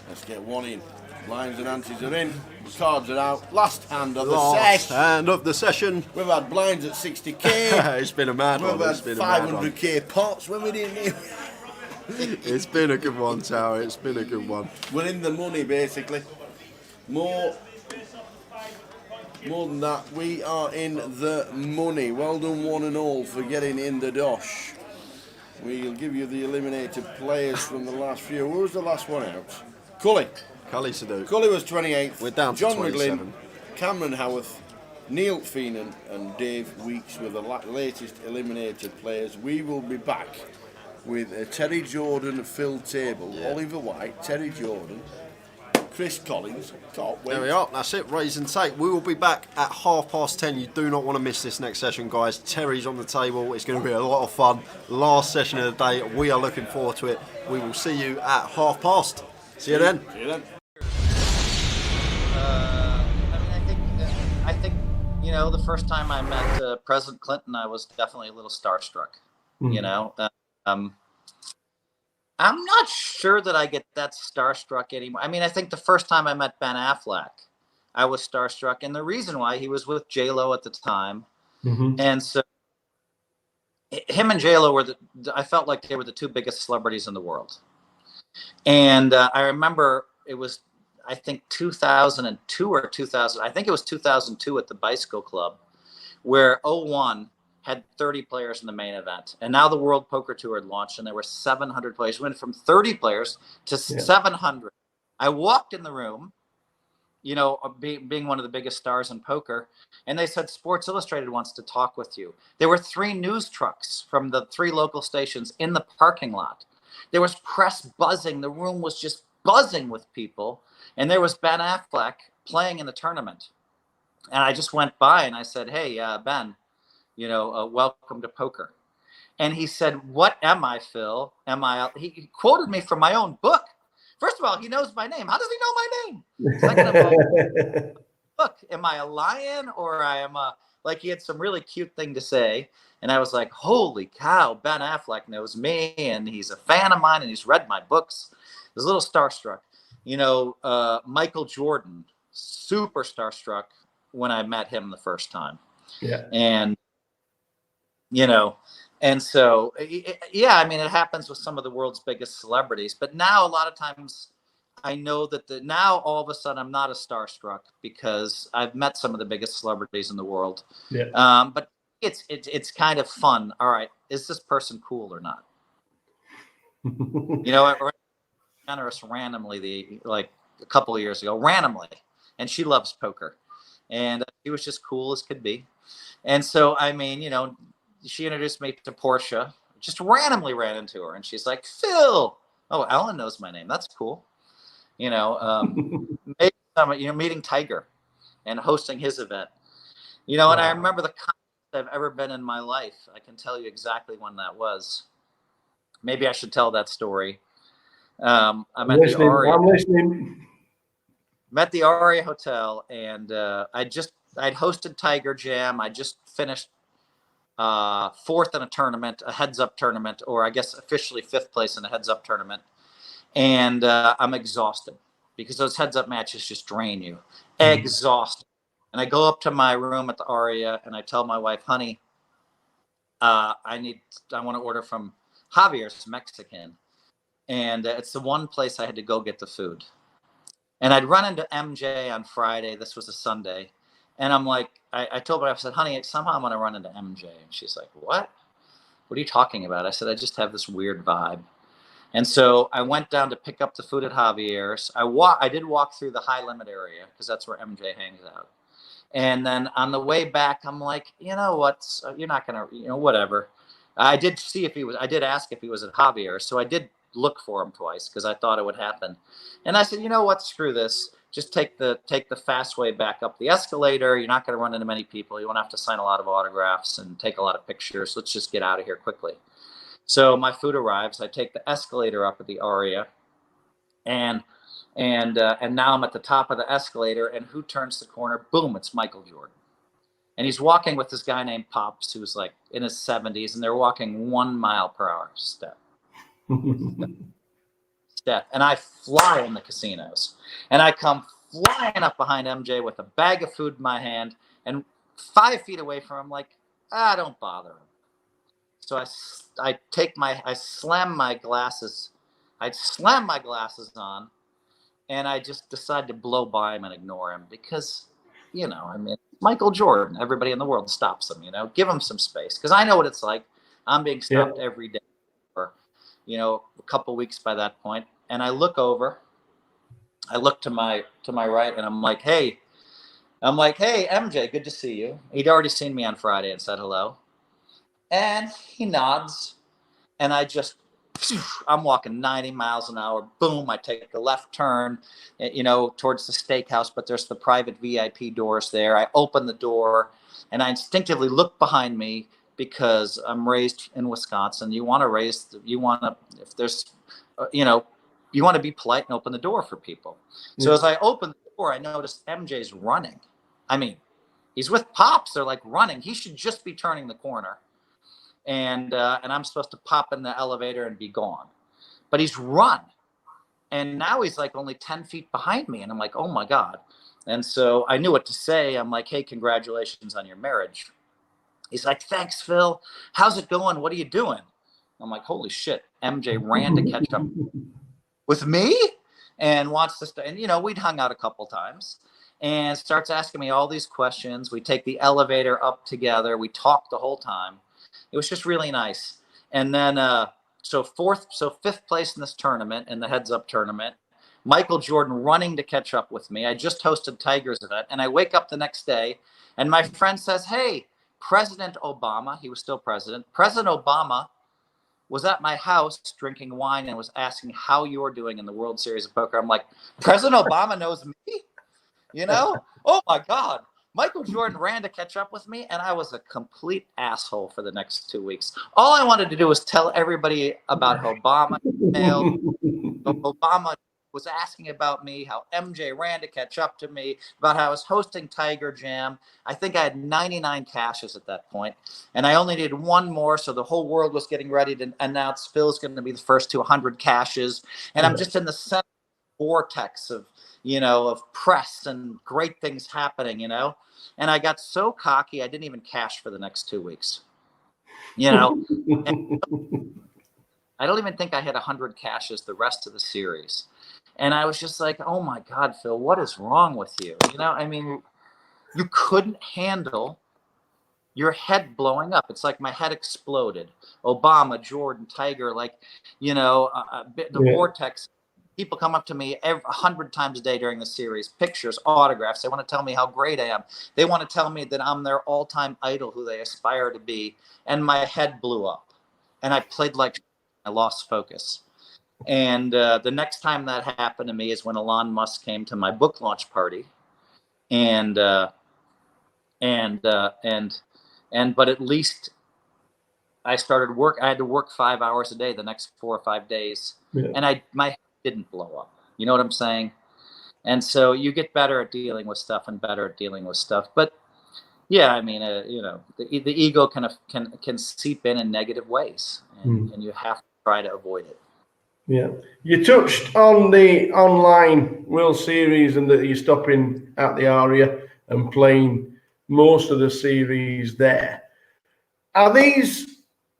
Let's get one in. Blinds and antes are in. The cards are out. Last hand of the Last session. hand of the session. We've had blinds at 60k. It's been a mad We've one. had It's been a mad one. 500k pots when we didn't even. It's been a good one, Tower. It's been a good one. We're in the money basically. More than that, we are in the money. Well done one and all for getting in the dosh. We'll give you the eliminated players from the last few. Who was the last one out? Cully. Cully Sadu. Cully was 28th. We're down to John 27. McGlynn, Cameron Howarth, Neil Feenan and Dave Weeks were the latest eliminated players. We will be back with Terry Jordan, Phil Table, Oliver White, Terry Jordan, Chris Collins. Can't wait. There we are. That's it. Raise and take. We will be back at 10:30. You do not want to miss this next session, guys. Terry's on the table. It's going to be a lot of fun. Last session of the day. We are looking forward to it. We will see you at 10:30. See you then. See you then. I think, you know, the first time I met President Clinton, I was definitely a little starstruck. You know, I'm not sure that I get that starstruck anymore. I mean, I think the first time I met Ben Affleck, I was starstruck, and the reason why, he was with J-Lo at the time, and so him and J-Lo were I felt like they were the 2 biggest celebrities in the world. And I remember it was, I think 2002 or 2000, I think it was 2002 at the Bicycle Club, where 01 had 30 players in the main event. And now the World Poker Tour had launched, and there were 700 players. We went from 30 players to 700. I walked in the room, you know, being one of the biggest stars in poker, and they said, Sports Illustrated wants to talk with you. There were 3 news trucks from the 3 local stations in the parking lot. There was press buzzing. The room was just buzzing with people. And there was Ben Affleck playing in the tournament. And I just went by and I said, hey, Ben, you know, welcome to poker. And he said, what am I, Phil? He quoted me from my own book. First of all, he knows my name. How does he know my name? Second of all, look, am I a lion or I am a, like, he had some really cute thing to say. And I was like, holy cow, Ben Affleck knows me and he's a fan of mine and he's read my books. I was a little starstruck. You know, Michael Jordan, super starstruck when I met him the first time. Yeah. And, you know, and so, yeah, I mean, it happens with some of the world's biggest celebrities. But now a lot of times I know that now all of a sudden I'm not a starstruck because I've met some of the biggest celebrities in the world. Yeah. But it's kind of fun. All right, is this person cool or not? You know, or generous randomly like a couple of years ago, randomly, and she loves poker, and she was just cool as could be. And so, I mean, you know, she introduced me to Portia. Just randomly ran into her, and she's like, Phil. Oh, Ellen knows my name. That's cool. You know, meeting Tiger and hosting his event. You know, and I remember the contest I've ever been in my life. I can tell you exactly when that was. Maybe I should tell that story. I'm listening. Met the Aria Hotel, and I'd hosted Tiger Jam. I just finished 4th in a tournament, a heads-up tournament, or I guess officially 5th place in a heads-up tournament. And I'm exhausted because those heads-up matches just drain you. Exhausted. And I go up to my room at the Aria, and I tell my wife, honey, I want to order from Javier's Mexican. And it's the one place I had to go get the food. And I'd run into MJ on Friday. This was a Sunday. And I'm like, I told her, I said, honey, somehow I'm going to run into MJ. And she's like, what? What are you talking about? I said, I just have this weird vibe. And so I went down to pick up the food at Javier's. I did walk through the high limit area because that's where MJ hangs out. And then on the way back, I'm like, you know what? You're not going to, you know, whatever. I did see if he was. I did ask if he was at Javier, so I did look for him twice because I thought it would happen. And I said, you know what? Screw this. Just take the fast way back up the escalator. You're not going to run into many people. You won't have to sign a lot of autographs and take a lot of pictures. Let's just get out of here quickly. So my food arrives. I take the escalator up at the Aria, and now I'm at the top of the escalator. And who turns the corner? Boom! It's Michael Jordan. And he's walking with this guy named Pops, who's like in his 70s, and they're walking 1 mile per hour step. And I fly in the casinos, and I come flying up behind MJ with a bag of food in my hand, and 5 feet away from him, like, don't bother him. So I slam my glasses on, and I just decide to blow by him and ignore him because, you know, I mean, Michael Jordan, everybody in the world stops him, you know, give him some space. Because I know what it's like. I'm being stopped every day for, you know, a couple weeks by that point. And I look over, I look to my right, and I'm like, hey, MJ, good to see you. He'd already seen me on Friday and said hello. And he nods, and I'm walking 90 miles an hour. Boom, I take the left turn, you know, towards the steakhouse, but there's the private VIP doors there. I open the door, and I instinctively look behind me because I'm raised in Wisconsin. You want to, if there's, you know, you want to be polite and open the door for people. So as I open the door, I notice MJ's running. I mean, he's with Pops. They're like running. He should just be turning the corner. And I'm supposed to pop in the elevator and be gone. But he's run. And now he's like only 10 feet behind me. And I'm like, oh my God. And so I knew what to say. I'm like, hey, congratulations on your marriage. He's like, thanks, Phil. How's it going? What are you doing? I'm like, holy shit. MJ ran to catch up with me and wants to stay. And, you know, we'd hung out a couple times and starts asking me all these questions. We take the elevator up together. We talked the whole time. It was just really nice. And then, so 5th place in this tournament, in the heads up tournament, Michael Jordan running to catch up with me. I just hosted Tiger's event, and I wake up the next day, and my friend says, hey, President Obama, he was still president, President Obama was at my house drinking wine and was asking how you're doing in the World Series of Poker. I'm like, President Obama knows me? You know? Oh my God. Michael Jordan ran to catch up with me, and I was a complete asshole for the next 2 weeks. All I wanted to do was tell everybody about how Obama emailed, Obama was asking about me, how MJ ran to catch up to me, about how I was hosting Tiger Jam. I think I had 99 caches at that point, and I only needed 1 more, so the whole world was getting ready to announce Phil's going to be the first to 100 caches, and I'm just in the center vortex of, you know, of press and great things happening, you know. And I got so cocky, I didn't even cash for the next 2 weeks, you know. I don't even think I had 100 caches the rest of the series. And I was just like, oh my God, Phil, what is wrong with you? You know, I mean, you couldn't handle your head blowing up. It's like my head exploded. Obama, Jordan, Tiger, like, you know, the vortex. People come up to me 100 times a day during the series, pictures, autographs. They want to tell me how great I am. They want to tell me that I'm their all-time idol who they aspire to be. And my head blew up. And I played like I lost focus. And the next time that happened to me is when Elon Musk came to my book launch party. But at least I started work. I had to work 5 hours a day the next 4 or 5 days. And my didn't blow up. You know what I'm saying? And so you get better at dealing with stuff and better at dealing with stuff. But yeah, I mean, you know, the ego can seep in negative ways, and you have to try to avoid it. Yeah. You touched on the online World Series and that you're stopping at the Aria and playing most of the series there. Are these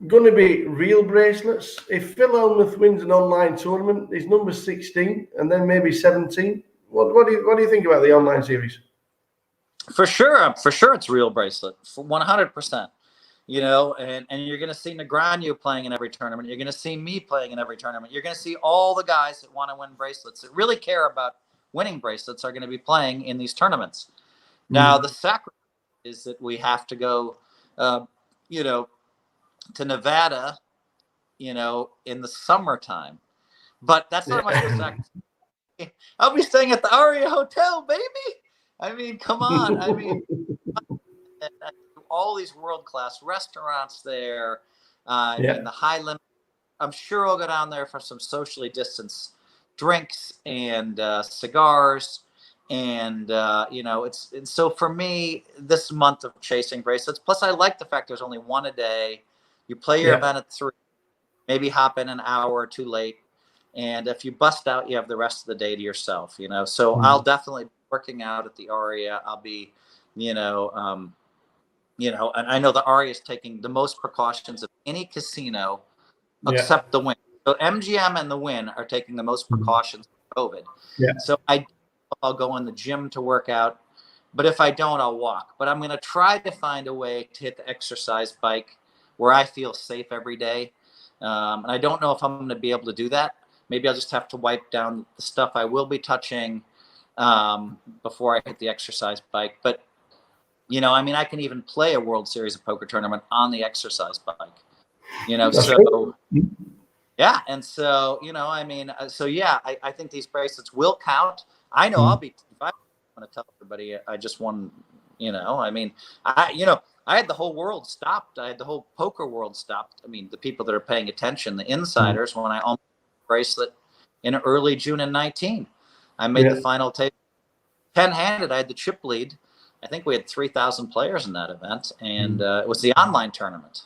going to be real bracelets? If Phil Hellmuth wins an online tournament, he's number 16 and then maybe 17. What do you think about the online series? For sure, it's real bracelet, for 100%. You know, and you're going to see Negreanu playing in every tournament. You're going to see me playing in every tournament. You're going to see all the guys that want to win bracelets, that really care about winning bracelets, are going to be playing in these tournaments. Now, the sacrifice is that we have to go, you know, to Nevada, you know, in the summertime. But that's not my first act. I'll be staying at the Aria Hotel, baby. I mean, come on. I mean, all these world-class restaurants there. I mean, the high limit. I'm sure I'll go down there for some socially distanced drinks and cigars. And, you know, and so for me, this month of chasing bracelets, plus I like the fact there's only one a day. You play your event at 3, maybe hop in an hour or two late. And if you bust out, you have the rest of the day to yourself, you know. So I'll definitely be working out at the Aria. I'll be, you know, and I know the Aria is taking the most precautions of any casino except the Wynn. So MGM and the Wynn are taking the most precautions for COVID. So I'll go in the gym to work out, but if I don't, I'll walk. But I'm going to try to find a way to hit the exercise bike where I feel safe every day. And I don't know if I'm going to be able to do that. Maybe I'll just have to wipe down the stuff I will be touching before I hit the exercise bike. But, you know, I mean, I can even play a World Series of Poker tournament on the exercise bike, you know, so yeah. And so, you know, I mean, so yeah, I think these bracelets will count. I know I'll be, if I want to tell everybody I just won, you know, I mean, I had the whole world stopped. I had the whole poker world stopped. I mean, the people that are paying attention, the insiders, when I almost bracelet in early June in 19. I made the final table 10-handed. I had the chip lead. I think we had 3,000 players in that event, and it was the online tournament.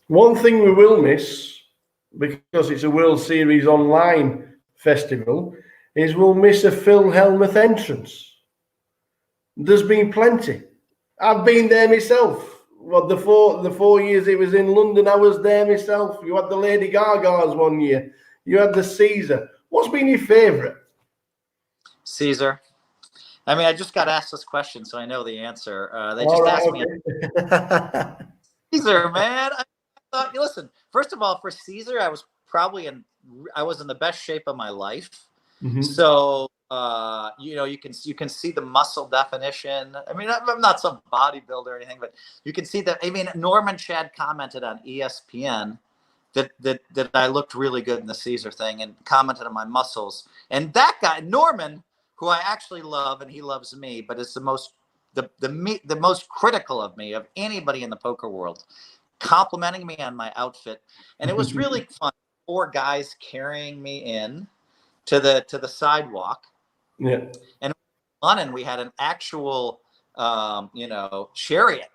One thing we will miss, because it's a World Series online festival, is we'll miss a Phil Hellmuth entrance. There's been plenty. I've been there myself. Well, the 4 years it was in London, I was there myself. You had the Lady Gaga's one year. You had the Caesar. What's been your favourite? Caesar. I mean, I just got asked this question, so I know the answer. They just asked me. Caesar, man. I thought, listen, first of all, for Caesar, I was in the best shape of my life. So, you know, you can see the muscle definition. I mean, I'm not some bodybuilder or anything, but you can see that. I mean, Norman Chad commented on ESPN that I looked really good in the Caesar thing, and commented on my muscles. And that guy, Norman, who I actually love, and he loves me, but is the most critical of me of anybody in the poker world, complimenting me on my outfit. And it was really fun. 4 guys carrying me in to the sidewalk. And in London, we had an actual you know, chariot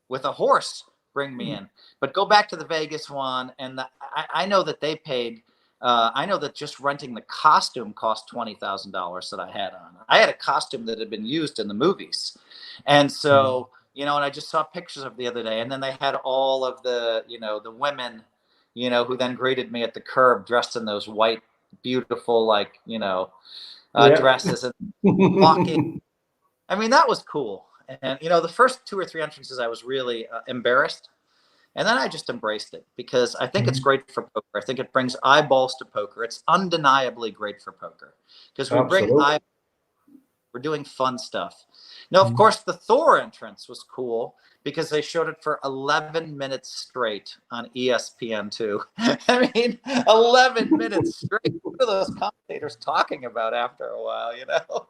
with a horse bring me in. But go back to the Vegas one, and I know that they paid. I know that just renting the costume cost $20,000 that I had on. I had a costume that had been used in the movies, and so you know, and I just saw pictures of the other day, and then they had all of the, you know, the women, you know, who then greeted me at the curb dressed in those white, beautiful, like, you know, dresses and walking. I mean, that was cool. And, you know, the first 2 or 3 entrances, I was really embarrassed. And then I just embraced it, because I think it's great for poker. I think it brings eyeballs to poker. It's undeniably great for poker, because we bring eyeballs. We're doing fun stuff. Now, of course, the Thor entrance was cool because they showed it for 11 minutes straight on ESPN2. I mean, 11 minutes straight. What are those commentators talking about after a while, you know?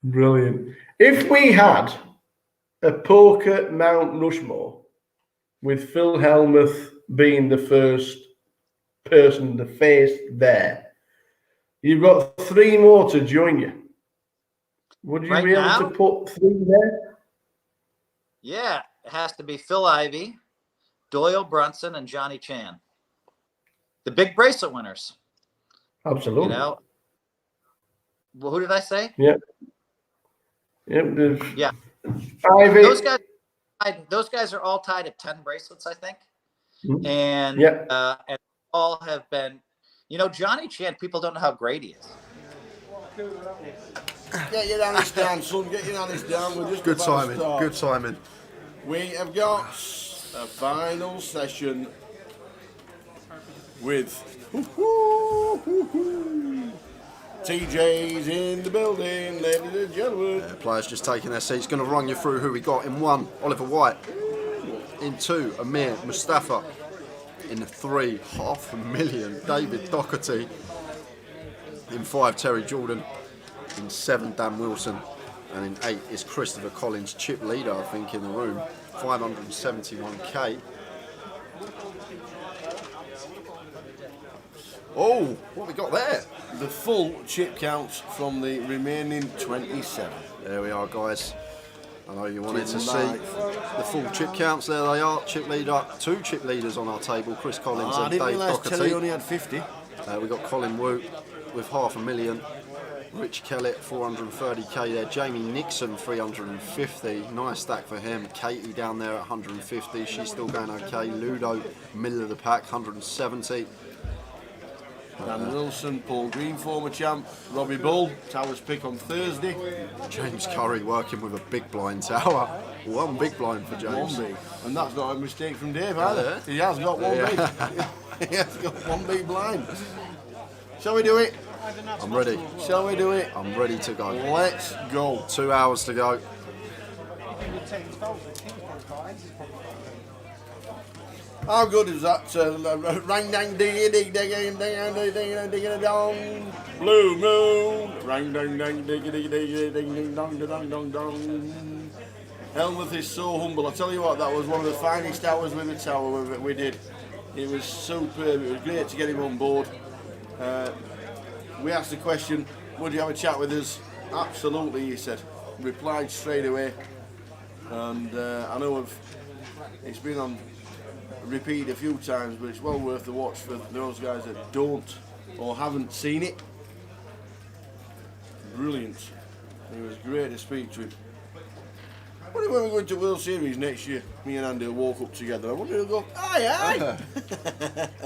Brilliant. If we had a poker Mount Rushmore, with Phil Hellmuth being the first person, the face there, you've got 3 more to join you. Would you be able to put 3 there? Yeah, it has to be Phil Ivey, Doyle Brunson, and Johnny Chan. The big bracelet winners. Absolutely. You know? Well, who did I say? Yeah. Yeah. Ivy. Those guys are all tied at 10 bracelets, I think. And and all have been, you know, Johnny Chan, people don't know how great he is. Get your Anis down, son. Get your Anis down. We're just Good timing. Good timing. We have got a final session with TJ's in the building, ladies and gentlemen. Players just taking their seats. Going to run you through who we got. In 1, Oliver White. In 2, Amir Mustafa. In 3, $500,000, David Doherty. In 5, Terry Jordan. In 7, Dan Wilson. And in 8 is Christopher Collins, chip leader, I think, in the room. 571k. Oh, what we got there? The full chip counts from the remaining 27. There we are, guys. I know you wanted to see the full chip counts. There they are. Chip leader, 2 chip leaders on our table. Chris Collins I and didn't Dave realise Telly Doherty. only had 50. We got Colin Wu with $500,000. Rich Kellett, 430k there. Jamie Nixon, 350. Nice stack for him. Katie down there at 150. She's still going okay. Ludo, middle of the pack, 170. Dan Wilson, Paul Green, former champ. Robbie Bull, Towers pick on Thursday. James Curry working with a big blind tower. 1 big blind for James. 1 big. And that's not a mistake from Dave either. He has got 1 big. He has got 1 big blind. Shall we do it? I'm ready. Shall we do it? I'm ready to go. Let's go. 2 hours to go. How good is that? Rang dang diggy dig dig dig dig dig dong. Blue moon. Rang dang dang diggy dig dig dig dig dong dong dong dong. Helmuth is so humble. I tell you what, that was one of the finest hours with the tower we did. It was superb. It was great to get him on board. We asked the question, would you have a chat with us? Absolutely, he said. Replied straight away. And I know it's been on repeat a few times, but it's well worth the watch for those guys that don't or haven't seen it. Brilliant. It was great to speak to him. I wonder when we're going to World Series next year, me and Andy will walk up together. I wonder if he'll go, aye, aye.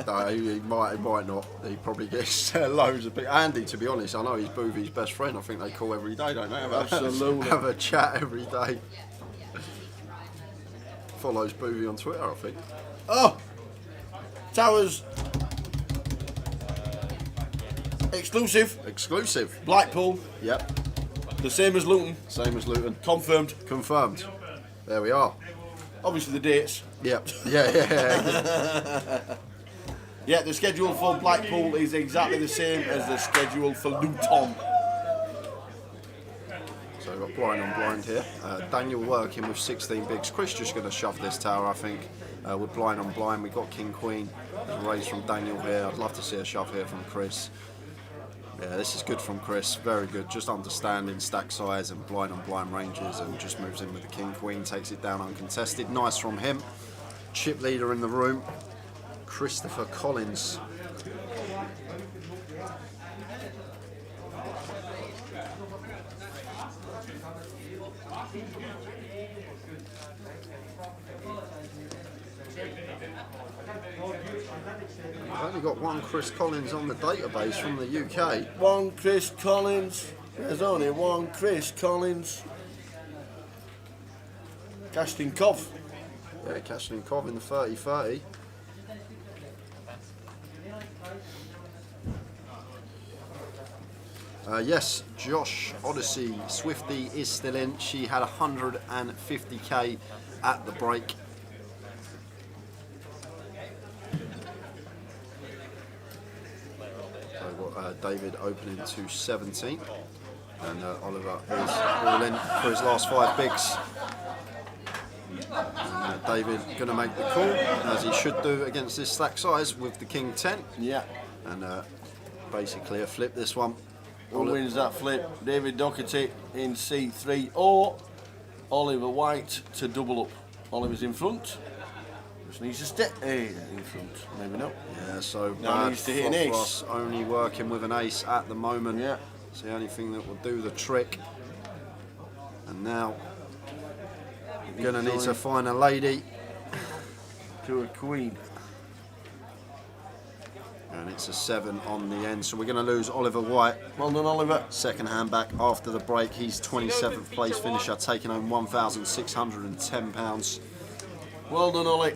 No, he might not. He probably gets loads of people. Andy, to be honest, I know he's Boovy's best friend. I think they call every day, don't they? Absolutely. Have a chat every day. Follows Boovy on Twitter, I think. Oh! Towers. Exclusive. Blackpool. Yep. The same as Luton. Same as Luton. Confirmed. Confirmed. There we are. Obviously the dates. Yep. Yeah. Yeah, the schedule for Blackpool is exactly the same as the schedule for Luton. So we've got blind on blind here. Daniel working with 16 bigs. Chris just going to shove this tower, I think. We're blind on blind. We've got King Queen. Raised from Daniel here. I'd love to see a shove here from Chris. Yeah, this is good from Chris. Very good. Just understanding stack size and blind on blind ranges, and just moves in with the King Queen. Takes it down uncontested. Nice from him. Chip leader in the room, Christopher Collins. I've only got 1 Chris Collins on the database from the UK. 1 Chris Collins. There's only 1 Chris Collins. Kashtinkov. Yeah, Kashtinkov in the 30-30. Yes, Josh Odyssey Swifty is still in. She had 150k at the break. So we've got David opening to 17, and Oliver is all in for his last 5 bigs. And, David going to make the call, as he should do against this stack size with the King 10. Yeah. And basically a flip this one. Who wins that flip? David Doherty in C3 or Oliver White to double up. Oliver's in front. Just needs to step in front. Maybe not. Yeah, so Now needs to hit an ace. Ross only working with an ace at the moment. Yeah. It's the only thing that will do the trick. And now gonna need to find a lady. To a queen. And it's a 7 on the end, so we're going to lose Oliver White. Well done, Oliver. Second hand back after the break. He's 27th place finisher, taking home £1,610. Well done, Ollie.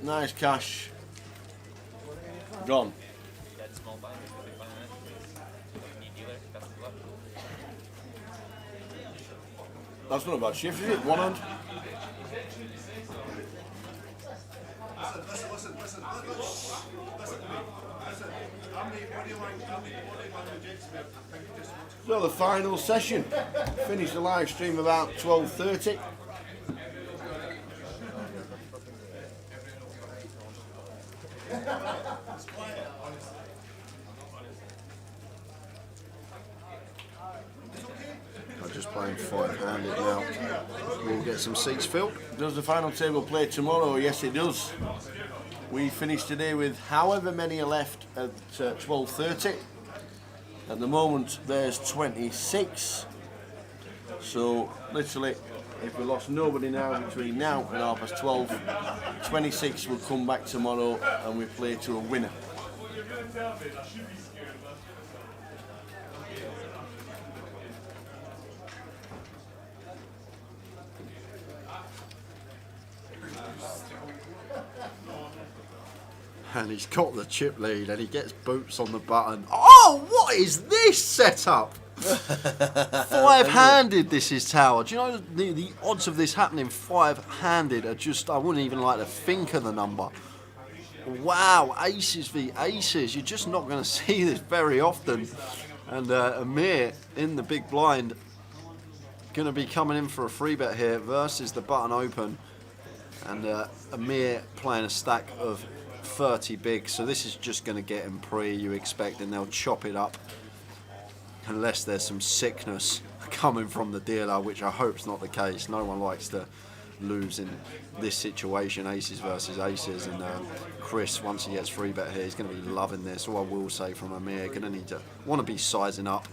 Nice cash. Gone. That's not a bad shift, is it? One hand. So the final session. Finished the live stream about 12:30. I'm just playing 5-handed now. We'll get some seats filled. Does the final table play tomorrow? Yes, it does. We finished today with however many are left at 12:30. At the moment, there's 26. So, literally, if we lost nobody now between now and 12:30, 26 will come back tomorrow and we play to a winner. And he's got the chip lead and he gets boots on the button. Oh, what is this setup? 5-handed this is, Tower. Do you know the odds of this happening 5-handed are just, I wouldn't even like to think of the number. Wow, aces v aces. You're just not going to see this very often. And Amir in the big blind going to be coming in for a free bet here versus the button open. And Amir playing a stack of 30 big, so this is just going to get him pre, you expect, and they'll chop it up unless there's some sickness coming from the dealer, which I hope's not the case. No one likes to lose in this situation, aces versus aces, and Chris, once he gets free bet here, he's going to be loving this. All I will say from Amir, going to need to want to be sizing up.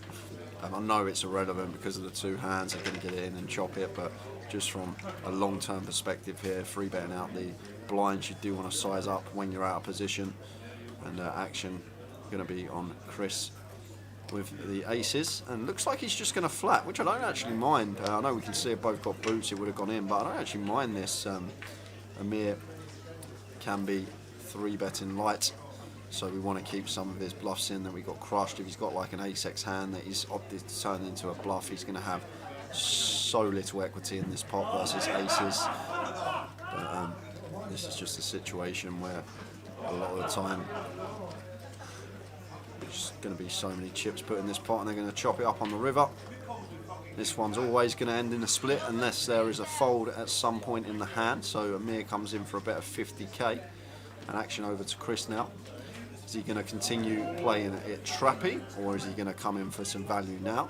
I know it's irrelevant because of the two hands, they're going to get it in and chop it, but just from a long-term perspective here, free betting out the blinds, you do want to size up when you're out of position. And action going to be on Chris with the aces, and looks like he's just going to flat, which I don't actually mind. I know we can see it both got boots, it would have gone in, but I don't actually mind this. Amir can be 3-betting light, so we want to keep some of his bluffs in that we got crushed. If he's got like an ace-x hand that he's opted to turn into a bluff, he's going to have so little equity in this pot versus aces. But this is just a situation where a lot of the time there's going to be so many chips put in this pot and they're going to chop it up on the river. This one's always going to end in a split unless there is a fold at some point in the hand. So Amir comes in for a bet of 50k. And action over to Chris now. Is he going to continue playing it trappy, or is he going to come in for some value now?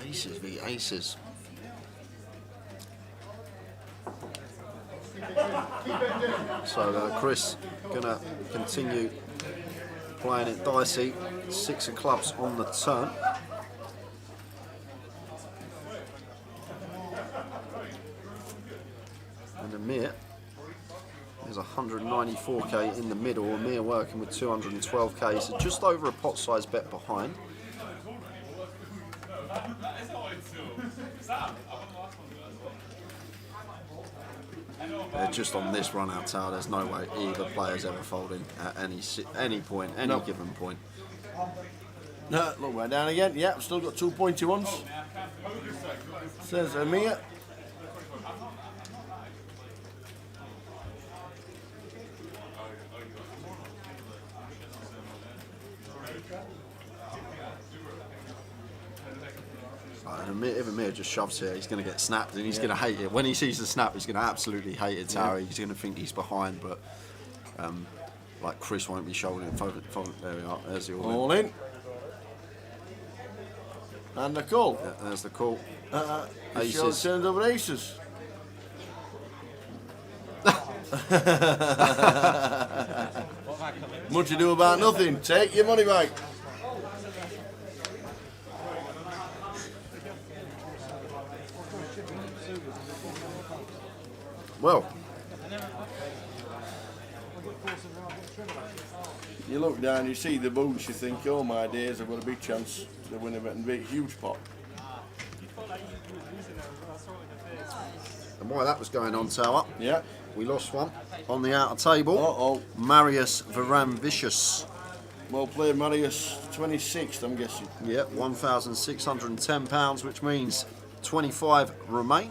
Aces v aces. So Chris gonna continue playing it dicey. 6 of clubs on the turn. And Amir is 194k in the middle. Amir working with 212k, so just over a pot size bet behind. Just on this run out tower, there's no way either player's ever folding at any point, any given point. No, look, we're down again. Yeah, I've still got 2 pointy ones. Says Amir. If Amir just shoves here, he's going to get snapped and he's going to hate it. When he sees the snap, he's going to absolutely hate it, Tower. He's going to think he's behind, but like Chris won't be shouldering it. There we are, there's the all in. And the call. Yeah, there's the call. Aces. Turns over aces. Much ado about nothing. Take your money back. Well, You look down, you see the boots, you think, oh my days, I've got a big chance to win a big, huge pot. and while that was going on, Tower, Yeah. we lost one on the outer table. Uh-oh. Marius Varanvicius. Well played, Marius. 26th, I'm guessing. Yep, £1,610, which means 25 remain.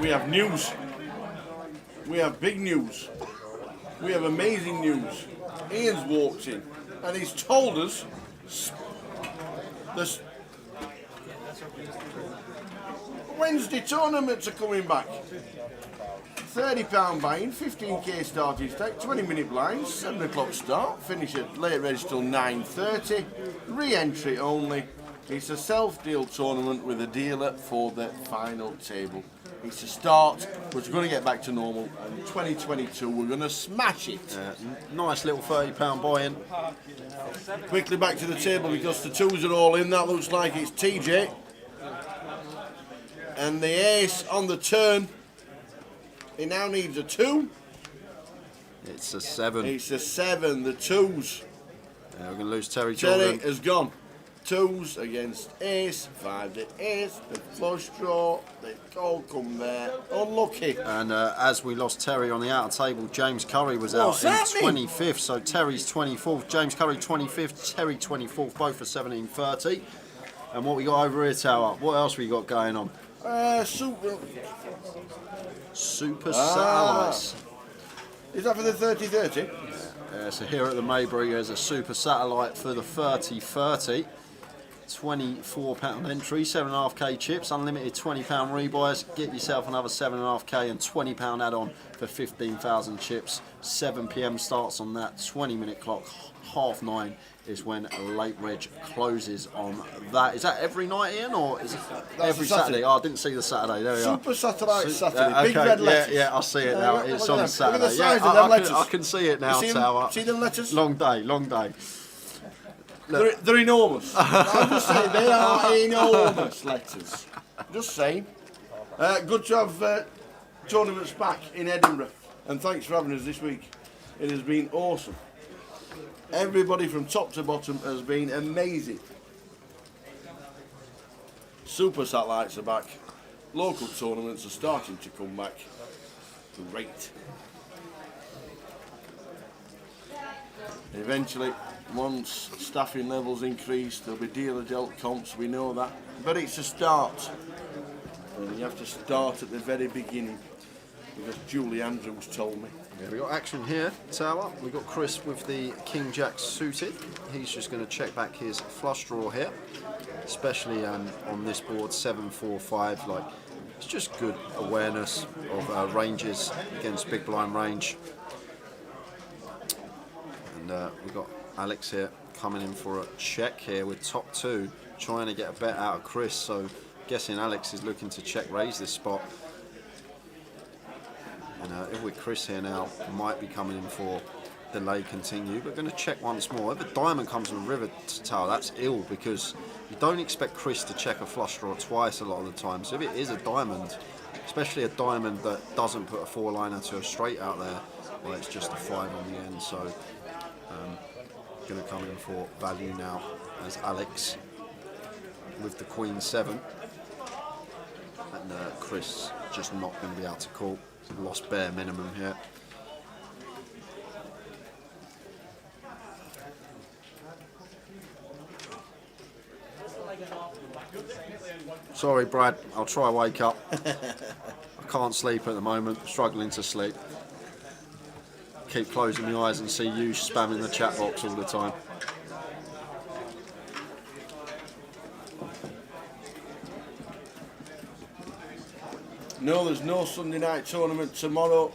We have news. We have big news. We have amazing news. Ian's walked in and he's told us the Wednesday tournaments are coming back. £30 buy-in, 15k starting stake, 20-minute blinds, 7 o'clock start, finish at late reg till 9:30, re-entry only. It's a self-deal tournament with a dealer for the final table. It's a start, but we're going to get back to normal. And 2022, we're going to smash it. Nice little £30 buy-in. Quickly back to the table because the twos are all in. That looks like it's TJ. And the ace on the turn. He now needs a 2. It's a 7. It's a 7, the twos. We're going to lose Terry Terry Jordan. has gone. Twos against ace, 5 the ace, the flush draw, they all come there. Unlucky. And as we lost Terry on the outer table, James Curry was What's out happening? in 25th. So Terry's 24th, James Curry 25th, Terry 24th, both for 17.30. And what we got over here, Tower? What else we got going on? Super Satellites. Is that for the 30-30? So here at the Maybury, there's a Super Satellite for the 30-30. £24 entry, 7.5k chips, unlimited £20 rebuys. Get yourself another 7.5k and £20 add-on for 15,000 chips. 7 PM starts on that, 20-minute clock. 9:30 is when late reg closes on that. Is that every night, Ian, or is it every Saturday? Oh, I didn't see the Saturday. There we are. Super Satellite Saturday. Okay, Big red letters. Yeah, I see it now. Look It's at on them. Saturday. Look at the size Yeah, of them I letters. can see it now, You see Tower. see them letters? Long day, long day. They're enormous. I'm just saying, they are enormous letters. Just saying. Good to have tournaments back in Edinburgh. And thanks for having us this week. It has been awesome. Everybody from top to bottom has been amazing. Super Satellites are back. Local tournaments are starting to come back. Great. Eventually, once staffing levels increase, there'll be dealer dealt comps, we know that. But it's a start. And you have to start at the very beginning. Because Julie Andrews told me. Yeah, we got action here, Tower. We got Chris with the King Jack suited. He's just going to check back his flush draw here, especially on this board 7-4-5. Like, it's just good awareness of ranges against big blind range. And we've got Alex here coming in for a check here with top 2, trying to get a bet out of Chris. So, guessing Alex is looking to check raise this spot. And if we're Chris here now, might be coming in for delay continue, but going to check once more. If a diamond comes from a river tower, that's ill, because you don't expect Chris to check a flush draw twice a lot of the time. So if it is a diamond, especially a diamond that doesn't put a 4-liner to a straight out there, well, it's just a 5 on the end. So going to come in for value now as Alex with the Queen 7, and Chris just not going to be able to call. Lost bare minimum here. Sorry, Brad, I'll try wake up. I can't sleep at the moment, struggling to sleep. Keep closing my eyes and see you spamming the chat box all the time. No, there's no Sunday night tournament tomorrow.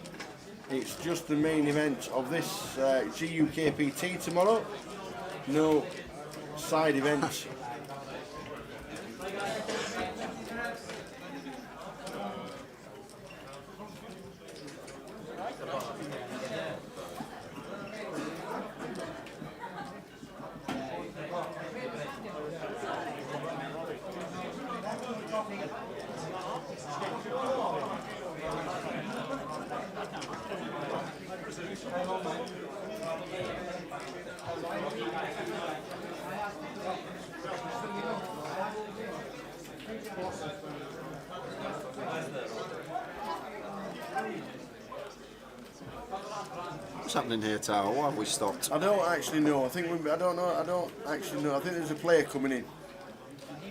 It's just the main event of this GUKPT tomorrow. No side events. What's happening here, Tower? Why have we stopped? I don't actually know. I think I don't know. I don't actually know. I think there's a player coming in.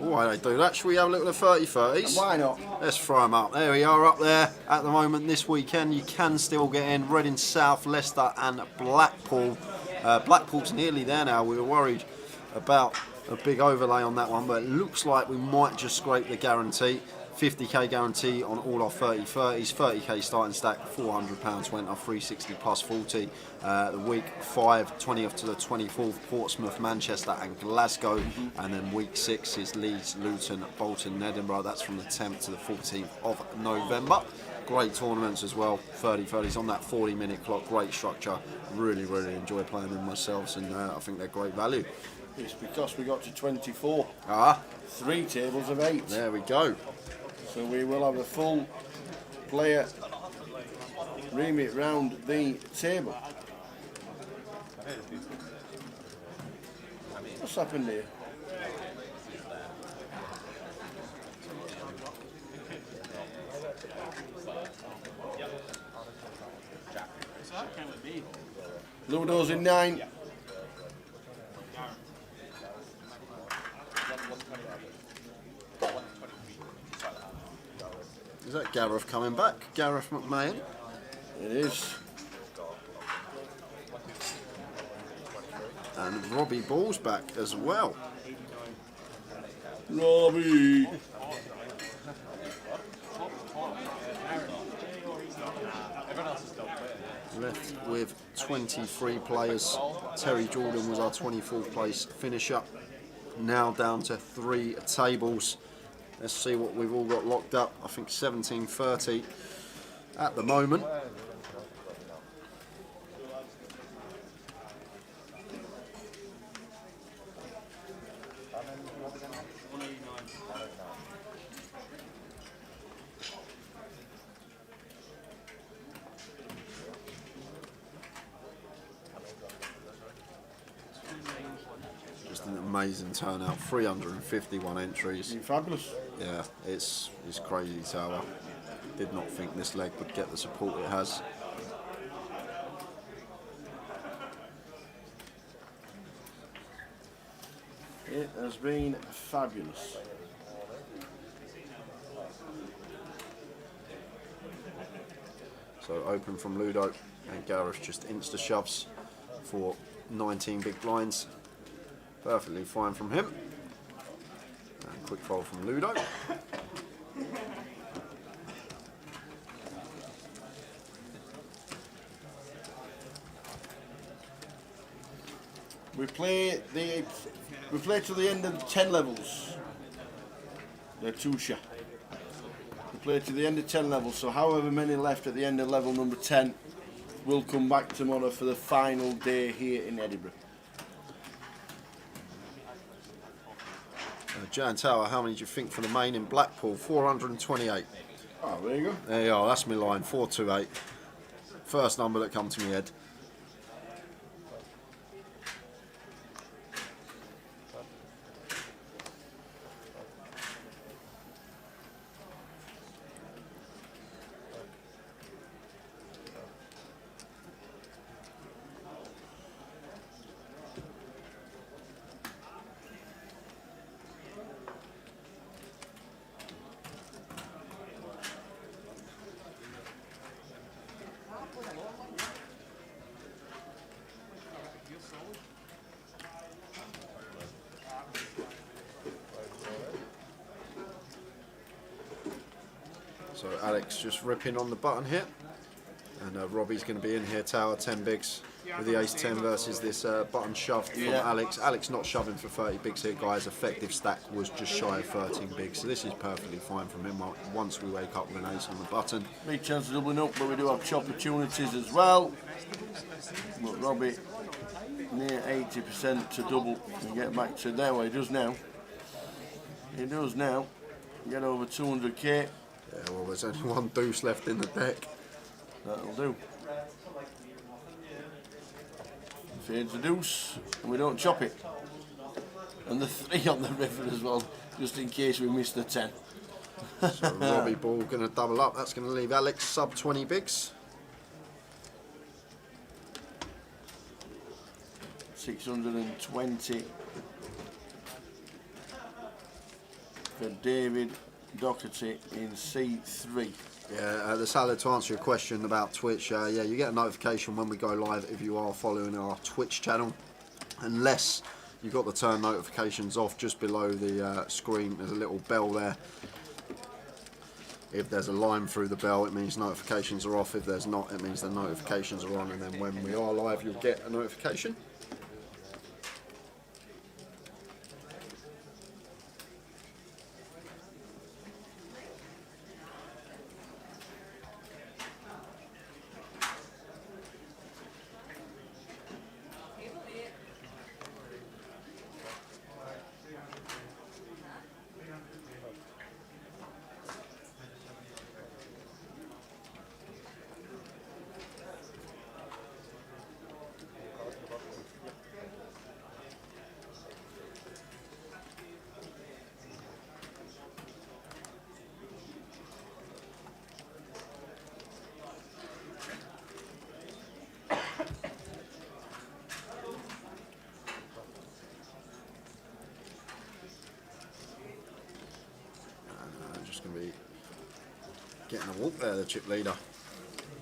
Why they do that? Should we have a look at the 30-30s? Why not? Let's throw them up. There we are up there at the moment this weekend. You can still get in. Reading South, Leicester and Blackpool. Blackpool's nearly there now. We were worried about a big overlay on that one, but it looks like we might just scrape the guarantee. 50k guarantee on all our 30-30s, 30k starting stack, £400 went off, 360 plus 40. The week 5, 20th to the 24th, Portsmouth, Manchester and Glasgow. And then week 6 is Leeds, Luton, Bolton and Edinburgh. That's from the 10th to the 14th of November. Great tournaments as well, 30-30s on that 40-minute clock, great structure. Really enjoy playing them myself, and I think they're great value. It's because we got to 24. 3 tables of 8. There we go. So we will have a full player remit round the table. What's happened here? Ludo's in 9. Is that Gareth coming back? Gareth McMahon? It is. And Robbie Ball's back as well. Robbie. Left with 23 players. Terry Jordan was our 24th place finisher. Now down to 3 tables. Let's see what we've all got locked up. I think 17:30 at the moment. Just an amazing turnout. 351 entries. Fabulous. Yeah, it's crazy, Tower. Did not think this leg would get the support it has. It has been fabulous. So open from Ludo, and Gareth just insta shoves for 19 big blinds. Perfectly fine from him. And quick fold from Ludo. We play to the end of 10 levels. The Tusha. We play to the end of 10 levels, so however many left at the end of level number 10 will come back tomorrow for the final day here in Edinburgh. Jan Tower, how many do you think for the main in Blackpool? 428. Oh, there you go. There you are, that's my line, 428. First number that come to my head. So Alex just ripping on the button here. And Robbie's going to be in here, tower 10 bigs with the ace 10 versus this button shoved from Alex. Alex not shoving for 30 bigs here, guys. Effective stack was just shy of 13 bigs, so this is perfectly fine from him once we wake up with an ace on the button. Big chance of doubling up, but we do have opportunities as well. But Robbie near 80% to double and get back to there where he does now. He does now get over 200k. Yeah, well, there's only one deuce left in the deck. That'll do. Fades the deuce, and we don't chop it. And the 3 on the river as well, just in case we miss the 10. So Robbie ball going to double up. That's going to leave Alex sub 20 bigs. 620 for David Doherty in C3. Yeah, the salad, to answer your question about Twitch, yeah, you get a notification when we go live if you are following our Twitch channel. Unless you've got the turn notifications off, just below the screen there's a little bell there. If there's a line through the bell, it means notifications are off. If there's not, it means the notifications are on, and then when we are live you'll get a notification. Just going to be getting a walk there, the chip leader.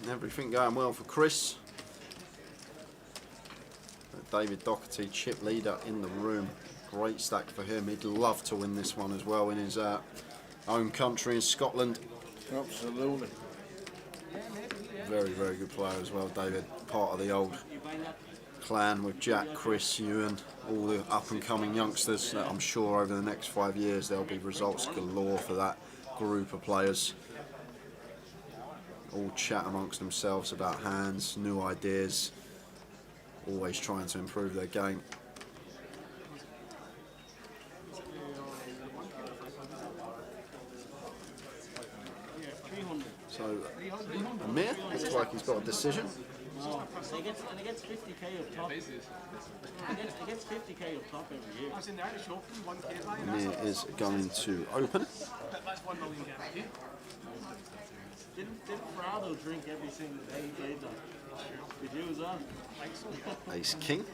And everything going well for Chris. David Doherty, chip leader in the room. Great stack for him. He'd love to win this one as well in his own country in Scotland. Absolutely. Very, very good player as well, David. Part of the old clan with Jack, Chris, Ewan, all the up and coming youngsters. I'm sure over the next 5 years there'll be results galore for that group of players. All chat amongst themselves about hands, new ideas, always trying to improve their game. So Amir looks like he's got a decision. No, he gets 50k up top. He gets 50k up top every year. I was in the Irish Open, 1k line. Amir is going to open. That's 1 million guarantee. Didn't Prado drink every single day he played that? Did you as well? Ace King.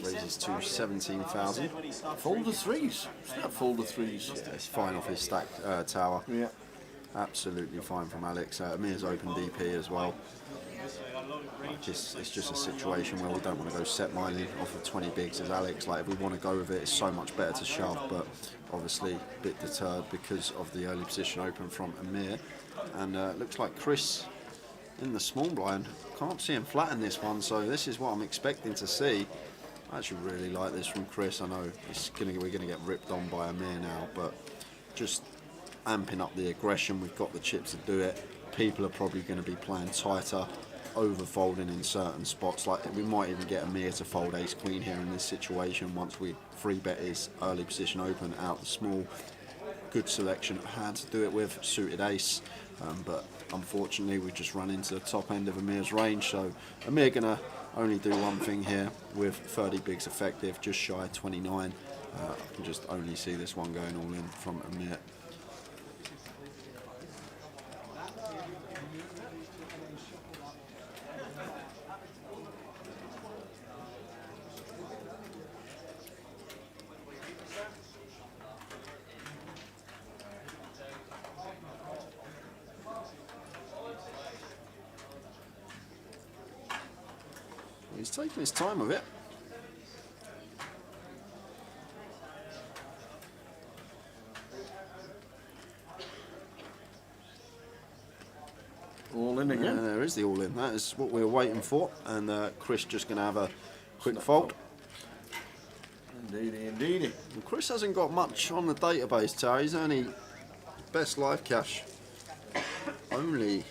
Raises to 17,000. Fold of 3s. It's not fold of 3s. Yeah, it's fine off his stack tower. Yeah. Absolutely fine from Alex. Amir's open DP as well. It's just a situation where we don't want to go set mining off of 20 bigs as Alex. Like, if we want to go with it, it's so much better to shove, but obviously a bit deterred because of the early position open from Amir. And looks like Chris in the small blind. Can't see him flat in this one, so this is what I'm expecting to see. I actually really like this from Chris. I know we're going to get ripped on by Amir now, but just amping up the aggression. We've got the chips to do it. People are probably going to be playing tighter, over folding in certain spots. Like, we might even get Amir to fold ace queen here in this situation once we free bet his early position open out the small. Good selection of hands to do it with, suited ace, but unfortunately we just run into the top end of Amir's range. So Amir gonna only do one thing here with 30 bigs effective, just shy of 29. I can just only see this one going all in from Amir. He's taking his time with it. all-in again. Yeah, there is the all-in. That is what we were waiting for. And Chris just going to have a quick fold. Indeedy. And Chris hasn't got much on the database, Terry. He's only best live cash. Only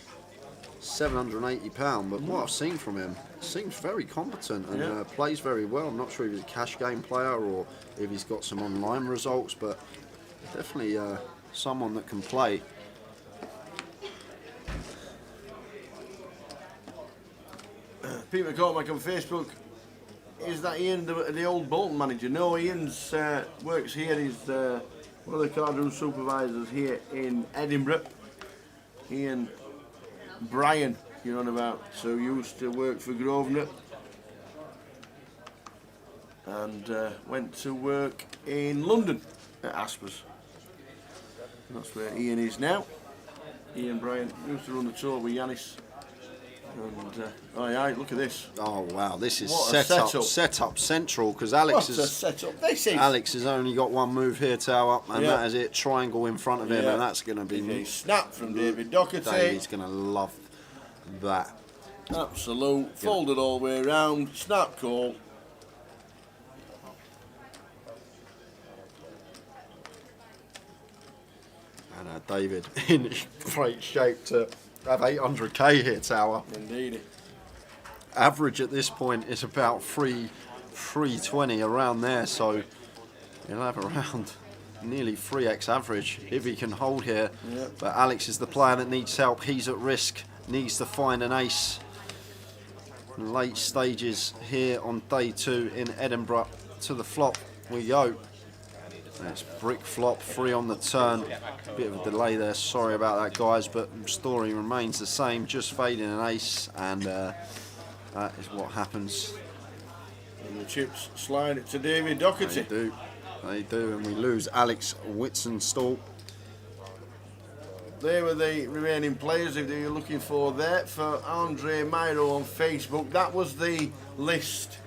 £780, but what I've seen from him seems very competent and plays very well. I'm not sure if he's a cash game player or if he's got some online results, but definitely someone that can play. Peter McCormack on Facebook. Is that Ian, the old Bolton manager? No, Ian's works here. He's one of the card room supervisors here in Edinburgh. Ian Bryan, you're on about. So used to work for Grosvenor and went to work in London at Aspers. That's where Ian is now. Ian Bryan used to run the tour with Yanis. And aye, look at this. Oh wow, this is What a setup central because Alex What a setup this is. Alex has only got one move here, Tower, and that is it. Triangle in front of him, and that's going to be a snap from David Doherty. David's going to love that. Absolute, folded all the way around, snap call. And David in great shape to have 800k here, Tower. Indeed. Average at this point is about 320 around there, so he'll have around nearly 3x average if he can hold here. But Alex is the player that needs help. He's at risk, needs to find an ace. Late stages here on day 2 in Edinburgh. To the flop we go. It's brick flop, 3 on the turn. Bit of a delay there, sorry about that, guys, but story remains the same. Just fading an ace, and that is what happens. And the chips slide it to David Doherty. They do, and we lose Alex Whitsunstall. They were the remaining players if you're looking for there for Andre Miro on Facebook. That was the list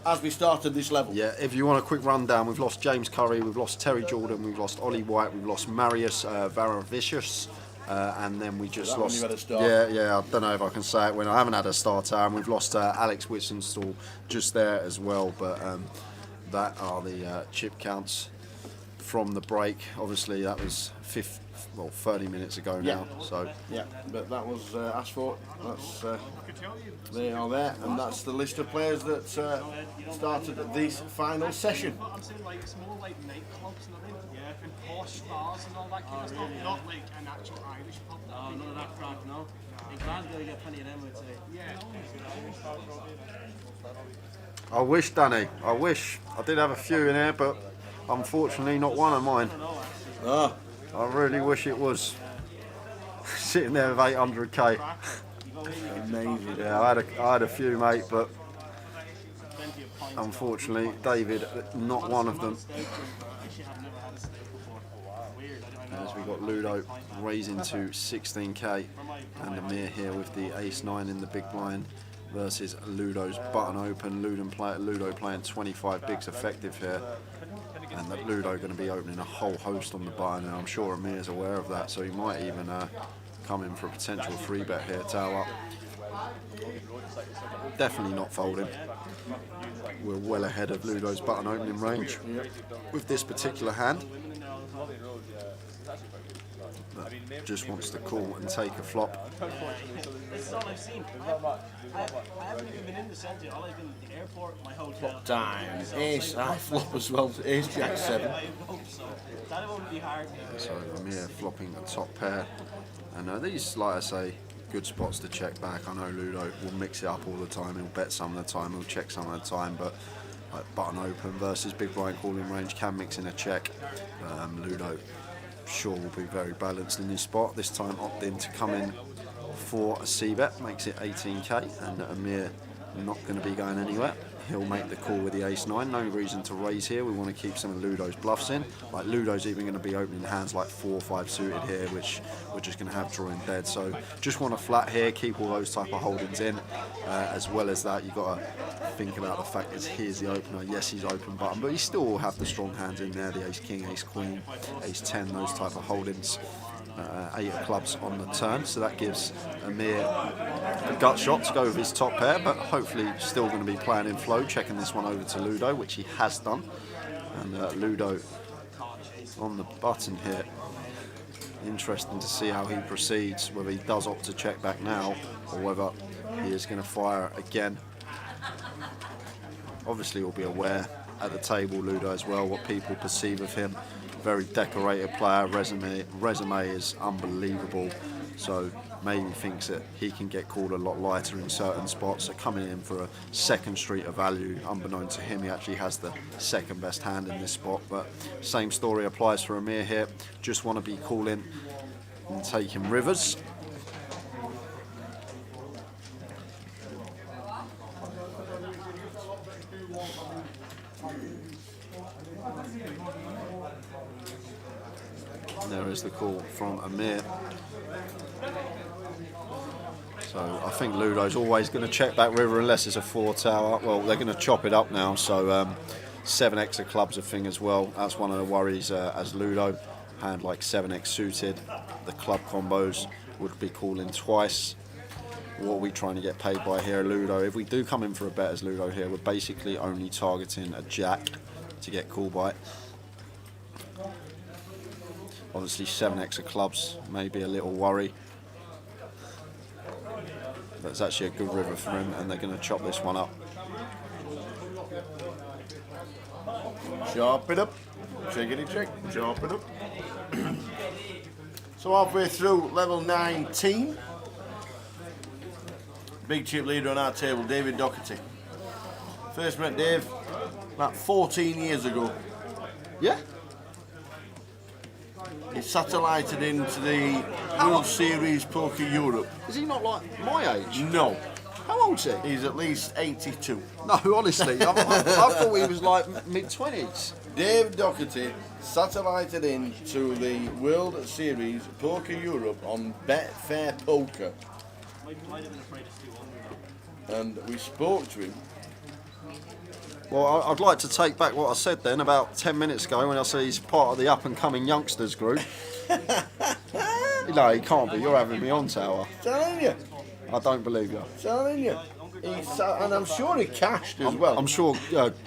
as we started this level. Yeah, if you want a quick rundown, we've lost James Curry, we've lost Terry Jordan, we've lost Ollie White, we've lost Marius Varavicius, and then we just lost. Yeah, I don't know if I can say it when I haven't had a start, and we've lost Alex Whitsunstall just there as well. But that are the chip counts from the break. Obviously, that was 30 minutes ago now. So but that was asked for. That's they are there, and that's the list of players that started this final session. I'm saying like it's more like nightclubs and everything. Yeah, and posh stars and all that kind of stuff. Not like an actual Irish pub. Oh, none of that crap, no. In Glasgow, you get plenty of them, I'd say. Yeah. I wish, Danny. I wish. I did have a few in here, but unfortunately, not one of mine. I really wish it was. Sitting there with 800k. Amazing. Yeah, I had a few, mate, but unfortunately, David, not one of them. As we got Ludo raising to 16k, and Amir here with the ace-9 in the big blind versus Ludo's button open. Ludo playing 25 bigs effective here. And that Ludo going to be opening a whole host on the button, and I'm sure Amir's aware of that, so he might even come in for a potential free bet here. Tower definitely not folding. We're well ahead of Ludo's button opening range with this particular hand. But just wants to call and take a flop. This is all I've seen. I haven't even been in the centre. All I've been at the airport, my hotel. Time. Ace, flop as well. Ace Jack 7. That won't be hard. So I'm here flopping a top pair, and these, like I say, good spots to check back. I know Ludo will mix it up all the time. He'll bet some of the time. He'll check some of the time, but like button open versus big blind calling range can mix in a check. Ludo sure will be very balanced in this spot. This time opting to come in for a c-bet, makes it 18k, and Amir not going to be going anywhere. He'll make the call with the ace-9. No reason to raise here. We want to keep some of Ludo's bluffs in. Like Ludo's even going to be opening hands like 4 or 5 suited here, which we're just going to have drawing dead. So just want to flat here, keep all those type of holdings in. As well as that, you've got to think about the fact that here's the opener. Yes, he's open button, but he still will have the strong hands in there. The ace-king, ace-queen, ace-10, those type of holdings. 8 of clubs on the turn, so that gives Amir a gut shot to go with his top pair, but hopefully still going to be playing in flow, checking this one over to Ludo, which he has done. And Ludo on the button here. Interesting to see how he proceeds, whether he does opt to check back now or whether he is going to fire again. Obviously he'll be aware at the table, Ludo, as well, what people perceive of him. Very decorated player, resume is unbelievable, so maybe thinks that he can get called a lot lighter in certain spots. So coming in for a second street of value, unbeknown to him, he actually has the second best hand in this spot. But same story applies for Amir here. Just want to be calling and taking rivers. And there is the call from Amir. So I think Ludo's always going to check back river unless it's a 4 tower. Well, they're going to chop it up now, so 7x of clubs a thing as well. That's one of the worries as Ludo. Hand like 7x suited. The club combos would be calling twice. What are we trying to get paid by here, Ludo? If we do come in for a bet as Ludo here, we're basically only targeting a jack to get called by. Obviously 7x of clubs may be a little worry. But it's actually a good river for him, and they're going to chop this one up. Chop it up. Chickity chick. Chop it up. So halfway through level 19. Big chip leader on our table, David Doherty. First met Dave about 14 years ago. Yeah? He satellited into the World Series Poker Europe. Is he not like my age? No, How old's he? he's at least 82. No, honestly, I thought he was like mid-20s. Dave Doherty satellited into the World Series Poker Europe on Betfair Poker. And we spoke to him. Well, I'd like to take back what I said then about 10 minutes ago when I said he's part of the up-and-coming youngsters group. No, he can't be. You're having me on, Tower. Telling you, I don't believe you. telling you. And I'm sure he cashed as well. I'm sure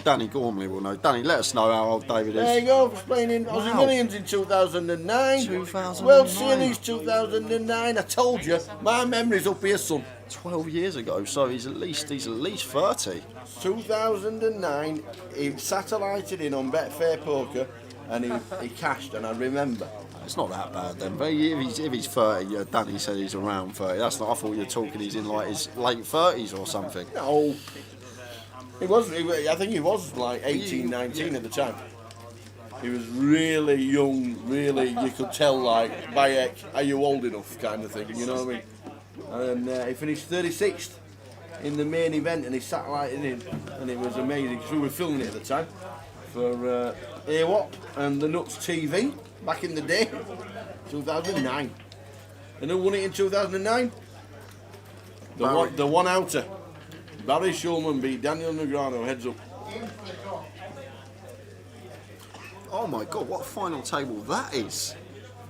Danny Gormley will know. Danny, let us know how old David is. There you go, explaining Aussie Millions in 2009. 2009. World Series 2009. I told you, my memory's up here, son. 12 years ago, so he's at least 30. 2009, he satellited in on Betfair Poker and he cashed, and I remember. It's not that bad then. But if he's 30, Danny said he's around 30. That's not. I thought you were talking he's in like his late 30s or something. No, I think he was like 18, 19 at the time. He was really young, really, you could tell like, Bayek, are you old enough kind of thing, you know what I mean? And he finished 36th in the main event, and he satellited in, and it was amazing because we were filming it at the time for AWOP and the Nuts TV back in the day, 2009. And who won it in 2009? The one outer. Barry Shulman beat Daniel Negreanu, heads up. Oh my God, what a final table that is.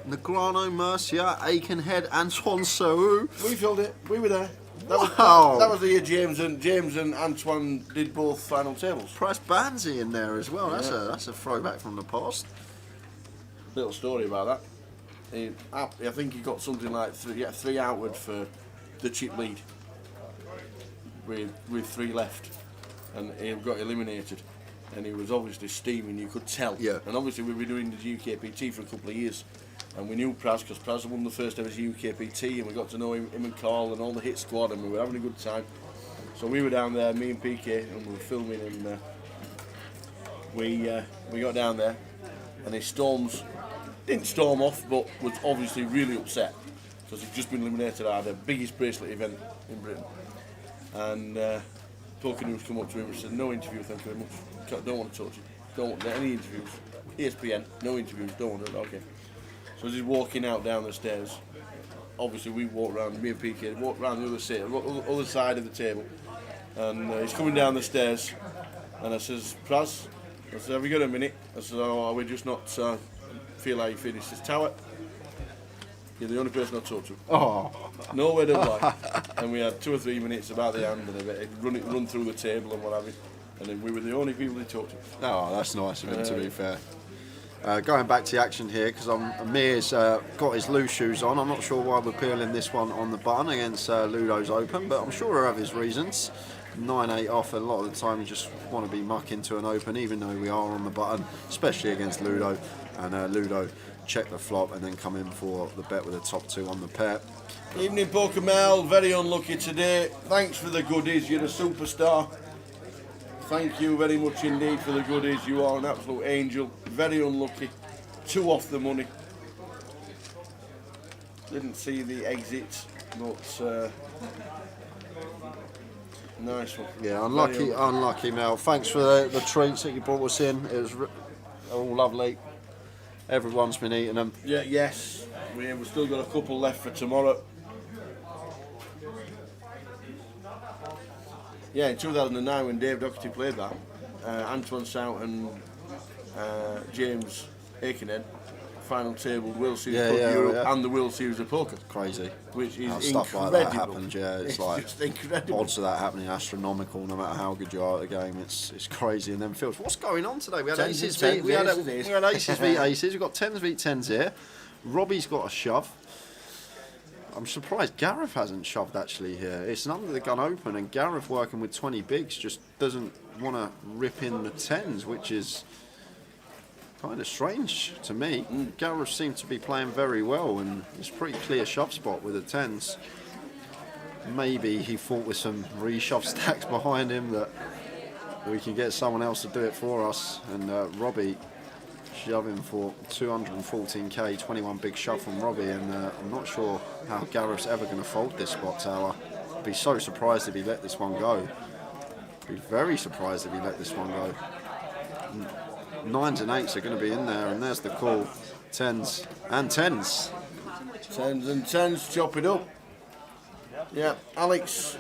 Negreanu, Mercier, Aikenhead, Antoine Sohu. We filled it. We were there. Wow. That was the year James and Antoine did both final tables. Price Banzi in there as well. That's a throwback from the past. Little story about that. I think he got something like three outward for the chip lead with 3 left, and he got eliminated. And he was obviously steaming, you could tell. Yeah. And obviously we were doing the GUKPT for a couple of years. And we knew Praz because Praz won the first ever UKPT, and we got to know him and Carl and all the hit squad, and we were having a good time. So we were down there, me and PK, and we were filming, and we got down there, and he didn't storm off, but was obviously really upset because he'd just been eliminated out of the biggest bracelet event in Britain. And Poker News come up to him and said, "No interview, thank you very much. Don't want to talk to you. Don't want any interviews. ESPN, no interviews. Don't want to." Okay. So as he's walking out down the stairs, obviously we walked round, me and PK walked round the other side of the table, and he's coming down the stairs, and I says, "Praz," I said, "have you got a minute?" I said, "Oh, we just not feel how you finished this tower." You're the only person I talked to. Oh, No word of lie. And we had 2 or 3 minutes about the hand and a bit, run through the table and what have you. And then we were the only people he talked to. oh, that's nice of him, to be fair. Going back to the action here, because Amir's got his loose shoes on. I'm not sure why we're peeling this one on the button against Ludo's open, but I'm sure he'll have his reasons. 9-8 off, and a lot of the time you just want to be mucking to an open, even though we are on the button, especially against Ludo. And Ludo check the flop and then come in for the bet with the top 2 on the pair. Evening, Poker Mel. Very unlucky today. Thanks for the goodies. You're a superstar. Thank you very much indeed for the goodies. You are an absolute angel. Very unlucky. 2 off the money. Didn't see the exits, but nice one. Yeah, unlucky Mel. Thanks for the treats that you brought us in. It was all lovely. Everyone's been eating them. Yeah, yes. We've still got a couple left for tomorrow. Yeah, in 2009 when Dave Doherty played that, Antoine Sout and James Aikenhead final table World Series of Europe and the World Series of Poker. Crazy. Which is stuff incredible. like that happens, yeah. It's like just incredible. odds of that happening astronomical no matter how good you are at the game. It's crazy. And then Phil's, what's going on today? We had Tens aces and v tens, we had aces. aces v aces. We've got 10s v 10s here. Robbie's got a shove. I'm surprised Gareth hasn't shoved actually here. It's an under the gun open, and Gareth working with 20 bigs just doesn't want to rip in the 10s, which is kind of strange to me. Gareth seemed to be playing very well, and it's a pretty clear shove spot with the 10s. Maybe he thought with some reshove stacks behind him that we can get someone else to do it for us, and Robbie shoving for 214k, 21 big shove from Robbie, and I'm not sure how Gareth's ever going to fold this spot tower. I'd be so surprised if he let this one go. Be very surprised if he let this one go. 9s and 8s are going to be in there, and there's the call. 10s and 10s. 10s and 10s, chop it up. Yeah, Alex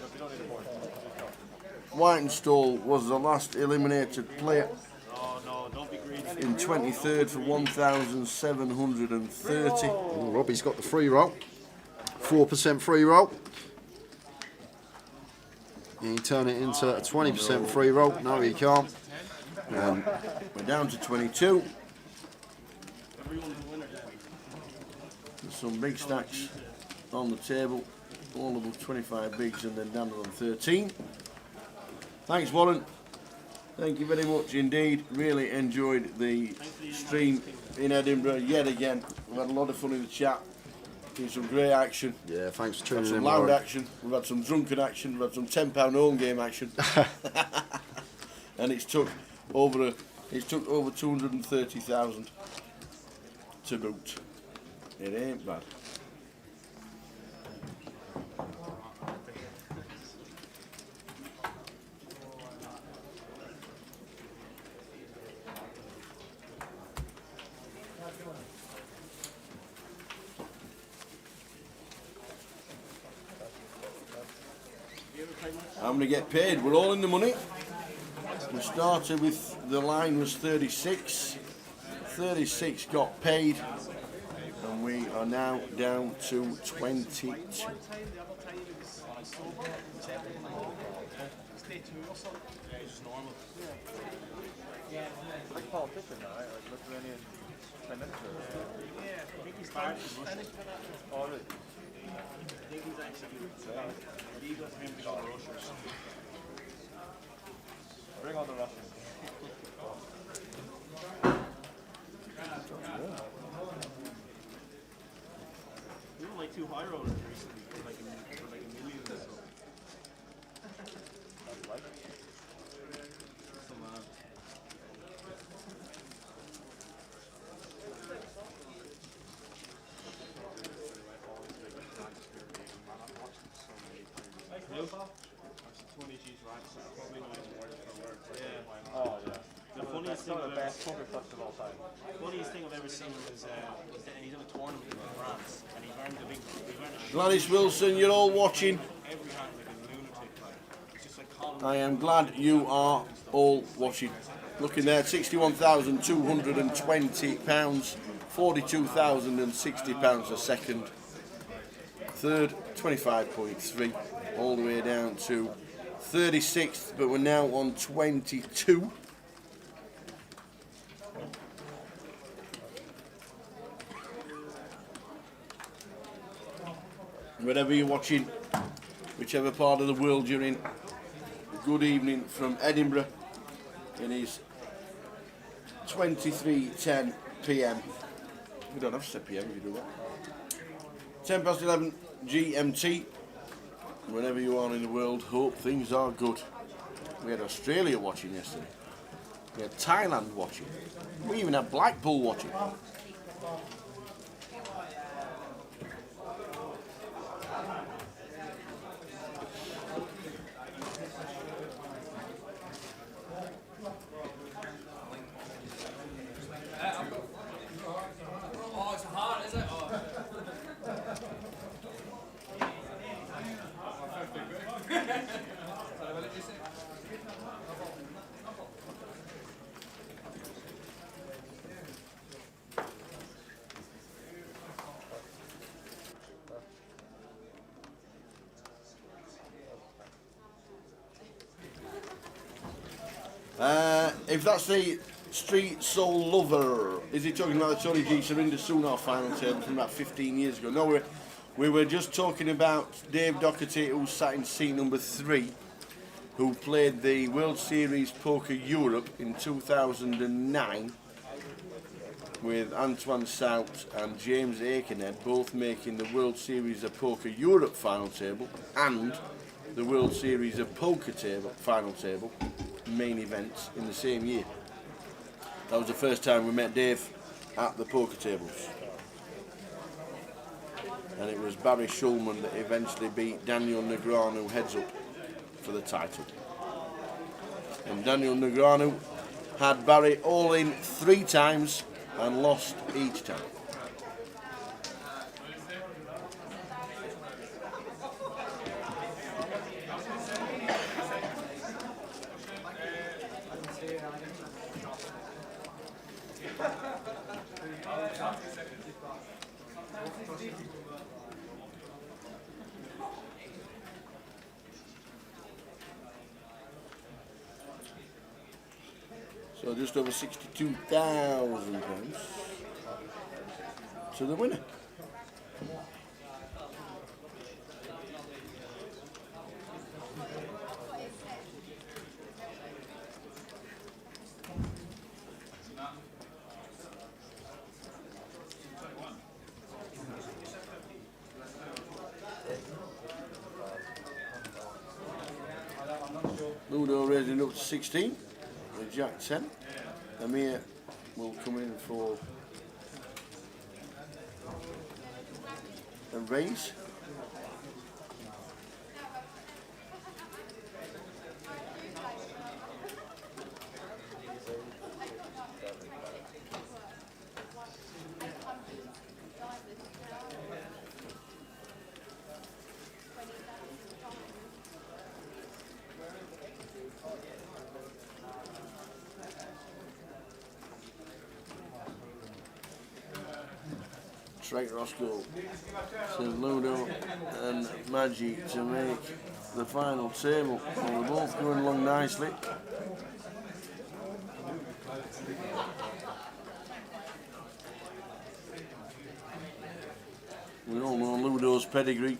Whitenstall was the last eliminated player in 23rd for 1,730. Oh, Robbie's got the free roll. 4% free roll. Can he turn it into a 20% free roll? No, he can't. We're down to 22. There's some big stacks on the table. All of them 25 bigs and then down to 13. Thanks, Warren. Thank you very much indeed. Really enjoyed the stream in Edinburgh yet again. We've had a lot of fun in the chat. Been some great action. Yeah, thanks for We've had tuning in. some loud Warren. action. We've had some drunken action. We've had some £10 home game action. And it's took over 230,000 to boot. It ain't bad. I'm going to get paid. We're all in the money. We started with, the line was 36. 36 got paid. And we are now down to 22. Bring on the Russians. We were like 2 high rollers recently for like a million or so. Oh, yeah. The funniest thing Some of I've the ever best poker clubs of all time. funniest thing I've ever seen was that he's in a tournament in France and he learned a shirt. Gladys Wilson, you're all watching. Every hand like a lunatic. Like. It's just like calling. I am glad you are all watching. Looking there, £61,220, £42,060 a second. third 25.3, all the way down to 36th, but we're now on 22. Wherever you're watching, whichever part of the world you're in, good evening from Edinburgh. It is 23:10 p.m. We don't have to say p.m. if you do that. 10 past 11 GMT. Wherever you are in the world, hope things are good. We had Australia watching yesterday. We had Thailand watching. We even had Blackpool watching. If that's the Street Soul Lover, is he talking about the Tony G. Surinder Sunar final table from about 15 years ago? No, we were just talking about Dave Doherty, who sat in seat number 3, who played the World Series Poker Europe in 2009 with Antoine Sout and James Aikenhead, both making the World Series of Poker Europe final table and the World Series of Poker table final table main events in the same year. That was the first time we met Dave at the poker tables. And it was Barry Shulman that eventually beat Daniel Negreanu heads up for the title. And Daniel Negreanu had Barry all in 3 times and lost each time. So just over £62,000 to the winner. Ludo raising up to 16 with Jack 10. Amir will come in for a raise. Straight Roscoe says Ludo and Maggie to make the final table. Well, they're both going along nicely. We all know Ludo's pedigree.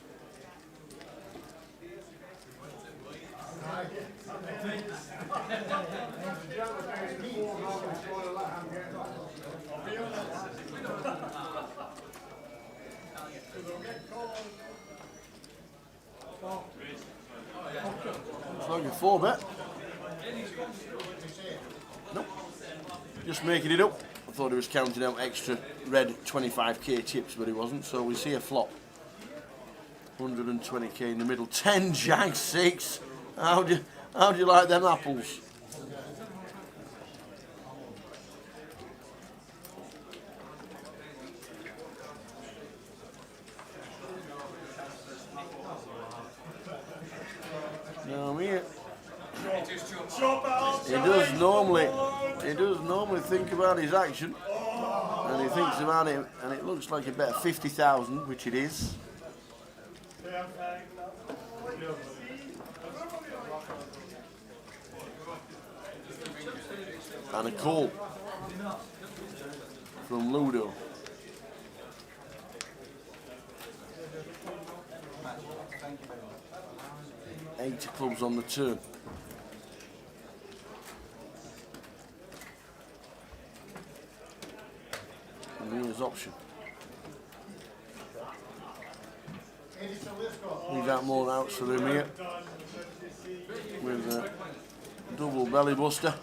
It's like a 4-bet. Nope. Just making it up. I thought he was counting out extra red 25k chips, but he wasn't. So we see a flop. 120k in the middle. 10 Jack 6. How do you like them apples? He does normally think about his action, and he thinks about it, and it looks like a bet of 50,000, which it is. And a call from Ludo. 8 clubs on the turn. And here's option. Need that more outs for him here. With a double belly buster.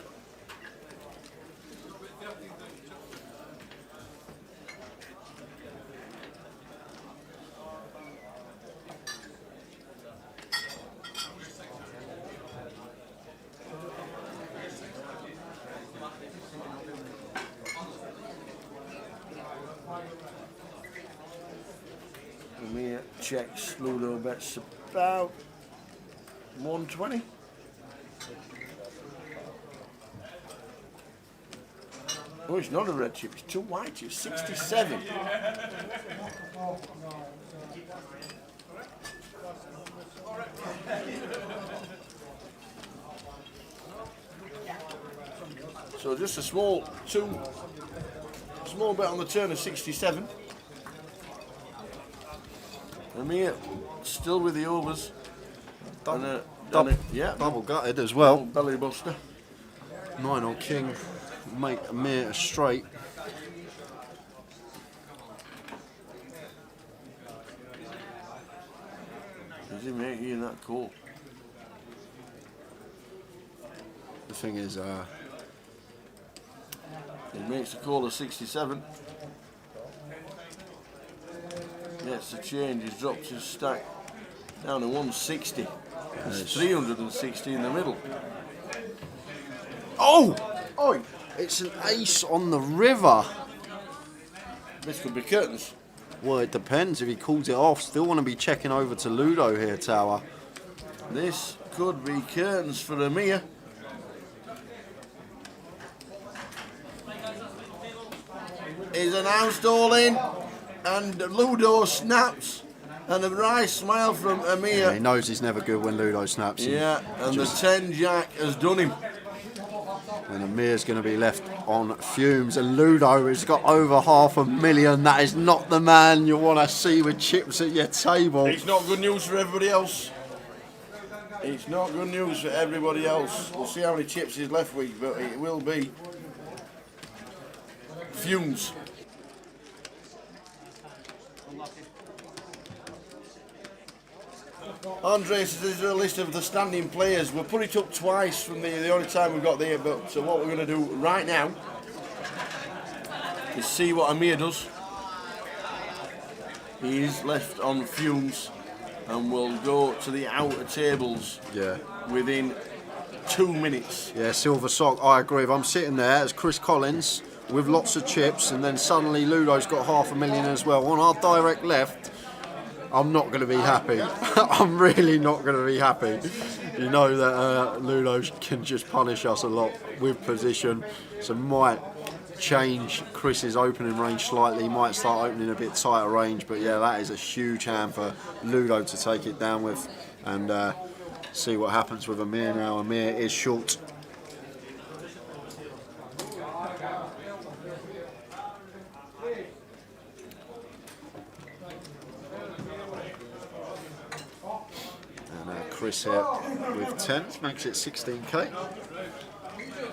Amir checks, Ludo bets about 120. Oh, it's not a red chip, it's two white chips, 67. So just a small bet on the turn of 67. Amir still with the overs. Double gutted as well. Belly buster. 9 on king, make Amir a straight. Does he make you that call? The thing is, He makes the call of 67. Gets the change, he's dropped his stack down to 160. There's 360 in the middle. oh, it's an ace on the river. This could be curtains. Well, it depends if he calls it off. Still want to be checking over to Ludo here, Tower. This could be curtains for Amir. He's announced all in, and Ludo snaps, and a wry smile from Amir. Yeah, he knows he's never good when Ludo snaps. Yeah, and the 10 jack has done him. And Amir's going to be left on fumes. And Ludo has got over $500,000. That is not the man you want to see with chips at your table. It's not good news for everybody else. It's not good news for everybody else. We'll see how many chips he's left with, but it will be fumes. Andres, this is a list of the standing players. We'll put it up twice from the only time we've got there, but so what we're going to do right now is see what Amir does. He's left on fumes, and we'll go to the outer tables within 2 minutes. Yeah, Silver Sock, I agree. If I'm sitting there as Chris Collins with lots of chips, and then suddenly Ludo's got $500,000 as well on our direct left, I'm not going to be happy. I'm really not going to be happy. You know that Ludo can just punish us a lot with position, so might change Chris's opening range slightly, might start opening a bit tighter range, but yeah, that is a huge hand for Ludo to take it down with, and see what happens with Amir now. Amir is short. Chris here with 10, makes it 16k.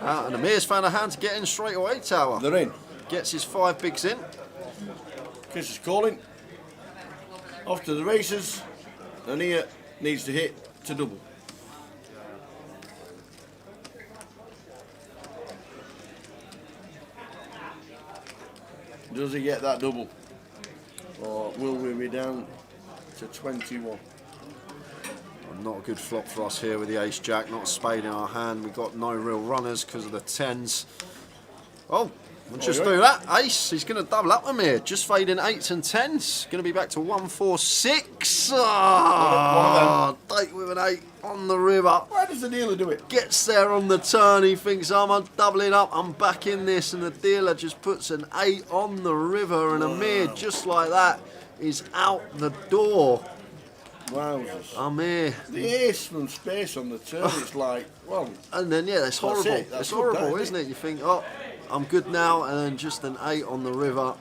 And Amir's found a hand to get in straight away, Tower. They're in. Gets his 5 bigs in. Chris is calling. Off to the races. And here needs to hit to double. Does he get that double? Or will we be down to 21? Not a good flop for us here with the ace jack, not a spade in our hand. We've got no real runners because of the 10s. Oh, we'll just do that. Ace, he's going to double up Amir. Just fading 8s and 10s. Going to be back to 146. Date with an 8 on the river. Why does the dealer do it? Gets there on the turn. He thinks, I'm doubling up. I'm back in this. And the dealer just puts an 8 on the river. And Amir, just like that, is out the door. Wowzers. I'm here. The ace from space on the turn, it's like, well, And then, yeah, it's horrible. it. That's It's good, horrible, that, isn't it? You think, oh, I'm good now, and then just an 8 on the river,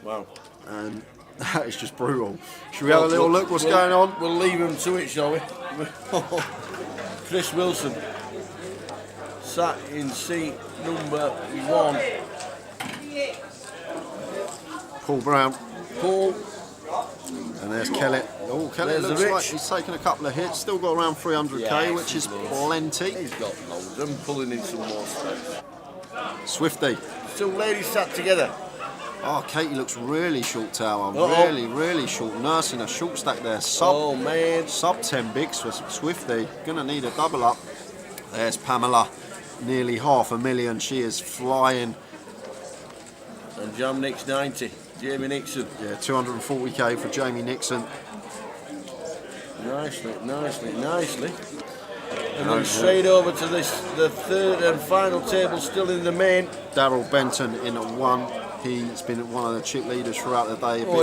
wow. and that is just brutal. Should we have a little look what's going on? We'll leave him to it, shall we? Chris Wilson sat in seat number 1. Paul Brown. Paul, And there's Kelly. Oh, Kelly There's the looks like Rich. he's taken a couple of hits. Still got around 300k, Yeah, which is loads. plenty. he's got loads. I'm pulling in some more space. Swifty. Two ladies sat together. Oh, Katie looks really short tower. Uh-oh. Really short. Nursing a short stack there. Oh man. Sub 10 bigs for Swifty. Gonna need a double up. There's Pamela. Nearly 500,000. She is flying. And Jam Nick's 90. Jamie Nixon. Yeah, 240k for Jamie Nixon. Nicely. And then straight over to the third and final table, still in the main. Daryl Benton in at 1. He's been one of the chip leaders throughout the day. Oh,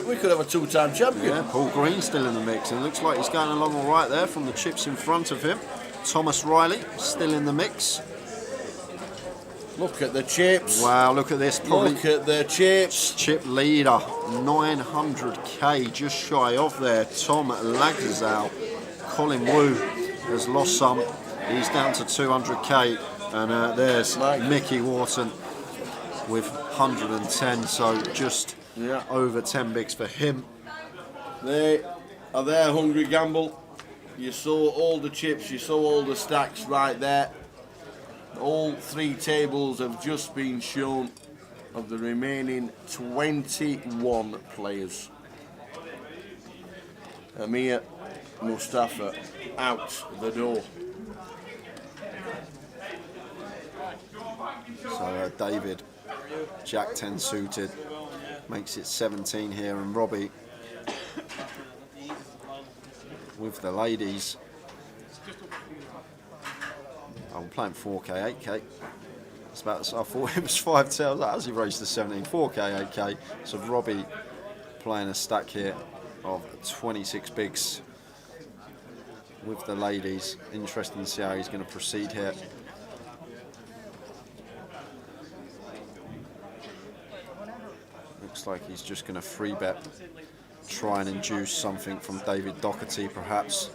we could have a two-time champion. Yeah, Paul Green still in the mix, and looks like he's going along all right there from the chips in front of him. Thomas Riley still in the mix. Look at the chips. Wow, look at this. Probably Look at the chips. chip leader, 900k, just shy of there. Tom Lagzal. Colin Wu has lost some. He's down to 200k, and there's Mike. Mickey Wharton with 110, so just Yeah. over 10 bigs for him. They are there, Hungry Gamble. You saw all the chips, you saw all the stacks right there. All 3 tables have just been shown of the remaining 21 players. Amir Mustafa out the door. So David, Jack 10 suited, makes it 17 here, and Robbie with the ladies. I'm playing 4k, 8k. It's about, I thought it was 5 tails. That has he raised to 17, 4k, 8k. So Robbie playing a stack here of 26 bigs with the ladies. Interesting to see how he's going to proceed here. Looks like he's just going to free bet, try and induce something from David Doherty perhaps.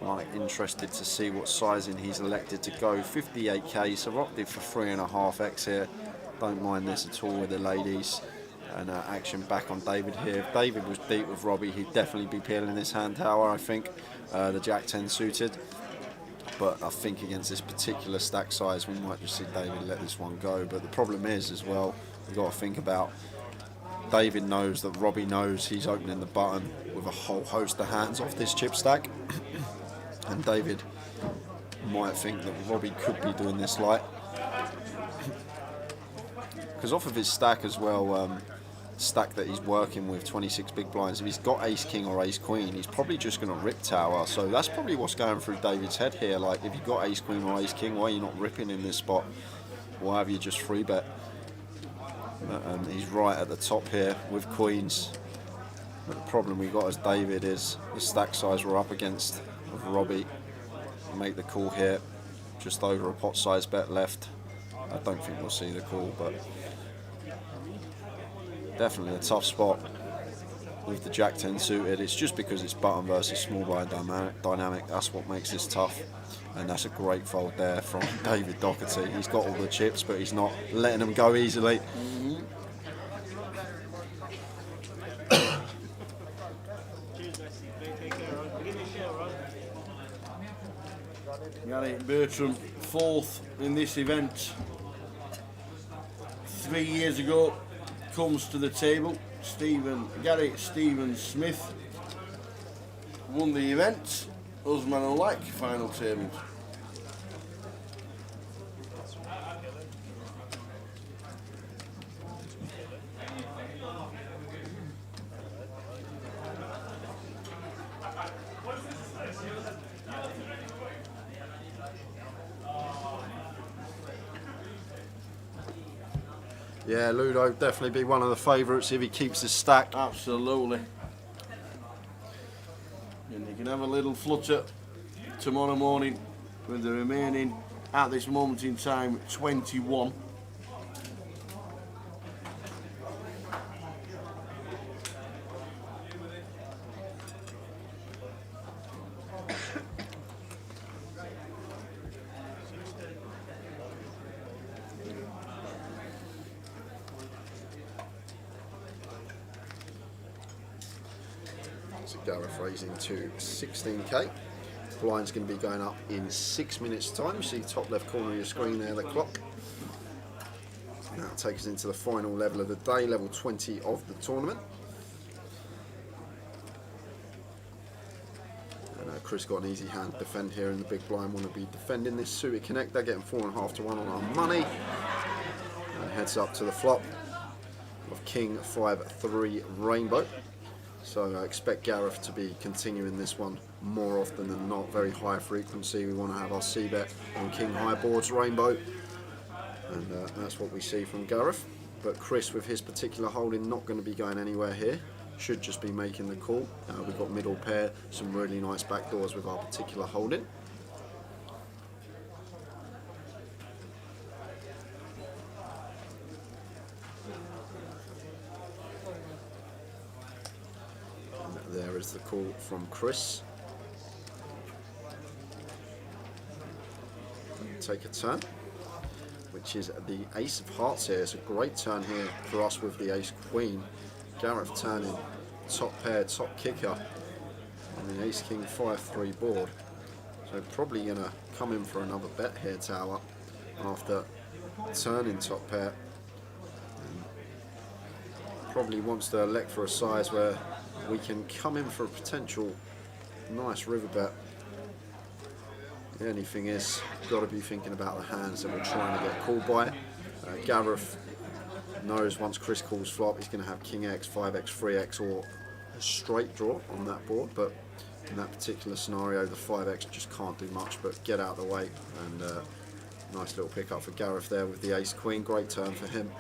Like, interested to see what sizing he's elected to go. 58k, so opted for 3.5x here. Don't mind this at all with the ladies. And action back on David here. If David was deep with Robbie, he'd definitely be peeling this hand tower, I think. The Jack 10 suited. But I think against this particular stack size, we might just see David let this one go. But the problem is, as well, we've got to think about David knows that Robbie knows he's opening the button with a whole host of hands off this chip stack. And David might think that Robbie could be doing this light. Because off of his stack as well, stack that he's working with, 26 big blinds, if he's got ace king or ace queen, he's probably just going to rip tower. So that's probably what's going through David's head here. Like, if you've got ace queen or ace king, why are you not ripping in this spot? Why have you just free bet? And he's right at the top here with queens. But the problem we got as David is the stack size we're up against of Robbie. Make the call here, just over a pot size bet left. I don't think we'll see the call, but definitely a tough spot with the Jack 10 suited. It's just because it's button versus small blind dynamic. That's what makes this tough. And that's a great fold there from David Doherty. He's got all the chips, but he's not letting them go easily. Gary Bertram, 4th in this event. 3 years ago, comes to the table. Gary Stephen Smith won the event. Usman Alike, final table. Yeah, Ludo definitely be one of the favourites if he keeps his stack. Absolutely. have a little flutter tomorrow morning with the remaining, at this moment in time, 21. So Gareth raising to 16k. Blind's going to be going up in 6 minutes time. You see top left corner of your screen there, the clock. That takes us into the final level of the day, level 20 of the tournament. And Chris got an easy hand to defend here, and the big blind want to be defending this suited connect. They're getting 4.5 to 1 on our money. And heads up to the flop of King 5-3 Rainbow. So I expect Gareth to be continuing this one more often than not, very high frequency. We want to have our C-bet on King High boards Rainbow, and that's what we see from Gareth. But Chris, with his particular holding, not going to be going anywhere here, should just be making the call. We've got middle pair, some really nice backdoors with our particular holding. There is the call from Chris. Take a turn, which is the ace of hearts here. It's a great turn here for us with the ace queen. Gareth turning top pair, top kicker on the ace king 5-3 board. So probably going to come in for another bet here, Tower, after turning top pair. And probably wants to elect for a size where we can come in for a potential nice river bet. The only thing is, got to be thinking about the hands that we're trying to get called by. Gareth knows once Chris calls flop, he's going to have King X, 5X, 3X, or a straight draw on that board. But in that particular scenario, the 5X just can't do much but get out of the way. And nice little pick up for Gareth there with the ace queen. Great turn for him.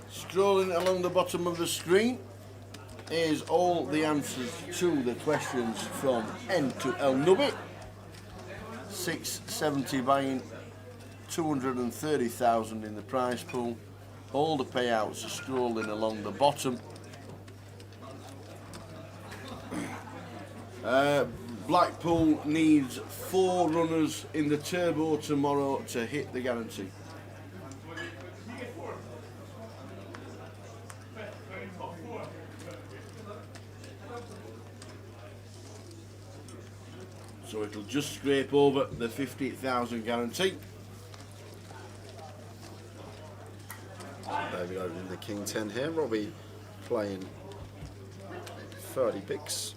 Strolling along the bottom of the screen is all the answers to the questions from N to L Nubby. 670 buying, 230,000 in the prize pool. All the payouts are strolling along the bottom. Blackpool needs 4 runners in the turbo tomorrow to hit the guarantee. So it'll just scrape over the 50,000 guarantee. David opening the King 10 here. Robbie playing 30 bigs.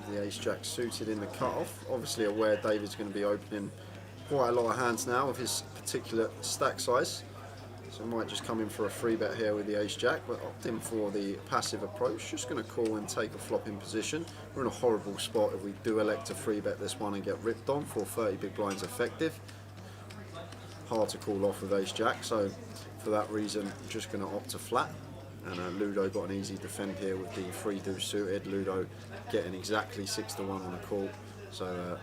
The ace jack suited in the cutoff. Obviously aware David's going to be opening quite a lot of hands now with his particular stack size. So might just come in for a free bet here with the ace jack, but opt in for the passive approach. Just going to call and take a flop in position. We're in a horrible spot if we do elect to free bet this one and get ripped on for 30 big blinds effective. Hard to call off with ace jack, so for that reason just going to opt to flat. And Ludo got an easy defend here with the 3-2 suited. Ludo getting exactly 6 to 1 on the call. So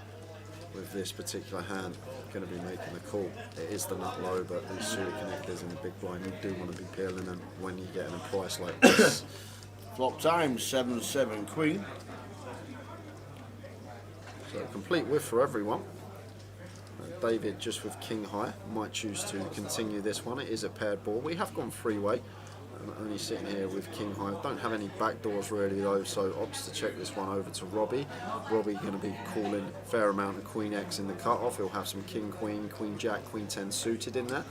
with this particular hand, going to be making the call. It is the nut low, but these suited connectors in the big blind, you do want to be peeling them when you're getting a price like this. Flop time 7-7 queen. So complete whiff for everyone. David just with king high might choose to continue this one. It is a paired board. We have gone three-way. I'm only sitting here with king high. Don't have any backdoors really though, so opts to check this one over to Robbie. Robbie going to be calling a fair amount of queen X in the cutoff. He'll have some king queen, queen jack, queen 10 suited in there.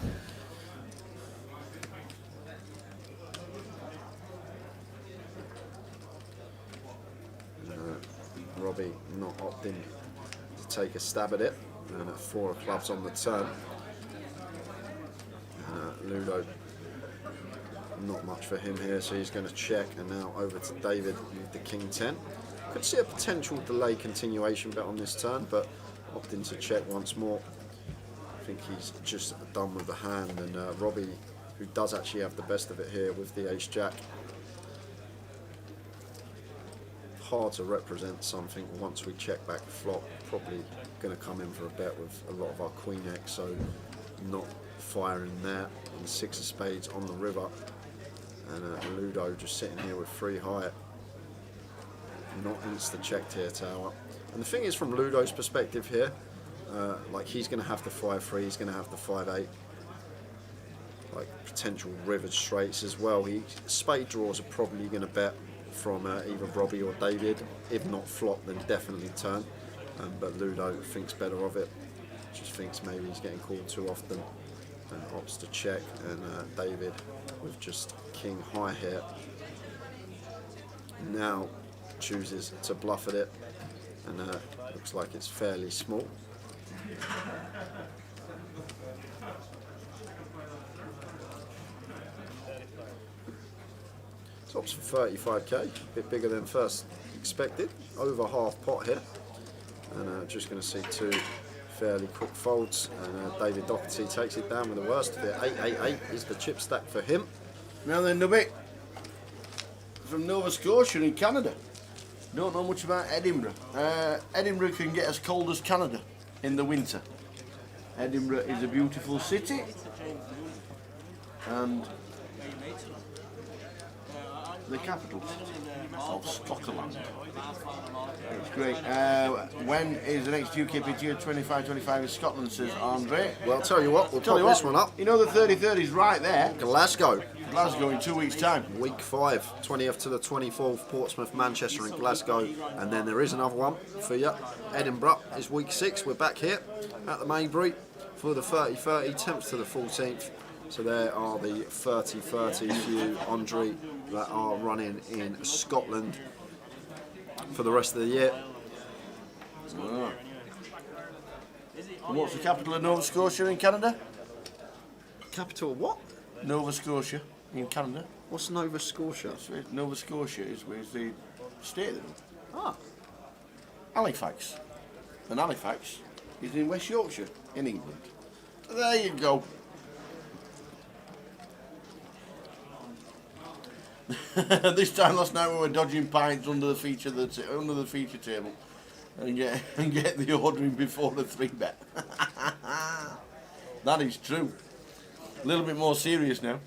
Robbie not opting to take a stab at it, and at 4 of clubs on the turn. Ludo, not much for him here, so he's going to check, and now over to David with the king 10. Could see a potential delay continuation bet on this turn, but opting to check once more. I think he's just done with the hand, and Robbie, who does actually have the best of it here with the ace jack. hard to represent something once we check back the flop. Probably going to come in for a bet with a lot of our queen X, so not firing there. And 6 of spades on the river, and Ludo just sitting here with 3 high. Not insta checked here, tower. And the thing is, from Ludo's perspective here, like he's going to have the 5-3, he's going to have the 5-8, like potential river straights as well. Spade draws are probably going to bet from either Robbie or David. If not flop, then definitely turn. But Ludo thinks better of it. Just thinks maybe he's getting called too often and opts to check. And David with just king high here now chooses to bluff at it, and looks like it's fairly small. Tops for 35k, a bit bigger than first expected, over half pot here, and just going to see 2 fairly quick folds, and David Doherty takes it down with the worst of it. 888 is the chip stack for him. Now then, Nubby, from Nova Scotia in Canada. Don't know much about Edinburgh. Edinburgh can get as cold as Canada in the winter. Edinburgh is a beautiful city, and the capital of Scotland. It's great. When is the next GUKPT at 25-25 in Scotland, says Andre? Well, I'll tell you what, we'll pop this one up. You know the 33rd is right there. Glasgow. Glasgow in 2 weeks' time. Week 5, 20th to the 24th, Portsmouth, Manchester and Glasgow. And then there is another one for you. Edinburgh is week 6. We're back here at the Maybury for the 30-30, 10th to the 14th. So there are the 30-30 for you, Andre, that are running in Scotland for the rest of the year. Oh. And what's the capital of Nova Scotia in Canada? Capital of what? Nova Scotia in Canada. What's Nova Scotia? Nova Scotia is the state of it. Ah. Halifax. And Halifax is in West Yorkshire in England. There you go. This time last night we were dodging pints under the feature table and get the ordering before the 3-bet. That is true. A little bit more serious now.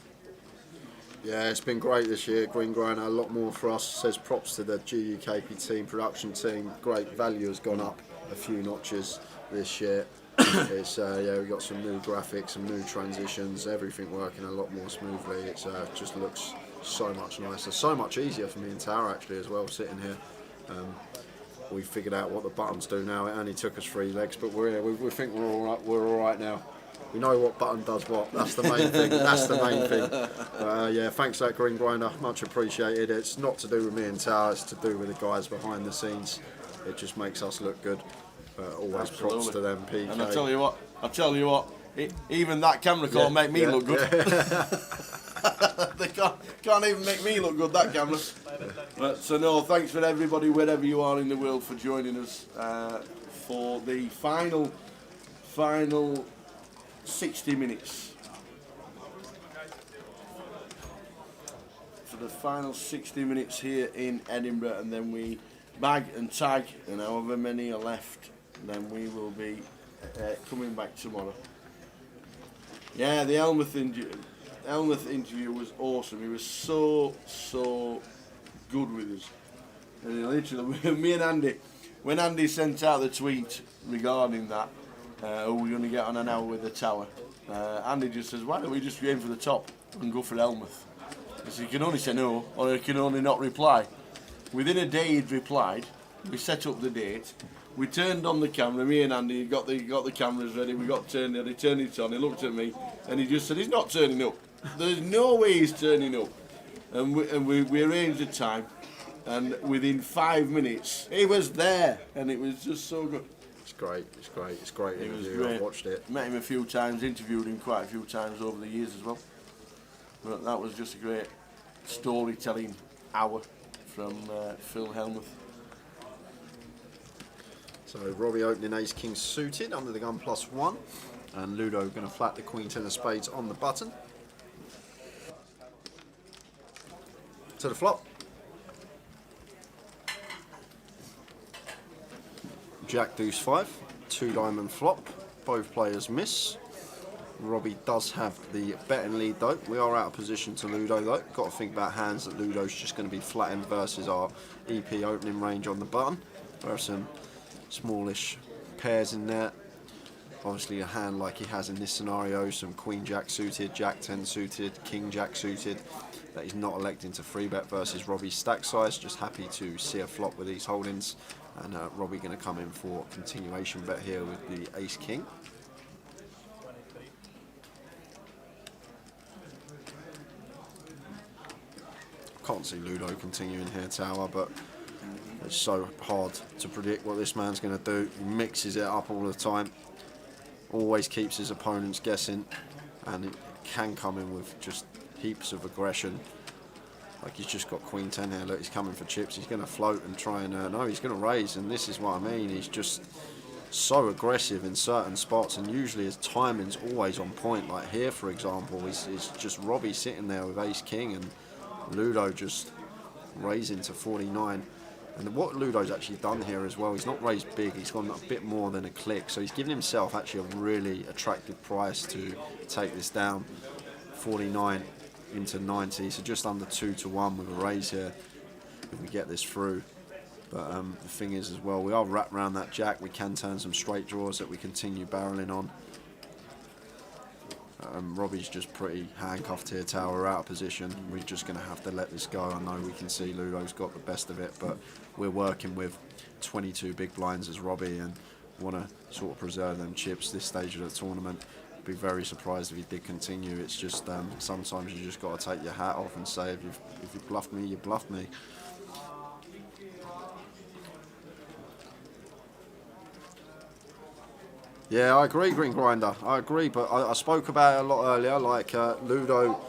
Yeah, it's been great this year. Green Grinder, a lot more for us. Says props to the GUKPT team, production team. Great value has gone up a few notches this year. It's yeah, we've got some new graphics, some new transitions, everything working a lot more smoothly. It's just looks so much nicer, so much easier for me and Tower actually as well, sitting here. We figured out what the buttons do now. It only took us 3 legs, but we're here. We think we're all right. We're all right now. We know what button does what. That's the main thing. That's the main thing. Yeah, thanks for that, Green Grinder. Much appreciated. It's not to do with me and Tower. It's to do with the guys behind the scenes. It just makes us look good. Always props to them, PK. And I tell you what, even that camera can't make me look good. They can't even make me look good, that camera. So no, thanks for everybody, wherever you are in the world, for joining us for the final 60 minutes. For the final 60 minutes here in Edinburgh, and then we bag and tag, and however many are left, then we will be coming back tomorrow. Yeah, the Elmeth interview was awesome. He was so good with us. And literally, me and Andy, when Andy sent out the tweet regarding that, we're going to get on an hour with the Tower, Andy just says, why don't we just aim for the top and go for Elmeth? Because he can only say no, or he can only not reply. Within a day he'd replied. We set up the date. We turned on the camera. Me and Andy got the cameras ready. We got turned on. He turned it on. He looked at me and he just said, "He's not turning up. There's no way he's turning up." And we arranged a time, and within 5 minutes he was there, and it was just so good. It's great. It's great. It's great. It was interview. great. I've watched it. Met him a few times. Interviewed him quite a few times over the years as well. But that was just a great storytelling hour from Phil Helmuth. So Robbie opening ace king suited under the gun +1, and Ludo going to flat the queen 10 of spades on the button. To the flop. Jack deuce 5, 2 diamond flop, both players miss. Robbie does have the betting lead though. We are out of position to Ludo though. Got to think about hands that Ludo's just going to be flattened versus our EP opening range on the button. There are some smallish pairs in there. Obviously a hand like he has in this scenario, some Queen Jack suited, Jack 10 suited, King Jack suited, that he's not electing to free bet versus Robbie's stack size. Just happy to see a flop with these holdings, and Robbie going to come in for continuation bet here with the Ace King. Can't see Ludo continuing here, Tower, but it's so hard to predict what this man's going to do. He mixes it up all the time, always keeps his opponents guessing, and it can come in with just heaps of aggression. Like he's just got Queen 10 here. Look, he's coming for chips. He's going to float and try and no, he's going to raise, and this is what I mean. He's just so aggressive in certain spots, and usually his timing's always on point. Like here, for example, is just Robbie sitting there with Ace King, and Ludo just raising to 49. And what Ludo's actually done here as well, he's not raised big, he's gone a bit more than a click, so he's given himself actually a really attractive price to take this down. 49 into 90, so just under 2 to 1 with a raise here if we get this through. But the thing is as well, we are wrapped around that jack. We can turn some straight draws that we continue barreling on. Robbie's just pretty handcuffed here, Tower. We're out of position. We're just going to have to let this go. I know we can see Ludo's got the best of it, but we're working with 22 big blinds as Robbie and want to sort of preserve them chips this stage of the tournament. Be very surprised if he did continue. It's just sometimes you just got to take your hat off and say, if you bluffed me, you bluffed me. Yeah, I agree, Green Grinder. I agree, but I spoke about it a lot earlier. Like Ludo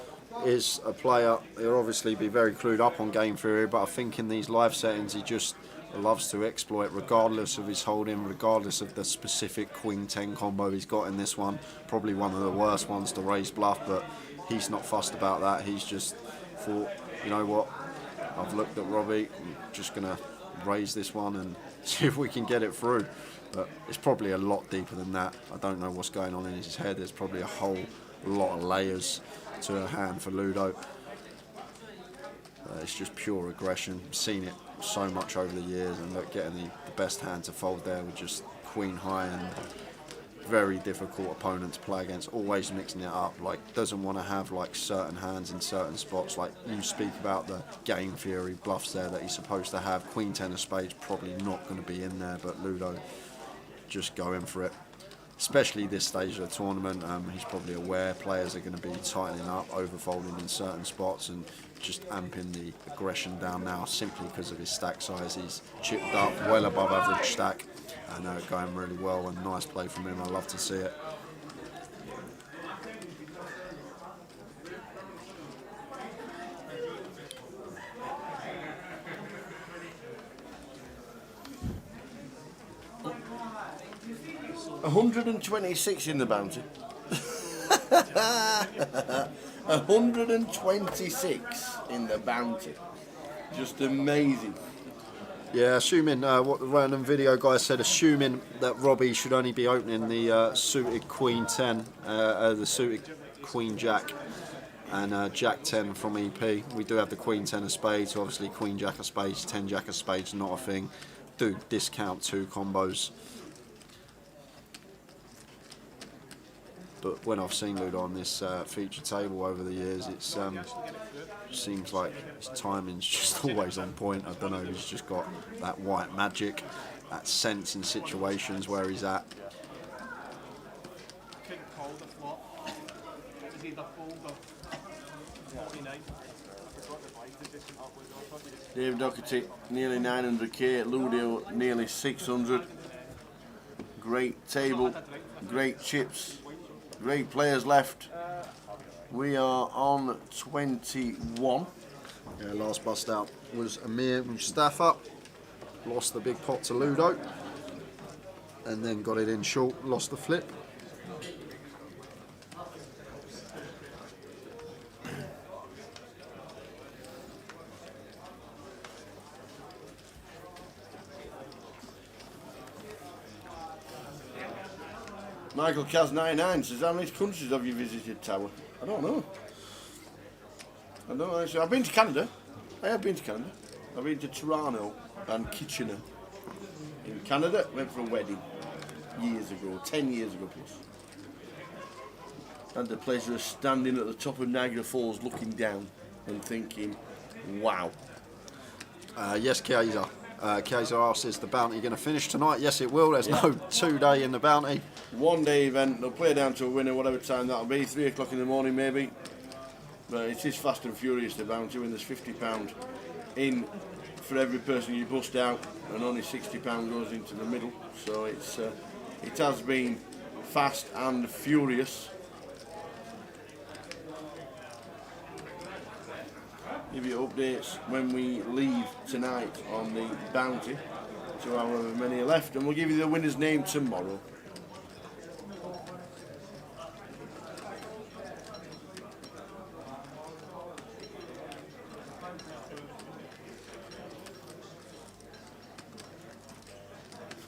is a player. He'll obviously be very clued up on game theory, but I think in these live settings he just loves to exploit, regardless of his holding, regardless of the specific Queen 10 combo he's got in this one. Probably one of the worst ones to raise bluff, but he's not fussed about that. He's just thought, you know what, I've looked at Robbie, I'm just going to raise this one and see if we can get it through. But it's probably a lot deeper than that. I don't know what's going on in his head. There's probably a whole lot of layers to a hand for Ludo. It's just pure aggression. Seen it so much over the years, and look, getting the best hand to fold there with just Queen high and very difficult opponent to play against. Always mixing it up. Like, doesn't want to have like certain hands in certain spots. Like you speak about the game theory bluffs there that he's supposed to have. Queen 10 of spades probably not going to be in there, but Ludo just going for it, especially this stage of the tournament. He's probably aware players are going to be tightening up, overfolding in certain spots, and just amping the aggression down now simply because of his stack size. He's chipped up well above average stack and going really well, and nice play from him. I love to see it. $126 in the bounty. 126 in the bounty. Just amazing. Yeah, assuming what the random video guy said, assuming that Robbie should only be opening the suited Queen 10, the suited Queen Jack, and Jack 10 from EP. We do have the Queen 10 of spades, so obviously Queen Jack of spades, 10 Jack of spades, not a thing. Do discount 2 combos. But when I've seen Ludo on this feature table over the years, it seems like his timing's just always on point. I don't know, he's just got that white magic, that sense in situations where he's at. Couldn't call the flop. Is either fold or 49. Dave Doherty, nearly 900k. Ludo, nearly 600. Great table, great chips. Great players left. We are on 21. Yeah, last bust out was Amir Mustafa. Lost the big pot to Ludo. And then got it in short, lost the flip. Michael Kaz 99 says, how many countries have you visited, Tower? I don't know. I don't know. Actually, I've been to Canada. I have been to Canada. I've been to Toronto and Kitchener. In Canada, went for a wedding years ago, 10 years ago plus. Had the pleasure of standing at the top of Niagara Falls looking down and thinking, wow. Yes, Kaiser. Kaiser asks, is the bounty going to finish tonight? Yes, it will. There's no 2-day in the bounty. 1-day event, they'll play down to a winner, whatever time that'll be, 3 o'clock in the morning maybe. But it is fast and furious, the bounty, when there's £50 in for every person you bust out, and only £60 goes into the middle. So it's it has been fast and furious. Give you updates when we leave tonight on the bounty to however many are left, and we'll give you the winner's name tomorrow.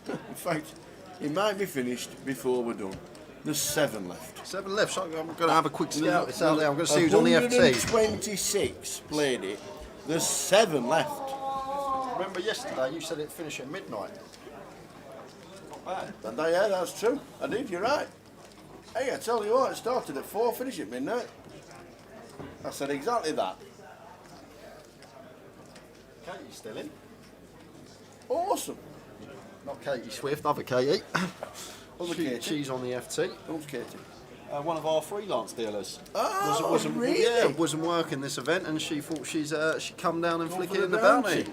In fact, it might be finished before we're done. There's 7 left. 7 left, so I'm going to have a quick scout. It's out there. I'm going to see who's on the FT. 126 played it. There's 7 left. Remember yesterday you said it'd finish at midnight. Not bad. Yeah, that's true. I did, you're right. Hey, I tell you what, it started at 4, finished at midnight. I said exactly that. Katie's still in. Awesome. Not Katie Swift, other Katie. Katie. She's on the FT. Who's Katie? One of our freelance dealers. Oh, wasn't really? Yeah, wasn't working this event, and she thought she'd come down and flick for it the in the bounty.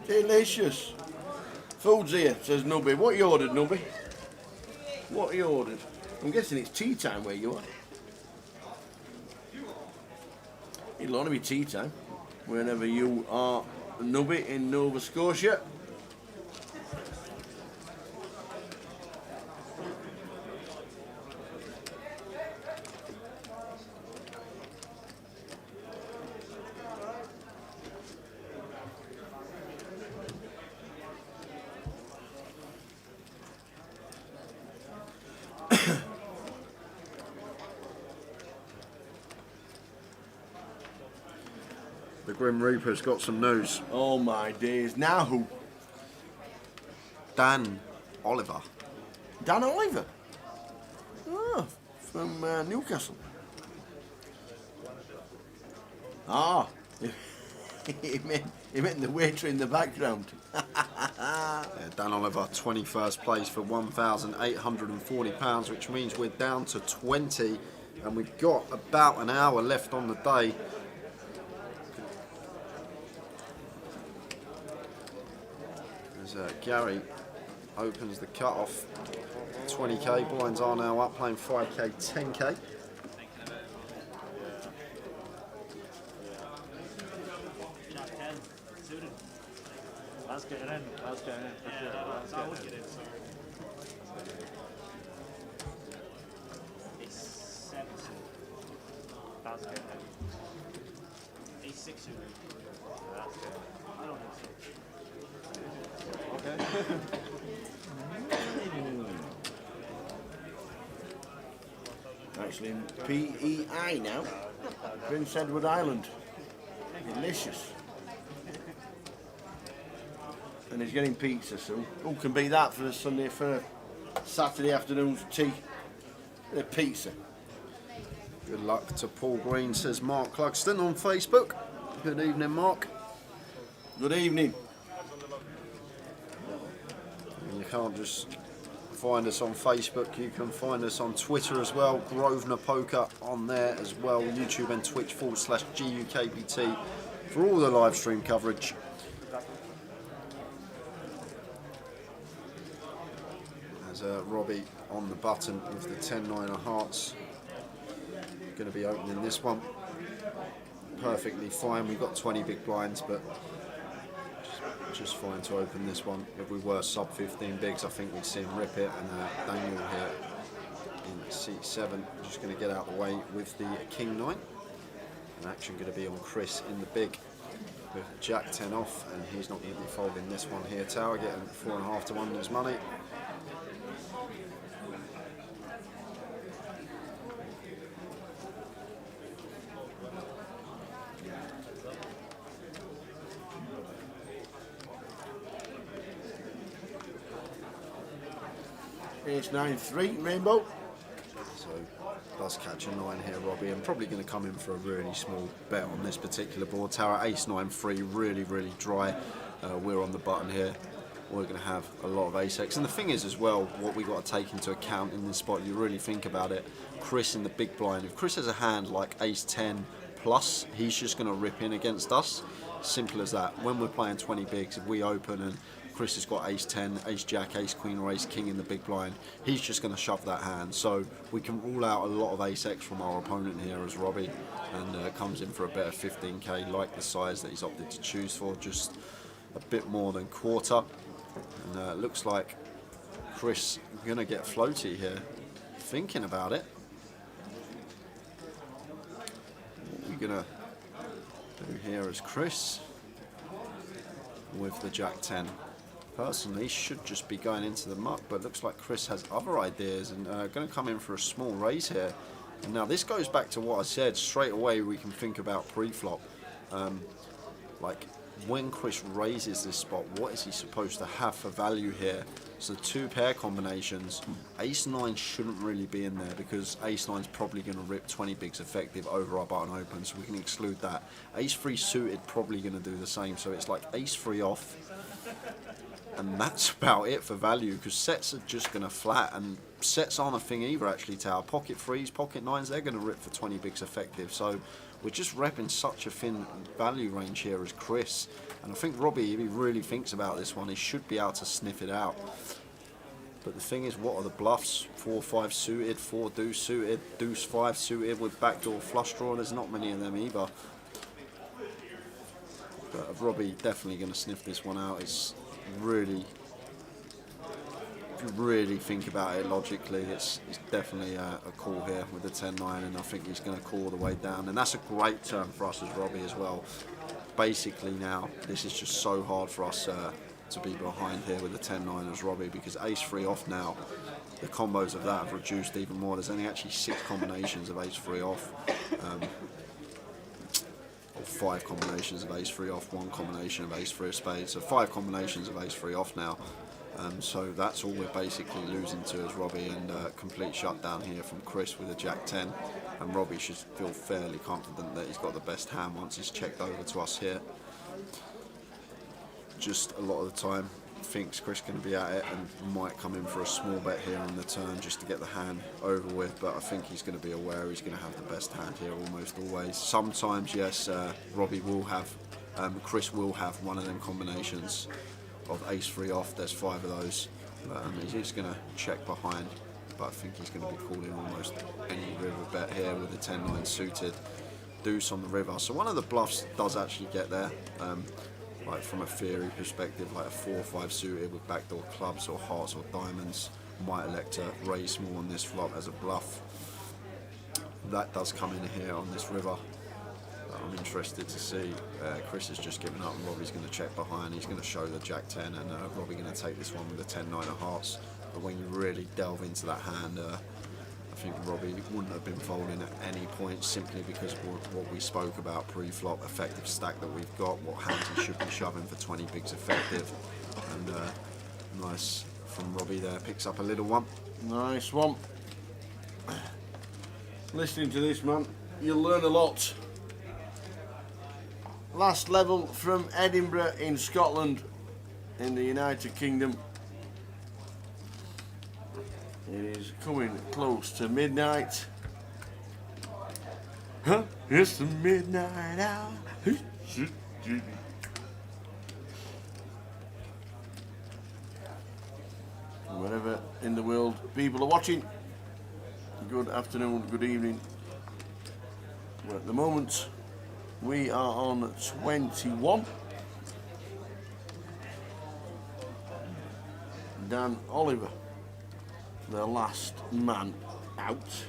Delicious. Food's here, says Nubby. What you ordered, Nubby? What you ordered? I'm guessing it's tea time where you are. It'll only be tea time whenever you are, Nubby, in Nova Scotia. The Grim Reaper's got some news. Oh my days. Now who? Dan Oliver. Dan Oliver. Ah, from Newcastle. Ah, he meant the waiter in the background. Dan Oliver, 21st place for £1,840, which means we're down to 20, and we've got about an hour left on the day. As Gary opens the cut-off, 20k, blinds are now up, playing 5k, 10k. That's getting in. That's getting in for sure. That's I would getting get in. in, sorry. It's 7 That's getting in. It's 6 That's getting I don't think so. in. Okay. Actually in PEI now. Prince Edward Island. Delicious. And he's getting pizza soon. Who can beat that for a Sunday, for a Saturday afternoon's tea? A pizza. Good luck to Paul Green, says Mark Clugston on Facebook. Good evening, Mark. Good evening. And you can't just find us on Facebook, you can find us on Twitter as well, Grosvenor Poker on there as well, YouTube and Twitch /GUKPT for all the live stream coverage. As Robbie on the button with the 10-9 of hearts. Going to be opening this one. Perfectly fine, we've got 20 big blinds, but just fine to open this one. If we were sub 15 bigs, I think we'd see him rip it. And Daniel here in seat 7, just going to get out of the way with the King 9. And action going to be on Chris in the big with Jack 10 off, and he's not going to be folding this one here. Tower getting 4.5 to 1 on his money. Ace 9-3, rainbow. So does catch a 9 here, Robbie, and probably going to come in for a really small bet on this particular board tower. Ace 9-3, really dry. We're on the button here. We're going to have a lot of ace-x. And the thing is as well, what we got to take into account in this spot, you really think about it, Chris in the big blind. If Chris has a hand like ace 10 plus, he's just going to rip in against us. Simple as that. When we're playing 20 bigs, if we open and Chris has got ace 10, ace jack, ace queen or ace king in the big blind, he's just going to shove that hand. So we can rule out a lot of ace-x from our opponent here as Robbie, and comes in for a better 15k, like the size that he's opted to choose for, just a bit more than quarter. And looks like Chris going to get floaty here, thinking about it. What we're going to do here is Chris with the jack 10. Personally, should just be going into the muck, but looks like Chris has other ideas and going to come in for a small raise here. And now this goes back to what I said, straight away we can think about pre-flop. Like when Chris raises this spot, what is he supposed to have for value here? So 2 pair combinations, ace 9 shouldn't really be in there because ace 9 is probably going to rip 20 bigs effective over our button open, so we can exclude that. Ace 3 suited probably going to do the same, so it's like ace 3 off, and that's about it for value because sets are just going to flat, and sets aren't a thing either actually, Tower. Pocket 3s, pocket 9s, they're going to rip for 20 bigs effective, so we're just repping such a thin value range here as Chris. And I think Robbie, if he really thinks about this one, he should be able to sniff it out. But the thing is, what are the bluffs? 4-5 suited, 4 deuce suited, deuce 5 suited with backdoor flush draw. There's not many of them either. But Robbie definitely going to sniff this one out. It's really, if you really think about it logically, it's definitely a call here with the 10-9, and I think he's going to call the way down. And that's a great turn for us as Robbie as well. Basically now, this is just so hard for us to be behind here with the 10-9 as Robbie, because ace 3 off now, the combos of that have reduced even more. There's only actually 6 combinations of ace 3 off, or 5 combinations of ace 3 off, 1 combination of ace 3 of spades, so 5 combinations of ace 3 off now. So that's all we're basically losing to as Robbie, and complete shutdown here from Chris with a jack 10, and Robbie should feel fairly confident that he's got the best hand once he's checked over to us here. Just a lot of the time thinks Chris can be at it and might come in for a small bet here on the turn just to get the hand over with, but I think he's going to be aware he's going to have the best hand here almost always. Sometimes, yes, Robbie will have, Chris will have one of them combinations of ace 3 off. There's 5 of those. He's just going to check behind, but I think he's going to be calling almost any river bet here with the 10-9 suited, deuce on the river. So one of the bluffs does actually get there, like from a theory perspective, like a 4-5 suited with backdoor clubs or hearts or diamonds might elect to raise small on this flop as a bluff. That does come in here on this river. I'm interested to see. Chris has just given up and Robbie's going to check behind. He's going to show the jack 10, and Robbie going to take this one with the 10-9 of hearts. But when you really delve into that hand, I think Robbie wouldn't have been folding at any point, simply because of what we spoke about pre-flop, effective stack that we've got, what hands he should be shoving for 20 bigs effective. And nice from Robbie there, picks up a little one. Nice one. Listening to this, man, you'll learn a lot. Last level from Edinburgh in Scotland, in the United Kingdom. It is coming close to midnight. Huh? It's the midnight hour. Wherever in the world people are watching, good afternoon, good evening. Well, at the moment, we are on 21. Dan Oliver, the last man out.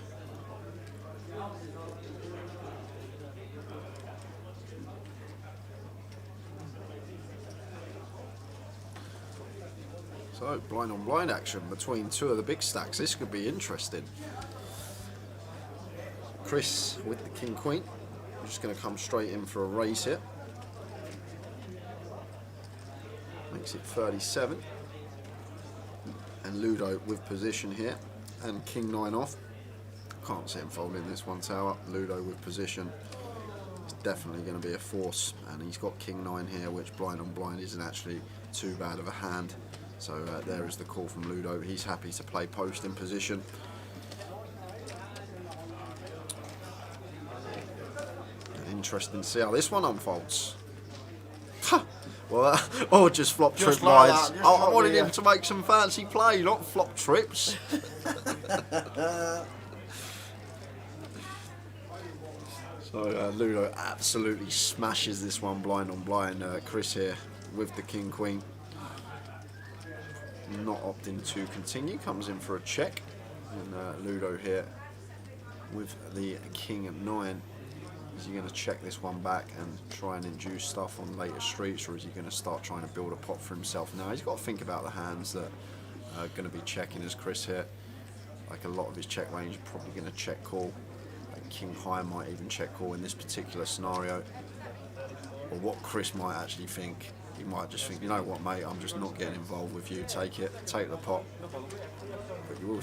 So blind on blind action between 2 of the big stacks. This could be interesting. Chris with the king queen. I'm just going to come straight in for a raise here. Makes it 37. And Ludo with position here, and king 9 off. Can't see him folding this one tower. Ludo with position. It's definitely going to be a force, and he's got king 9 here, which blind on blind isn't actually too bad of a hand. So there is the call from Ludo. He's happy to play post in position. Interesting to see how this one unfolds. Well, or just flop Just trip like lies. that, just I like wanted the, him to make some fancy play, not flop trips. So Ludo absolutely smashes this one blind on blind. Chris here with the king queen, not opting to continue, comes in for a check, and Ludo here with the king at 9. Is he going to check this one back and try and induce stuff on later streets, or is he going to start trying to build a pot for himself now? He's got to think about the hands that are going to be checking as Chris here. Like a lot of his check range is probably going to check call. Like king high might even check call in this particular scenario. Or what Chris might actually think, he might just think, you know what, mate, I'm just not getting involved with you. Take it, take the pot. But you will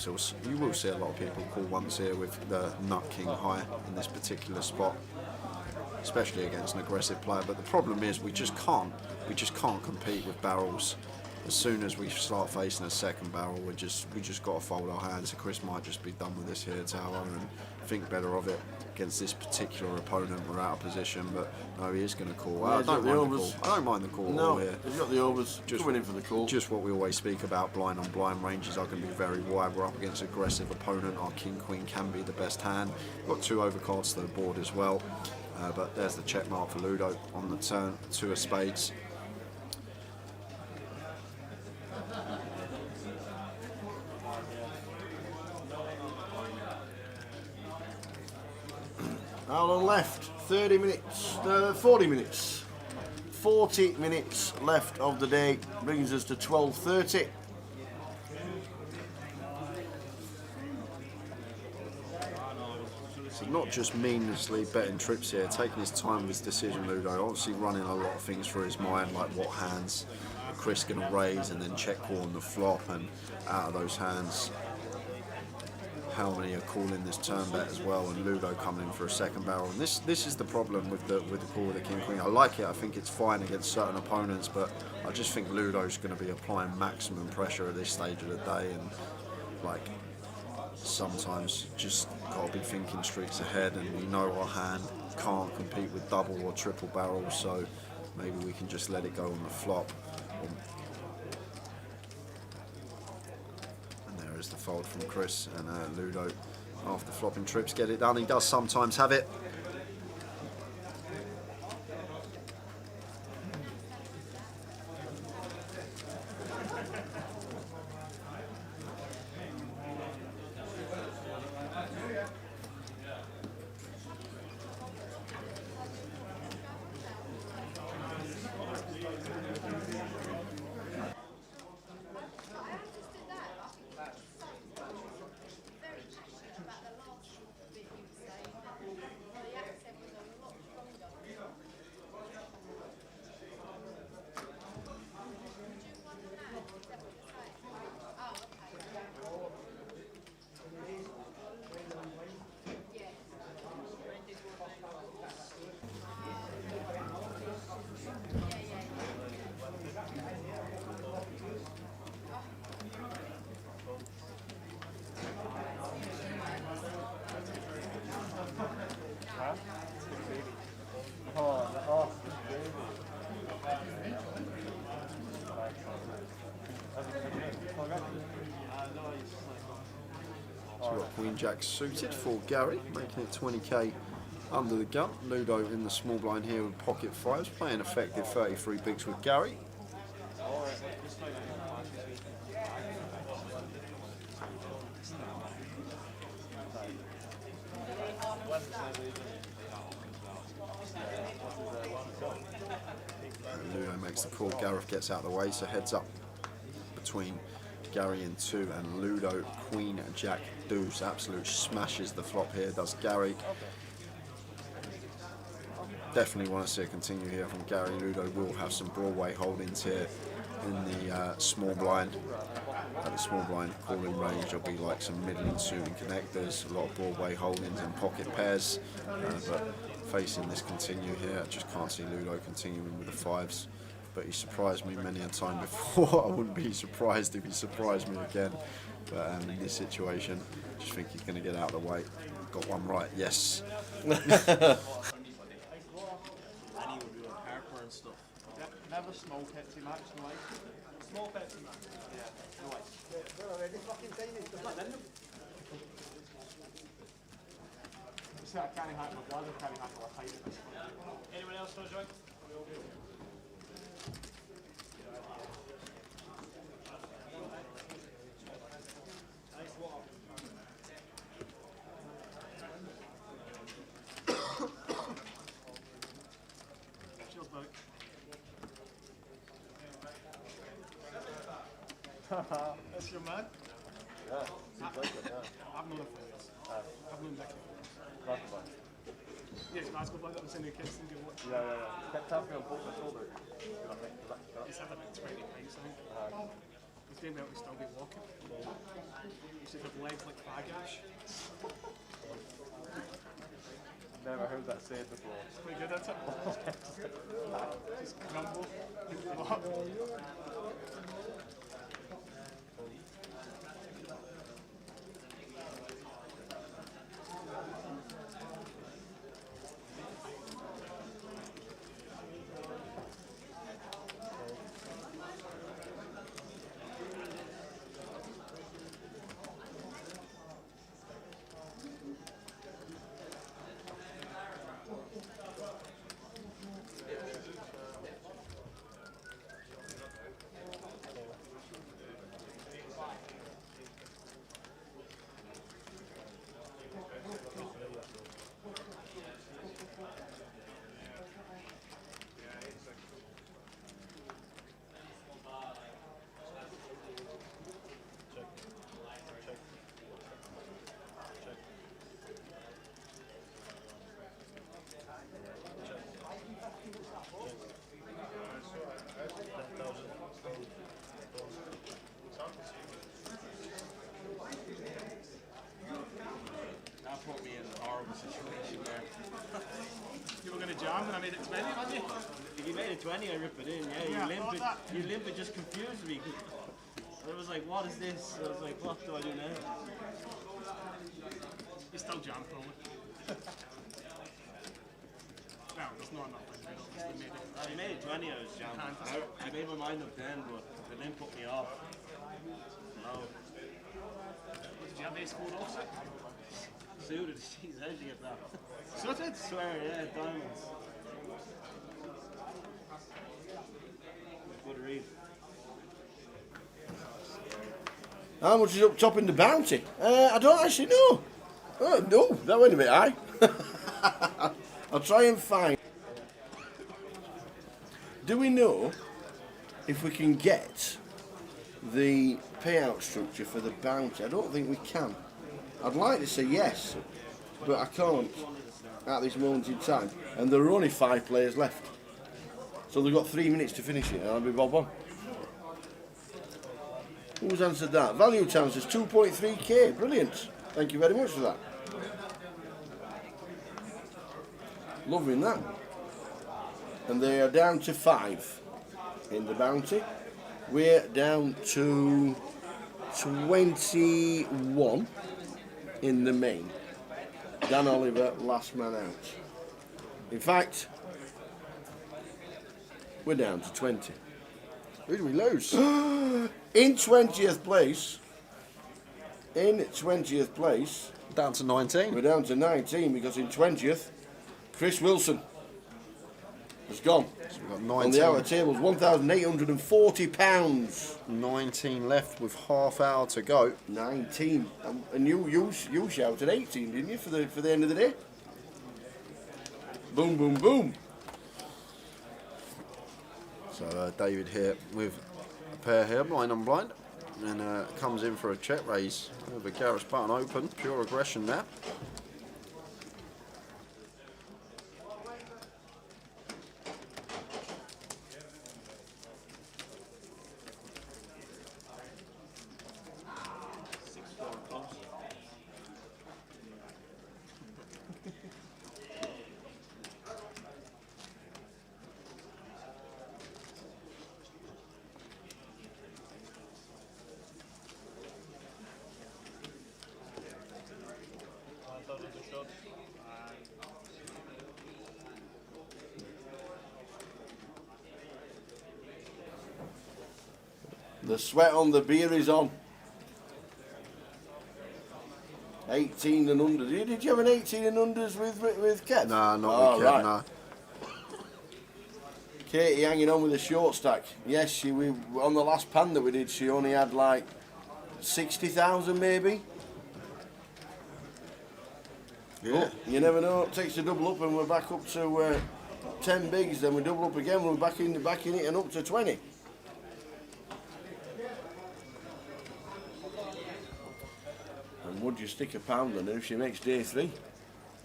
see a lot of people call once here with the nut king high in this particular spot, especially against an aggressive player. But the problem is we just can't compete with barrels. As soon as we start facing a second barrel, we just got to fold our hands. So Chris might just be done with this here tower and think better of it. Against this particular opponent, we're out of position, but no, he is going to call. I don't mind the call. No, here. he's got the overs. Just winning for the call. Just what we always speak about, blind on blind ranges are going to be very wide. We're up against an aggressive opponent. Our king queen can be the best hand. Got 2 overcards to the board as well. But there's the check mark for Ludo on the turn. 2 of spades. How long left? 30 minutes, 40 minutes. 40 minutes left of the day, brings us to 12:30. So not just meaninglessly betting trips here, taking his time with his decision, Ludo. Obviously running a lot of things through his mind, like what hands Chris going to raise and then check call on the flop, and out of those hands, how many are calling this turn bet as well, and Ludo coming in for a second barrel. And this is the problem with the call with the king queen. I like it. I think it's fine against certain opponents, but I just think Ludo's going to be applying maximum pressure at this stage of the day, and like sometimes just got to be thinking streets ahead. And we know our hand can't compete with double or triple barrels, so maybe we can just let it go on the flop. The fold from Chris, and Ludo, after flopping trips, get it done. He does sometimes have it. So we've got Queen Jack suited for Gary, making it 20k under the gun. Ludo in the small blind here with pocket 5s, playing effective 33 bigs with Gary. And Ludo makes the call, Gareth gets out of the way, so heads up between Gary in 2 and Ludo. Queen Jack deuce, absolute smashes the flop here, does Gary. Definitely want to see it continue here from Gary. Ludo will have some Broadway holdings here. in the small blind. At the small blind calling range, there'll be like some middling suiting connectors, a lot of Broadway holdings and pocket pairs. But facing this continue here, I just can't see Ludo continuing with the fives. But he surprised me many a time before. I wouldn't be surprised if he surprised me again. But in this situation, I just think he's going to get out of the way. Got one right, yes. Never small Pepsi Max, no ice. Small Pepsi Max? Yeah, no ice. They're already fucking tiny. See, I can't handle my brother, can't handle a height. Anyone else no joy? Nice water. Cheers, mate. That's your man? Yeah, seems like it, yeah. I've known him for years. I've known Nick. Yes, basketball player that was in the kids and good watch. Yeah. Kept tapping on both my shoulder. He's had about 20 pints, I think. He's doing well to still be walking. He should have legs like baggage. Never heard that said before. Pretty good at it. Just crumble. That put me in a horrible situation there. You were going to jam and I made it 20, hadn't you? If you made it 20, I rip it in. Yeah, You limp it just confused me. I was like, what is this? I was like, what do I do now? You still jam, probably. Well, there's not enough in the middle. We made it. I made it 20, I was jamming. I made my mind up then, but the limp put me off. No. Did you have ace four also? Suited, jeez, how'd you get that? Suited? Swear, yeah, diamonds. Good read. How much is up top in the bounty? I don't actually know. Oh, no, that went a bit high. I'll try and find. Do we know if we can get the payout structure for the bounty? I don't think we can. I'd like to say yes, but I can't at this moment in time. And there are only 5 players left. So they've got 3 minutes to finish it, and I'll be bob on. Who's answered that? Value Town says 2.3k. Brilliant. Thank you very much for that. Loving that. And they are down to 5 in the bounty. We're down to 21 in the main. Dan Oliver, last man out. In fact, we're down to 20. Who do we lose? In 20th place. In 20th place. Down to 19. We're down to 19 because in 20th, Chris Wilson has gone. So we've got On the 19. outer tables, £1,840. 19 left with half hour to go. 19. And you shouted 18, didn't you, for the end of the day? Boom, boom, boom. So David here with a pair here, blind on blind, and comes in for a check raise with Garrett's button open, pure aggression there. The sweat on the beer is on. 18 and under. Did you have an 18 and unders with Kev? Nah, not Oh, with Kev, right. nah. Katie hanging on with a short stack. Yes, we on the last pan that we did, she only had like 60,000 maybe. Yeah. But you never know. It takes a double up, and we're back up to 10 bigs. Then we double up again. We're back in it and up to 20. And would you stick a pound on her if she makes day 3?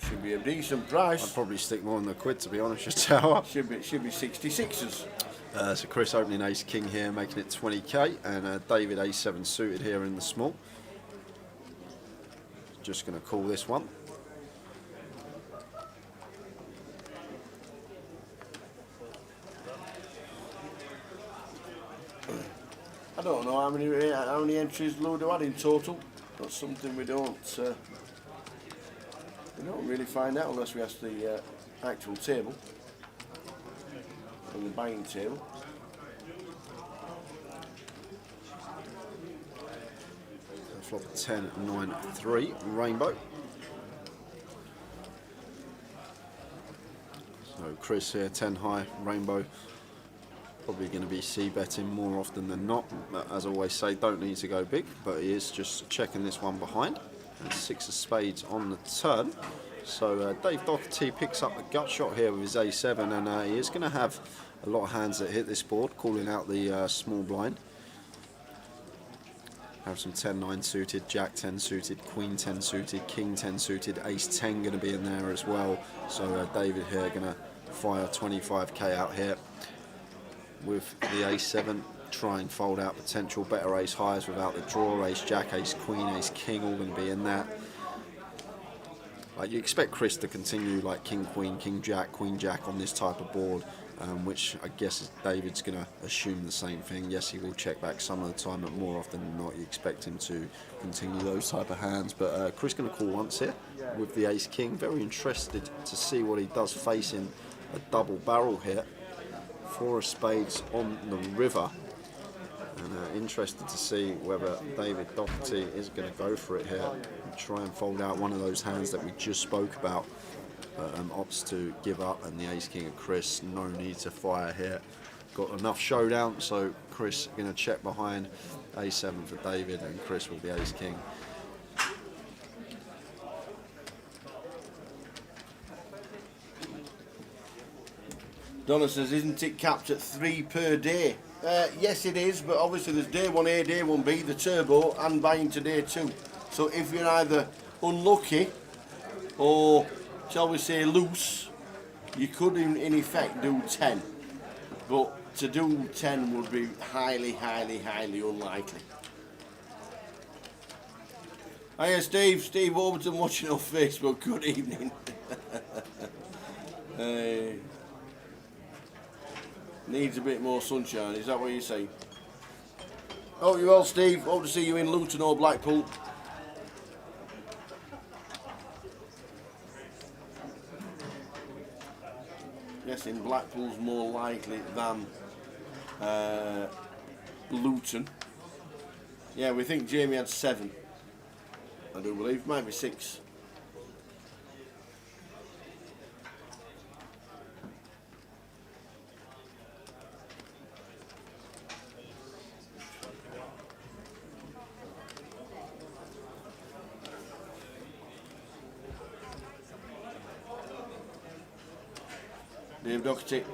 Should be a decent price. I'd probably stick more than a quid, to be honest, just Tower. Should be 66s. So Chris opening ace king here, making it 20k, and David a7 suited here in the small. Just going to call this one. I don't know how many entries Ludo had in total. That's something we don't really find out unless we ask the actual table and the buying table. Flop 10, 9, 3, rainbow. So Chris here, 10 high, rainbow. Probably going to be c-betting more often than not. As I always say, don't need to go big, but he is just checking this one behind. And 6 of spades on the turn. So Dave Doherty picks up the gut shot here with his a7, and he is going to have a lot of hands that hit this board, calling out the small blind. Have some 10-9 suited, Jack 10 suited, Queen 10 suited, King 10 suited, Ace 10 going to be in there as well. So David here going to fire 25k out here with the a7. Try and fold out potential better ace highs without the draw. Ace Jack, Ace Queen, Ace King all going to be in there. Like you expect Chris to continue like King Queen, King Jack, Queen Jack on this type of board, which I guess David's going to assume the same thing. Yes, he will check back some of the time, but more often than not you expect him to continue those type of hands. But Chris going to call once here with the Ace King. Very interested to see what he does facing a double barrel here. 4 of spades on the river. And interested to see whether David Doherty is going to go for it here and try and fold out one of those hands that we just spoke about. Opts to give up, and the Ace King of Chris, no need to fire here. Got enough showdown, so Chris going to check behind. A7 for David, and Chris will be Ace King. Donna says, isn't it capped at 3 per day? Yes, it is, but obviously there's day 1A, day 1B, the turbo, and buying to day 2. So if you're either unlucky or, shall we say, loose, you could in effect do 10. But to do 10 would be highly, highly, highly unlikely. Hiya, Steve. Steve Overton watching on Facebook. Good evening. Needs a bit more sunshine, is that what you're saying? Oh, you well, Steve. Hope to see you in Luton or Blackpool. Yes, in Blackpool's more likely than Luton. Yeah, we think Jamie had 7. I do believe, might be 6. Dave Doherty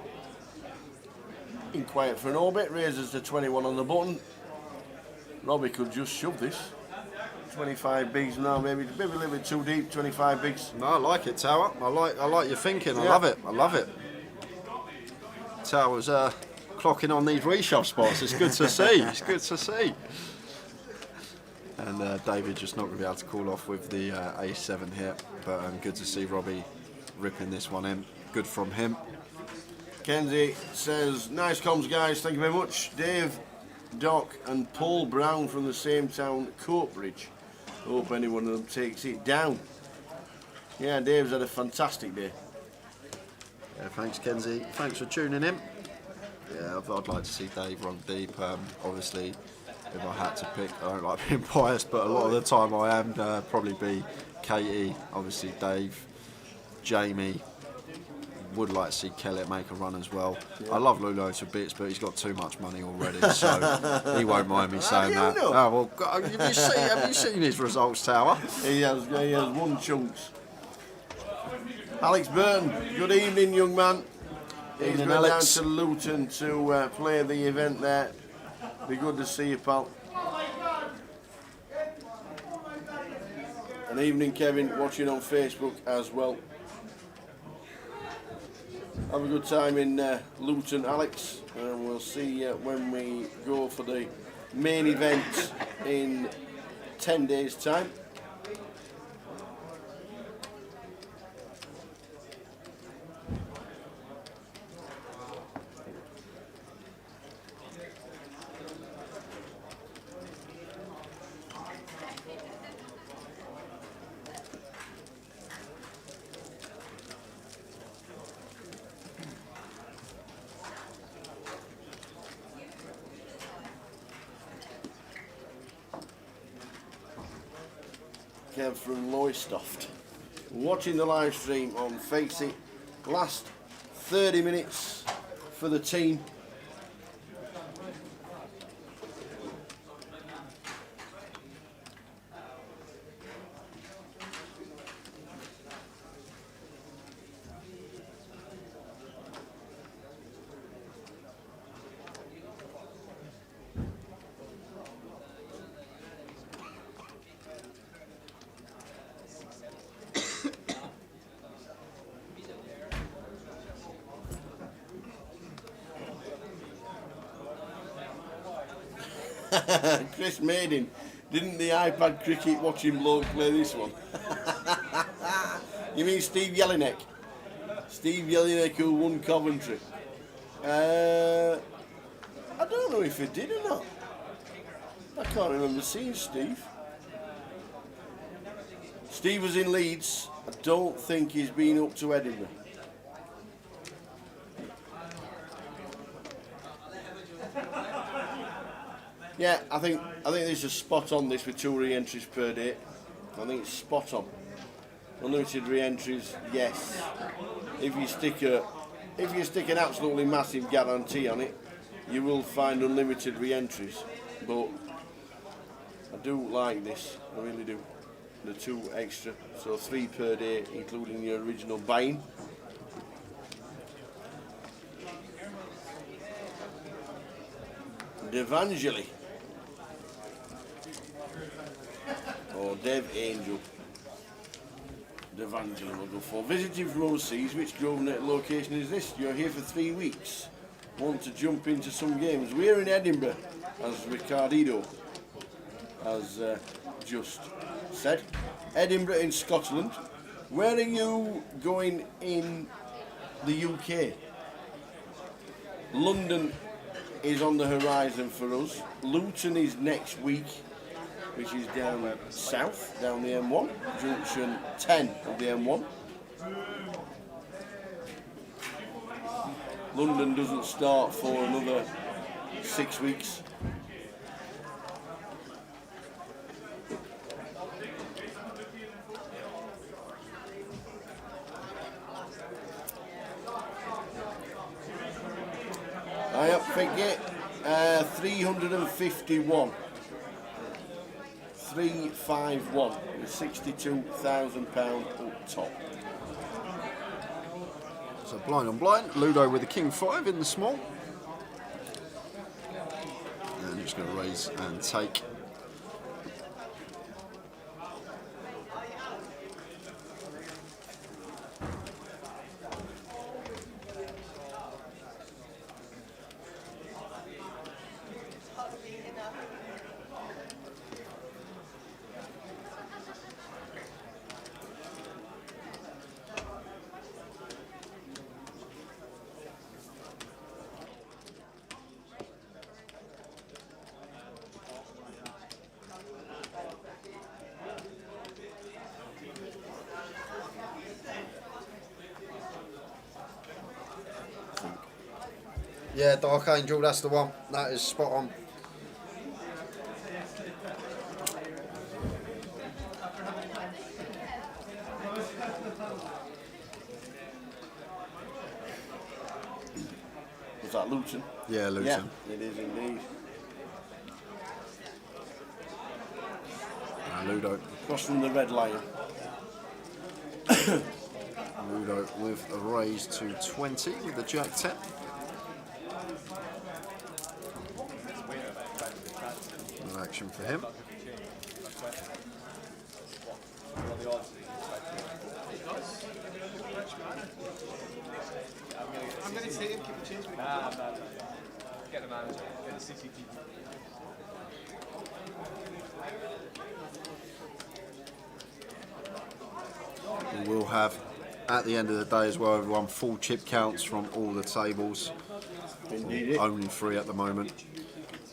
in quiet for an orbit, raises the 21 on the button. Robbie could just shove this. 25 bigs now, maybe a little bit too deep, 25 bigs. No, I like it, Tower. I like your thinking. I love it. I love it. Tower's clocking on these reshove spots. It's good to see. It's good to see. And David just not going to be able to call off with the A7 here. But good to see Robbie ripping this one in. Good from him. Kenzie says, nice comms guys, thank you very much. Dave, Doc and Paul Brown from the same town, Coatbridge. Hope anyone of them takes it down. Yeah, Dave's had a fantastic day. Yeah, thanks, Kenzie. Thanks for tuning in. Yeah, I'd like to see Dave run deep. Obviously, if I had to pick, I don't like being biased, but a lot of the time I am. Probably be Katie, obviously Dave, Jamie. Would like to see Kellett make a run as well. I love Lulo to bits, but he's got too much money already, so he won't mind me saying that. know? Oh, well, have you seen his results, Tower? He has won chunks. Alex Burton, good evening, young man. He's Evening, been down Alex. to Luton to play the event there. Be good to see you, pal. And evening, Kevin, watching on Facebook as well. Have a good time in Luton, Alex, and we'll see when we go for the main event in 10 days' time. Kev from Lowestoft. Watching the live stream on Face It. Last 30 minutes for the team. Chris Maiden, didn't the iPad cricket watching bloke play this one? You mean Steve Jelinek? Steve Jelinek who won Coventry. I don't know if he did or not. I can't remember seeing Steve. Steve was in Leeds. I don't think he's been up to Edinburgh. Yeah, I think this is spot on. This with 2 re-entries per day. I think it's spot on. Unlimited re-entries, yes. If you stick an absolutely massive guarantee on it, you will find unlimited re-entries. But I do like this. I really do. The 2 extra, so 3 per day, including your original buying. Devangeli. Or Dev Angel. Devangeli will go for. Visiting from overseas, which Grosvenor location is this? You're here for 3 weeks. Want to jump into some games? We're in Edinburgh, as Ricardo has just said. Edinburgh in Scotland. Where are you going in the UK? London is on the horizon for us. Luton is next week, which is down south, down the M1, junction 10 of the M1. London doesn't start for another 6 weeks. I up figure 351. 351 with £62,000 up top. So blind on blind, Ludo with the King 5 in the small. And just going to raise and take. Yeah, Dark Angel, that's the one. That is spot on. Was that Luton? Yeah, Luton. Yeah, it is indeed. Ludo. Across from the Red Lion. Ludo with a raise to 20 with the Jack 10. No action for him. I'm going to say him, keep the change. Get the manager, get the CCTV. We will have, at the end of the day as well, everyone, full chip counts from all the tables. Indeed. Only 3 at the moment.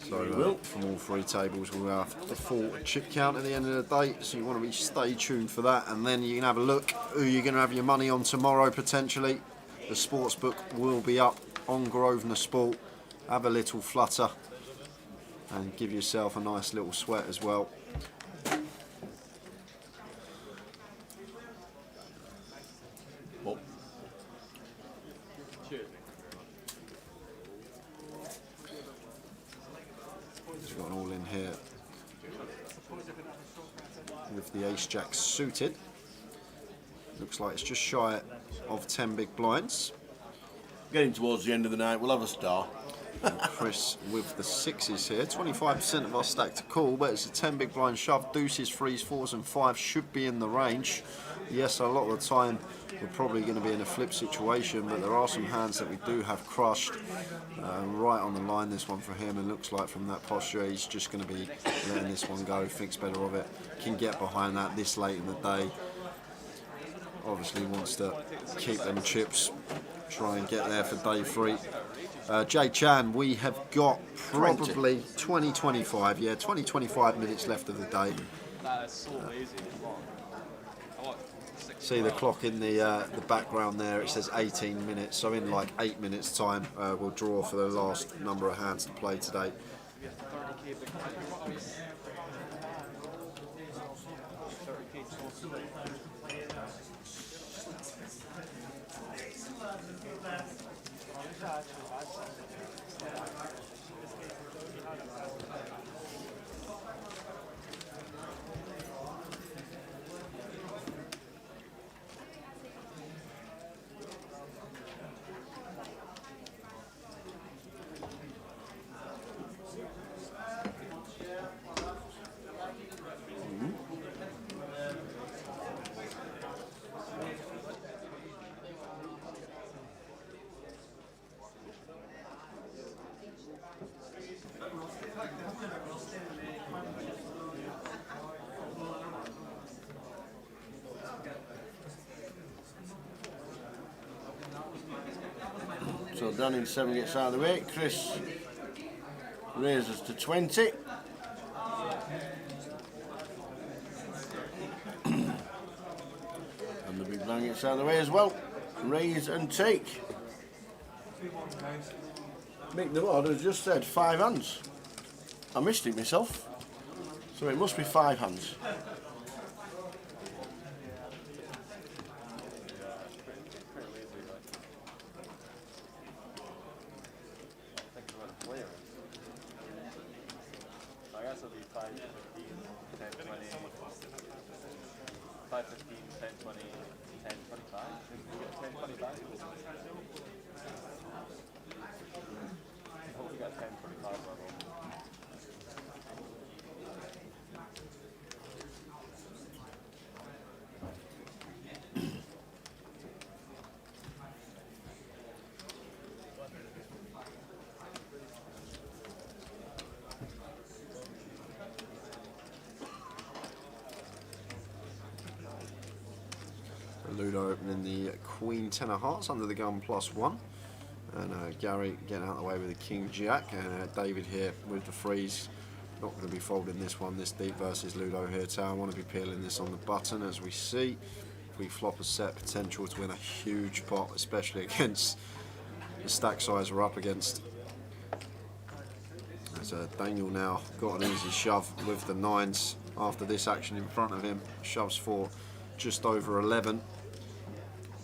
So from all 3 tables we'll have the full chip count at the end of the day. So you want to stay tuned for that, and then you can have a look who you're going to have your money on tomorrow potentially. The sportsbook will be up on Grosvenor Sport. Have a little flutter and give yourself a nice little sweat as well. We've got an all in here with the ace jack suited. Looks like it's just shy of 10 big blinds. Getting towards the end of the night, we'll have a star. And Chris with the 6s here. 25% of our stack to call, but it's a 10 big blind shove. Deuces, 3s, 4s and 5s should be in the range. Yes, a lot of the time we're probably going to be in a flip situation, but there are some hands that we do have crushed. Right on the line, this one for him, and looks like from that posture he's just going to be letting this one go, thinks better of it. Can get behind that this late in the day. Obviously wants to keep them chips, try and get there for day 3. Jay Chan, we have got probably 20-25 minutes left of the day. That's so lazy. See the clock in the background there, it says 18 minutes, so in like 8 minutes time we'll draw for the last number of hands to play today. So Danny 7 gets out of the way. Chris raises to 20. And the big blind gets out of the way as well. Raise and take. Mick the Lord has just said 5 hands. I missed it myself. So it must be 5 hands. I guess it'll be 5, 15, 10, 20, 5, 15, 10, 20, 10, 25. We get 10, 25. I hope we got 10, 25 level. Ludo opening the Queen 10 of Hearts under the gun +1, and Gary getting out of the way with the King Jack, and David here with the freeze. Not going to be folding this one this deep versus Ludo here. Tower want to be peeling this on the button, as we see. If we flop a set, potential to win a huge pot, especially against the stack size we're up against. So Daniel now got an easy shove with the 9s after this action in front of him. Shoves for just over 11.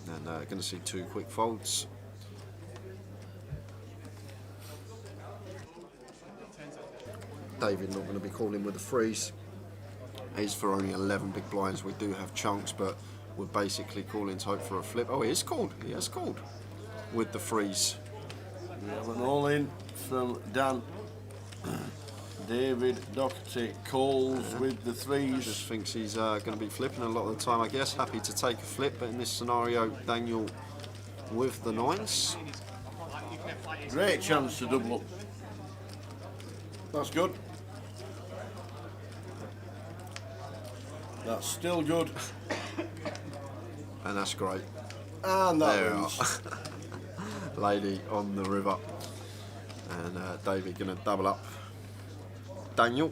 And going to see 2 quick folds. David not going to be calling with the freeze. He's for only 11 big blinds. We do have chunks, but we're basically calling to hope for a flip. Oh, he is called. He has called with the freeze. We have an all in from Dan. David Doherty calls with the 3s. Just thinks he's going to be flipping a lot of the time, I guess. Happy to take a flip, but in this scenario, Daniel with the 9s. Great chance to double up. That's good. That's still good. And that's great. And that There we wins. are. Lady on the river. And David going to double up Daniel.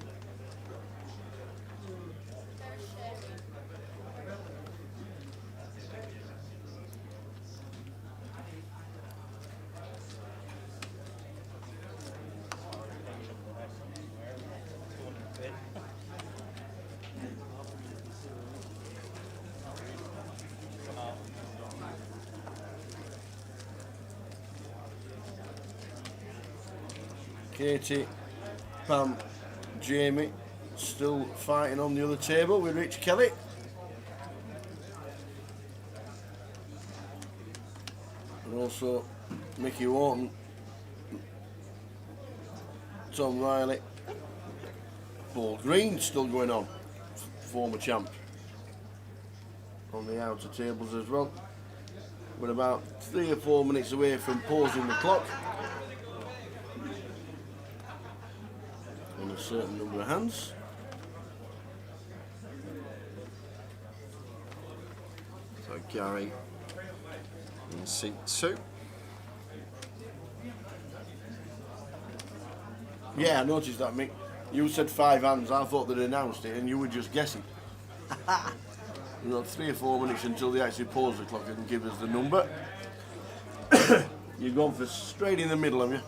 Katie, Pam, Jamie still fighting on the other table with Rich Kelly. And also Mickey Wharton, Tom Riley, Paul Green still going on, former champ, on the outer tables as well. We're about 3 or 4 minutes away from pausing the clock. On a certain number of hands. So Gary in seat 2. Yeah, I noticed that, Mick. You said 5 hands, I thought they'd announced it and you were just guessing. We've got 3 or 4 minutes until they actually pause the clock and give us the number. You've gone for straight in the middle, haven't you?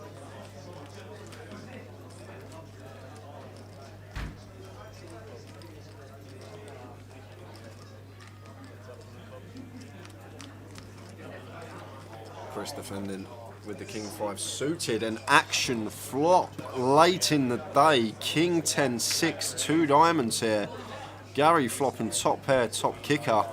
Chris defending with the King 5 suited. An action flop late in the day. King 10 6, 2 diamonds here. Gary flopping top pair, top kicker,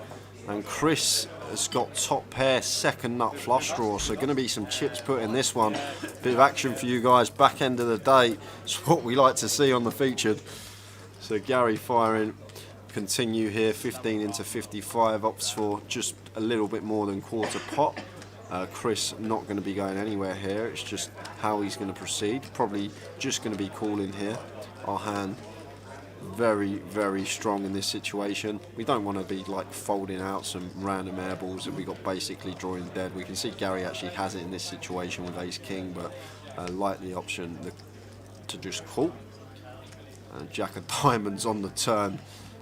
and Chris has got top pair, second nut flush draw. So going to be some chips put in this one. Bit of action for you guys back end of the day. It's what we like to see on the featured. So Gary firing. Continue here, 15 into 55, opts for just a little bit more than quarter pot. Chris not going to be going anywhere here. It's just how he's going to proceed. Probably just going to be calling here. Our hand very, very strong in this situation. We don't want to be like folding out some random air balls that we got basically drawing dead. We can see Gary actually has it in this situation with ace king, but like the option to just call. And jack of diamonds on the turn.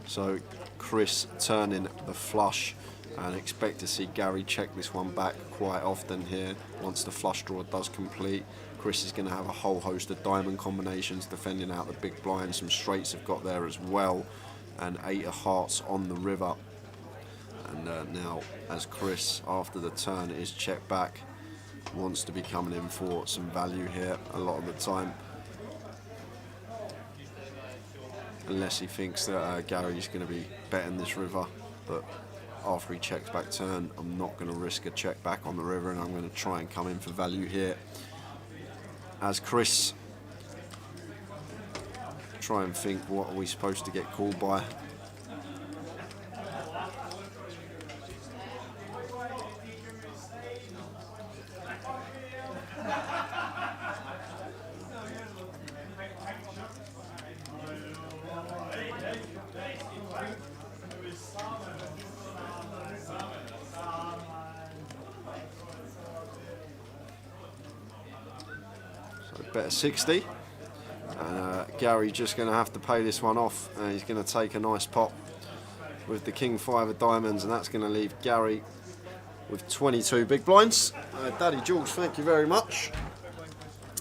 So Chris turning the flush, and expect to see Gary check this one back quite often here. Once the flush draw does complete, Chris is going to have a whole host of diamond combinations defending out the big blind. Some straights have got there as well, and 8 of hearts on the river. And now as Chris after the turn is checked back, wants to be coming in for some value here a lot of the time, unless he thinks that Gary's going to be betting this river. But after he checks back turn, I'm not going to risk a check back on the river, and I'm going to try and come in for value here. As Chris try and think, what are we supposed to get called by? Bet 60, and Gary just going to have to pay this one off, and he's going to take a nice pot with the King 5 of diamonds, and that's going to leave Gary with 22 big blinds. Daddy Jules, thank you very much.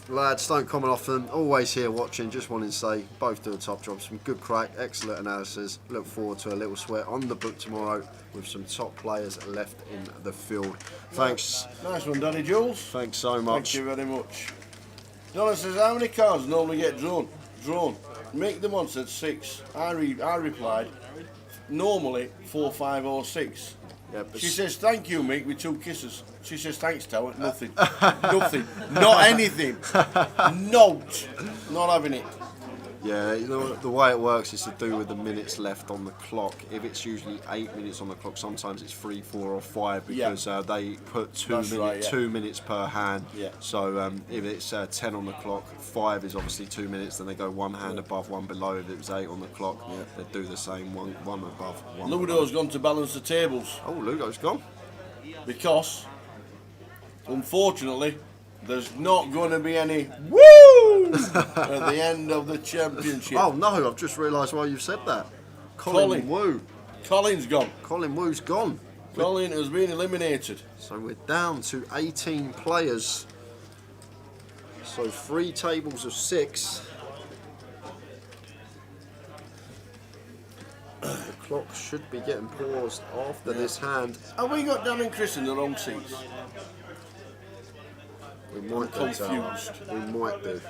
Lads, don't comment often. Always here watching. Just wanting to say, both do a top job. Some good crack, excellent analysis. Look forward to a little sweat on the book tomorrow with some top players left in the field. Thanks. Nice one, Danny Jules. Thanks so much. Thank you very much. Donna says, how many cards normally get drawn? Make them once at 6. I replied, normally 4, 5 or 6. Yeah, She says, thank you, Mick, with 2 kisses. She says, thanks, Tower. Nothing. Nothing. Not anything. Not having it. Yeah, you know, the way it works is to do with the minutes left on the clock. If it's usually 8 minutes on the clock, sometimes it's 3, 4 or 5 because they put 2 minutes per hand. Yeah. So if it's 10 on the clock, 5 is obviously 2 minutes, then they go 1 hand above, 1 below. If it was 8 on the clock, they do the same, one above, 1 Ludo's gone to balance the tables. Oh, Ludo's gone. Because, unfortunately, there's not going to be any woo at the end of the championship. Oh no, I've just realised why you've said that. Colin Woo. Colin's gone. Colin Woo's gone. Colin has been eliminated. So we're down to 18 players. So 3 tables of 6. The clock should be getting paused after this hand. Have we got Dan and Chris in the wrong seats? We might do. Confused. We might do.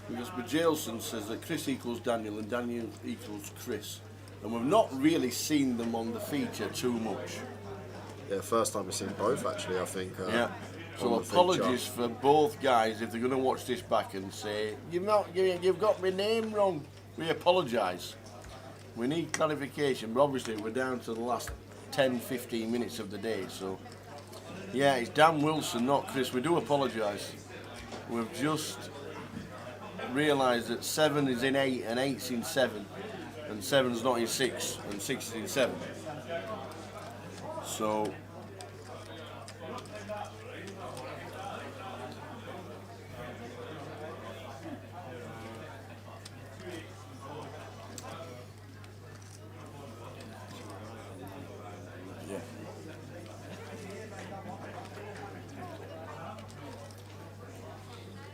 Because Bajalson says that Chris equals Daniel and Daniel equals Chris. And we've not really seen them on the feature too much. Yeah, first time we've seen both actually, I think. So on the apologies feature. for both guys if they're going to watch this back and say, you've got my name wrong. We apologise. We need clarification, but obviously we're down to the last 10-15 minutes of the day, so yeah, it's Dan Wilson, not Chris. We do apologise. We've just realised that 7 is in 8 and 8's in 7 and 7's not in 6 and 6 is in 7. So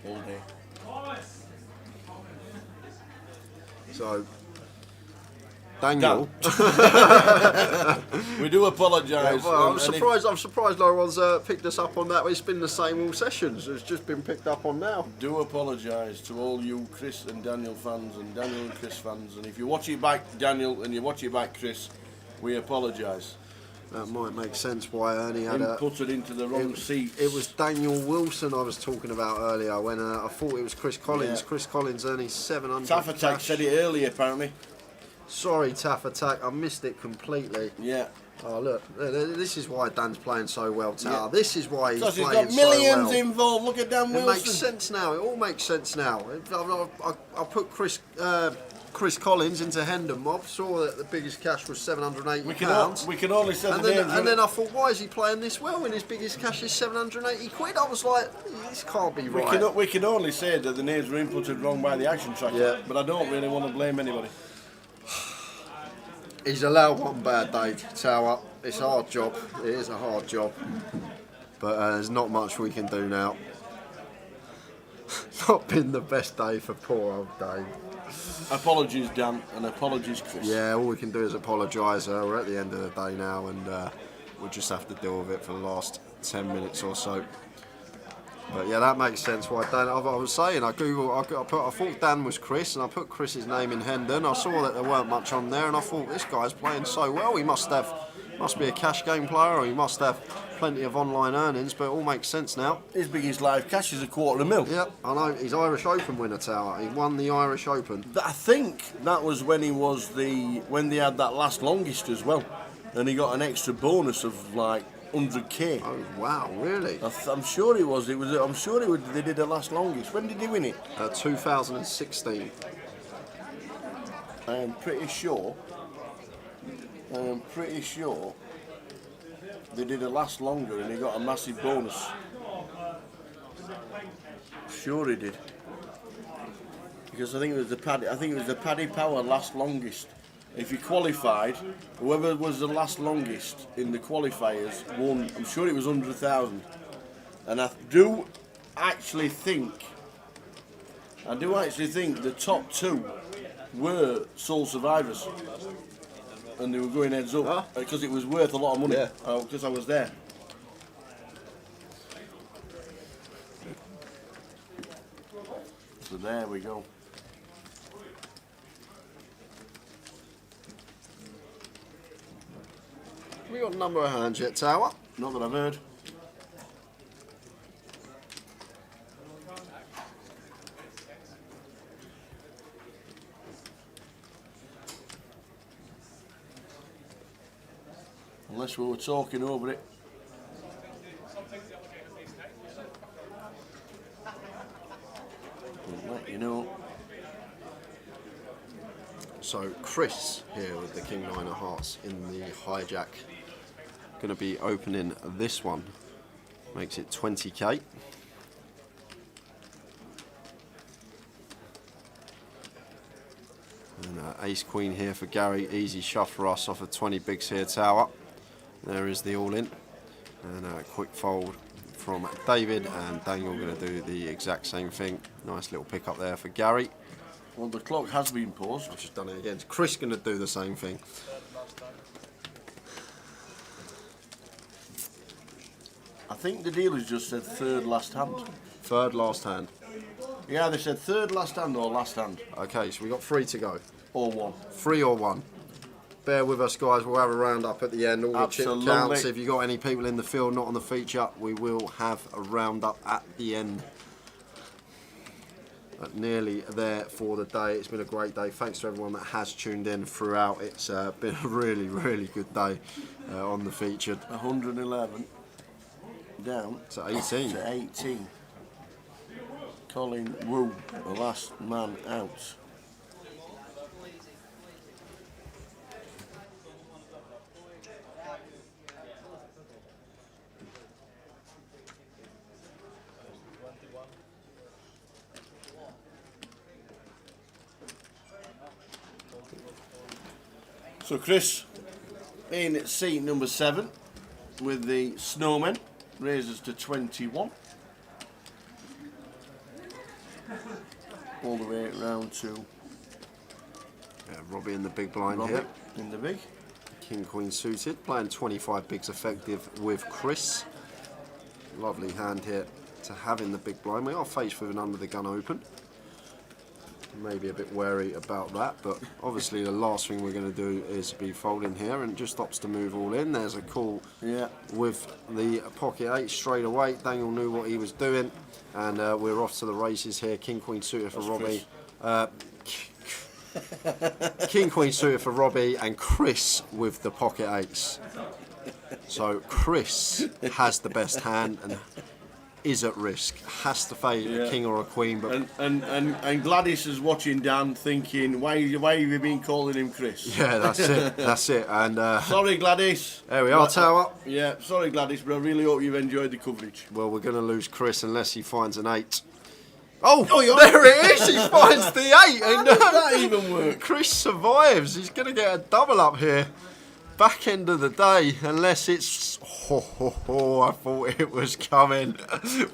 all day. So Daniel. We do apologise. Well, I'm surprised no one's picked us up on that. It's been the same all sessions. It's just been picked up on now. Do apologise to all you Chris and Daniel fans and Daniel and Chris fans. And if you watch it back, Daniel, and you watch it back, Chris, we apologise. That might make sense why Ernie had put it into the wrong seat. It was Daniel Wilson I was talking about earlier when I thought it was Chris Collins. Yeah. Chris Collins earning 700. Taff Attack said it earlier, apparently. Sorry, Taff Attack, I missed it completely. Yeah. Oh look, this is why Dan's playing so well, Tower. Yeah. This is why he's because playing he's got millions so well. involved. Look at Dan Wilson. It makes sense now. It all makes sense now. I put Chris Collins into Hendon Mob. Saw that the biggest cash was £780. We can only say and then I thought, why is he playing this well when his biggest cash is £780? I was like, this can't be right. We can only say that the names were inputted wrong by the action tracker. Yeah. But I don't really want to blame anybody. He's allowed one bad day, Tower. It's a hard job. It is a hard job. But there's not much we can do now. Not been the best day for poor old Dave. Apologies, Dan, and apologies, Chris. Yeah, all we can do is apologise. We're at the end of the day now, and we'll just have to deal with it for the last 10 minutes or so. But yeah, that makes sense why Dan. I was saying, I thought Dan was Chris, and I put Chris's name in Hendon. I saw that there weren't much on there, and I thought this guy's playing so well. He must be a cash game player, or he must have plenty of online earnings. But it all makes sense now. His biggest live cash is $250,000. Yep, I know. He's Irish Open winner, Tower. He won the Irish Open. I think that was when when they had that last longest as well, and he got an extra bonus of like 100k. Oh wow, really? I'm sure it was. I'm sure they did the last longest. When did he win it? 2016. I am pretty sure they did a last longer and he got a massive bonus. Sure he did. Because I think it was the Paddy Power last longest. If you qualified, whoever was the last longest in the qualifiers won. I'm sure it was 100,000. And I do actually think, the top two were sole survivors, and they were going heads up because it was worth a lot of money. Yeah. Because I was there. So there we go. We got a number of hands yet, Tower. Not that I've heard. Unless we were talking over it. I'll let you know. So Chris here with the King Nine of Hearts in the hijack. Going to be opening this one. Makes it 20k. And Ace Queen here for Gary. Easy shove for us off of 20 bigs here, Tower. There is the all in. And a quick fold from David, and Daniel going to do the exact same thing. Nice little pick up there for Gary. Well, the clock has been paused. I've just done it again. Chris going to do the same thing. I think the dealers just said third last hand. Third last hand. Yeah, they said third last hand or last hand. Okay, so we got 3 to go. Or one. 3 or 1. Bear with us, guys. We'll have a roundup at the end. All the chip Absolutely. counts. If you got any people in the field not on the feature, we will have a roundup at the end. But nearly there for the day. It's been a great day. Thanks to everyone that has tuned in throughout. It's been a really, really good day on the featured. 111 down To 18. to 18. Colin Wu, the last man out. So Chris in seat number 7 with the snowmen raises to 21. All the way round to Robbie in the big blind Robbie here. in the big. King Queen suited. Playing 25 bigs effective with Chris. Lovely hand here to have in the big blind. We are faced with an under the gun open. Maybe a bit wary about that, but obviously the last thing we're going to do is be folding here, and just opts to move all in. There's a call with the pocket 8 straight away. Daniel knew what he was doing, and we're off to the races here. King Queen suited for Robbie. King Queen suited for Robbie, and Chris with the pocket 8s. So Chris has the best hand and is at risk. Has to fade a king or a queen, but and Gladys is watching Dan, thinking, why have you been calling him Chris? yeah, that's it. That's it. And Sorry, Gladys. there we are, Tower. Yeah, sorry, Gladys, but I really hope you've enjoyed the coverage. Well, we're going to lose Chris unless he finds an 8. Oh, yeah. there it is. He finds the 8. How does that even work? Chris survives. He's going to get a double up here. Back end of the day, unless it's... I thought it was coming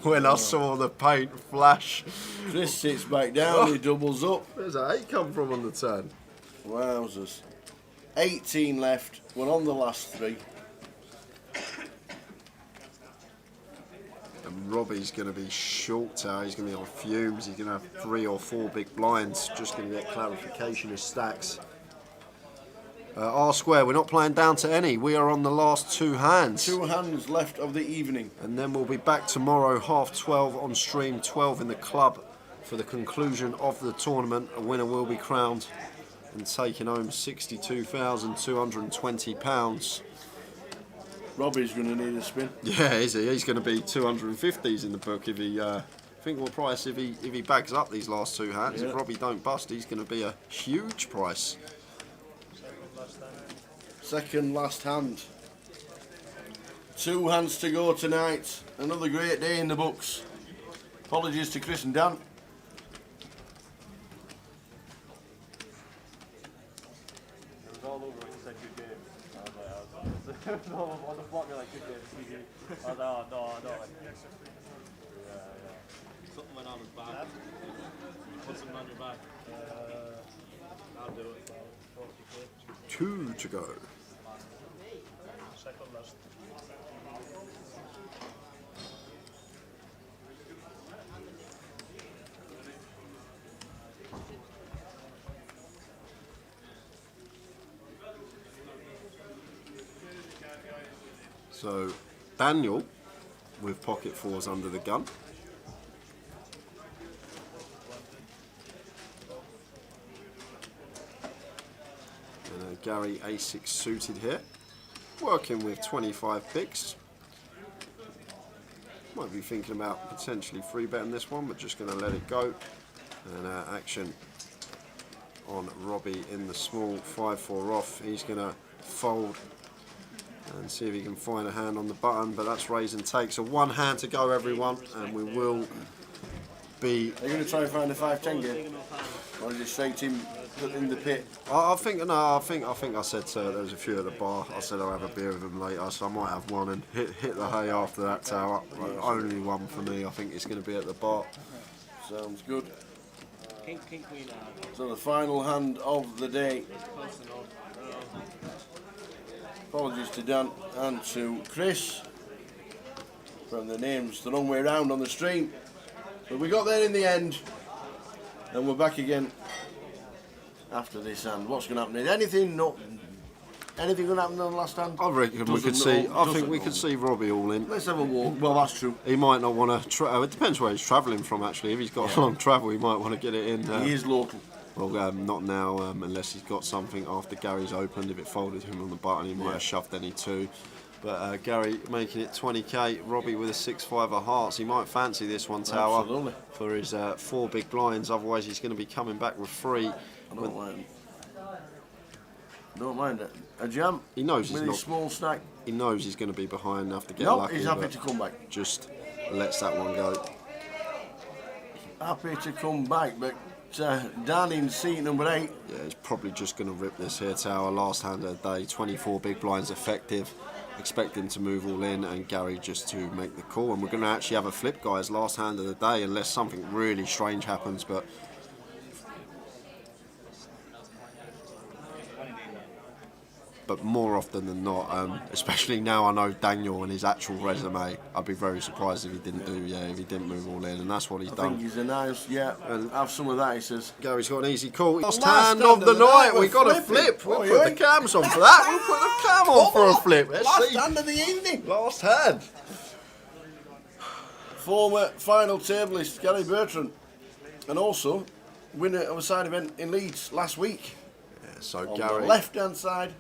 when I saw the paint flash. Chris sits back down, he doubles up. Where's that 8 come from on the turn? Wowzers. 18 left, we're on the last 3. And Robbie's going to be short tower. He's going to be on fumes. He's going to have 3 or 4 big blinds. Just going to get clarification of stacks. R square, we're not playing down to any. We are on the last 2 hands. 2 hands left of the evening. And then we'll be back tomorrow, 12:30 on stream, 12 in the club for the conclusion of the tournament. A winner will be crowned and taking home £62,220. Robbie's going to need a spin. Yeah, is he? He's going to be 250s in the book if he. Think what price if he bags up these last 2 hands. If Robbie don't bust, he's going to be a huge price. Second last hand. 2 hands to go tonight. Another great day in the books. Apologies to Chris and Dan. It was all over when you said good game. I was like, on the block, you're like, good game, TV. I was like, oh, no. Yeah. on his back. Put something on your back. I'll do it. 2 to go. Second last. So Daniel with pocket 4s under the gun. And Gary A6 suited here, working with 25 picks. Might be thinking about potentially free betting this one, but just going to let it go. And action on Robbie in the small 5-4 off. He's going to fold and see if he can find a hand on the button, but that's raise and take. So 1 hand to go, everyone, and we will be. Are you going to try and find a 5-10 game, or just straight in in the pit? I think I said there was a few at the bar. I said I'll have a beer with them later, so I might have one and hit the hay after that tower. Only one for me. I think it's going to be at the bar. Sounds good. King, queen. So the final hand of the day. Close enough. Apologies to Dan and to Chris from the names the wrong way around on the stream. But we got there in the end, and we're back again after this hand. What's going to happen? Is anything going to happen on the last hand? I reckon we could see. I think we could see Robbie all in. Let's have a walk. Well, that's true. He might not want to. It depends where he's travelling from. Actually, if he's got a long travel, he might want to get it in. He is local. Well, not now, unless he's got something after Gary's opened. If it folded him on the button, he might have shoved any 2. But Gary making it 20k. Robbie with a 6-5 of hearts. He might fancy this one, Tower, Absolutely. for his 4 big blinds. Otherwise, he's going to be coming back with 3. I don't mind it. A jam. He knows he's with not. his small snack. He knows he's going to be behind enough to get No, lucky. he's happy but to come back. Just lets that one go. Happy to come back, but Dan in seat number 8. Yeah, he's probably just going to rip this here, Tower. Last hand of the day, 24 big blinds effective. Expect him to move all in, and Gary just to make the call. And we're going to actually have a flip, guys, last hand of the day, unless something really strange happens. But more often than not, especially now I know Daniel and his actual resume, I'd be very surprised if he didn't if he didn't move all in, and that's what he's done. I think he's a nice, and have some of that, he says. Gary's got an easy call. Last Last hand of the night, we got a flip. We'll put the cams on for that. We'll put the cam on for a flip. Let's Last see. hand of the evening. Last hand. Former final tableist Gary Bertrand, and also winner of a side event in Leeds last week. Yeah, so On Gary. the left-hand side.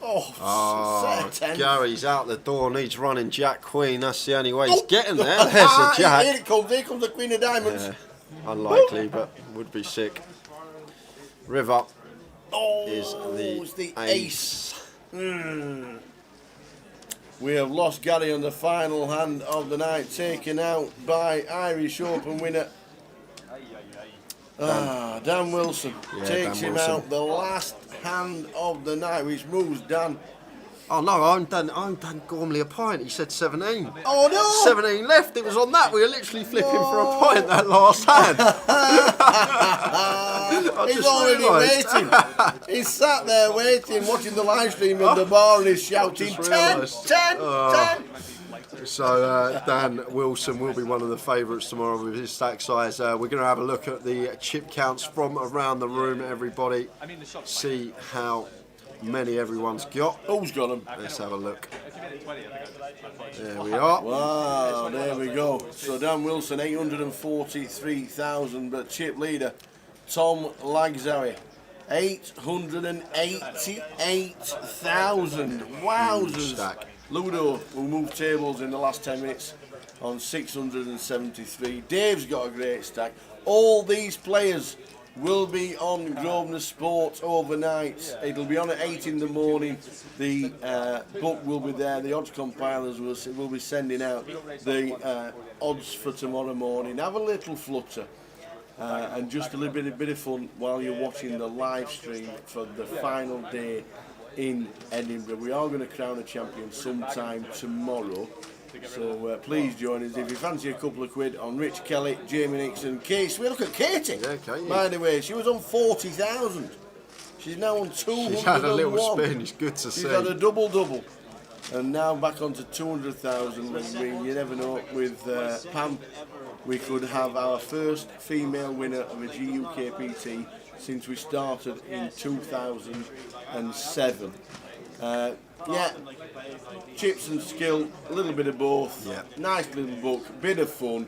Set of 10. Gary's out the door, needs running Jack Queen. That's the only way he's getting there. There's a Jack. Here it comes. Here comes the Queen of Diamonds. Yeah, unlikely, but would be sick. River is it's the the ace. We have lost Gary on the final hand of the night, taken out by Irish Open winner Dan Wilson. Yeah, Takes Dan him Wilson. out the last hand of the night, which moves Dan. Oh no, I'm done Gormley a pint. He said 17. Oh no! 17 left. It was on that. We were literally flipping for a pint that last hand. He's already waiting. He's sat there waiting, watching the live stream in the bar, and he's shouting 10, 10, 10. So Dan Wilson will be one of the favourites tomorrow with his stack size. We're going to have a look at the chip counts from around the room, everybody. See how many everyone's got. Who's got them? Let's have a look. There we are. Wow, there we go. So Dan Wilson, 843,000, but chip leader, Tom Lagzawi, 888,000. Wowzers. Stack. Ludo will move tables in the last 10 minutes on 673. Dave's got a great stack. All these players will be on Grosvenor Sport overnight. It'll be on at 8 in the morning. The book will be there. The odds compilers will be sending out the odds for tomorrow morning. Have a little flutter and just a little bit of fun while you're watching the live stream for the final day in Edinburgh. We are going to crown a champion sometime tomorrow. So please join us if you fancy a couple of quid on Rich Kelly, Jamie Nixon, Kate. We look at Katie. Yeah, Katie. By the way, she was on 40,000. She's now on 201. She's had a little spin. It's good to see. She's had a double, and now back onto 200,000. And you never know, with Pam, we could have our first female winner of a GUKPT since we started in 2007. Yeah, chips and skill, a little bit of both. Yeah. Nice little book, bit of fun.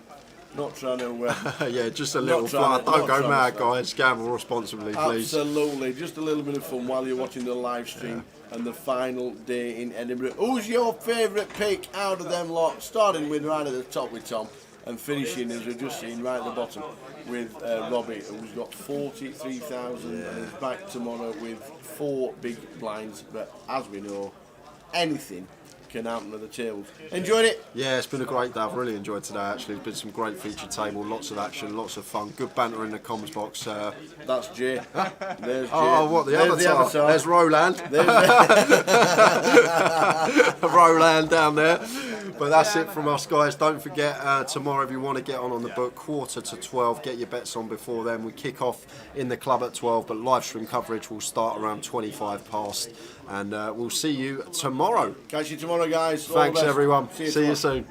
Not trying to. Yeah, just a little fun. Don't go mad, guys. Gamble responsibly, please. Absolutely, just a little bit of fun while you're watching the live stream and the final day in Edinburgh. Who's your favourite pick out of them lot? Starting with right at the top with Tom and finishing, as we've just seen, right at the bottom with Robbie, who's got 43,000 and is back tomorrow with 4 big blinds. But as we know, anything can happen at the tables. Enjoyed it? Yeah, it's been a great day. I've really enjoyed today, actually. There's been some great feature table, lots of action, lots of fun, good banter in the comms box. That's Jay. There's Jay. Oh, what, the avatar? There's Roland. Roland down there. But that's it from us, guys. Don't forget, tomorrow, if you want to get on the book, 11:45, get your bets on before then. We kick off in the club at 12, but live stream coverage will start around 25 past. And we'll see you tomorrow. Catch you tomorrow, guys. Thanks, everyone. See you soon.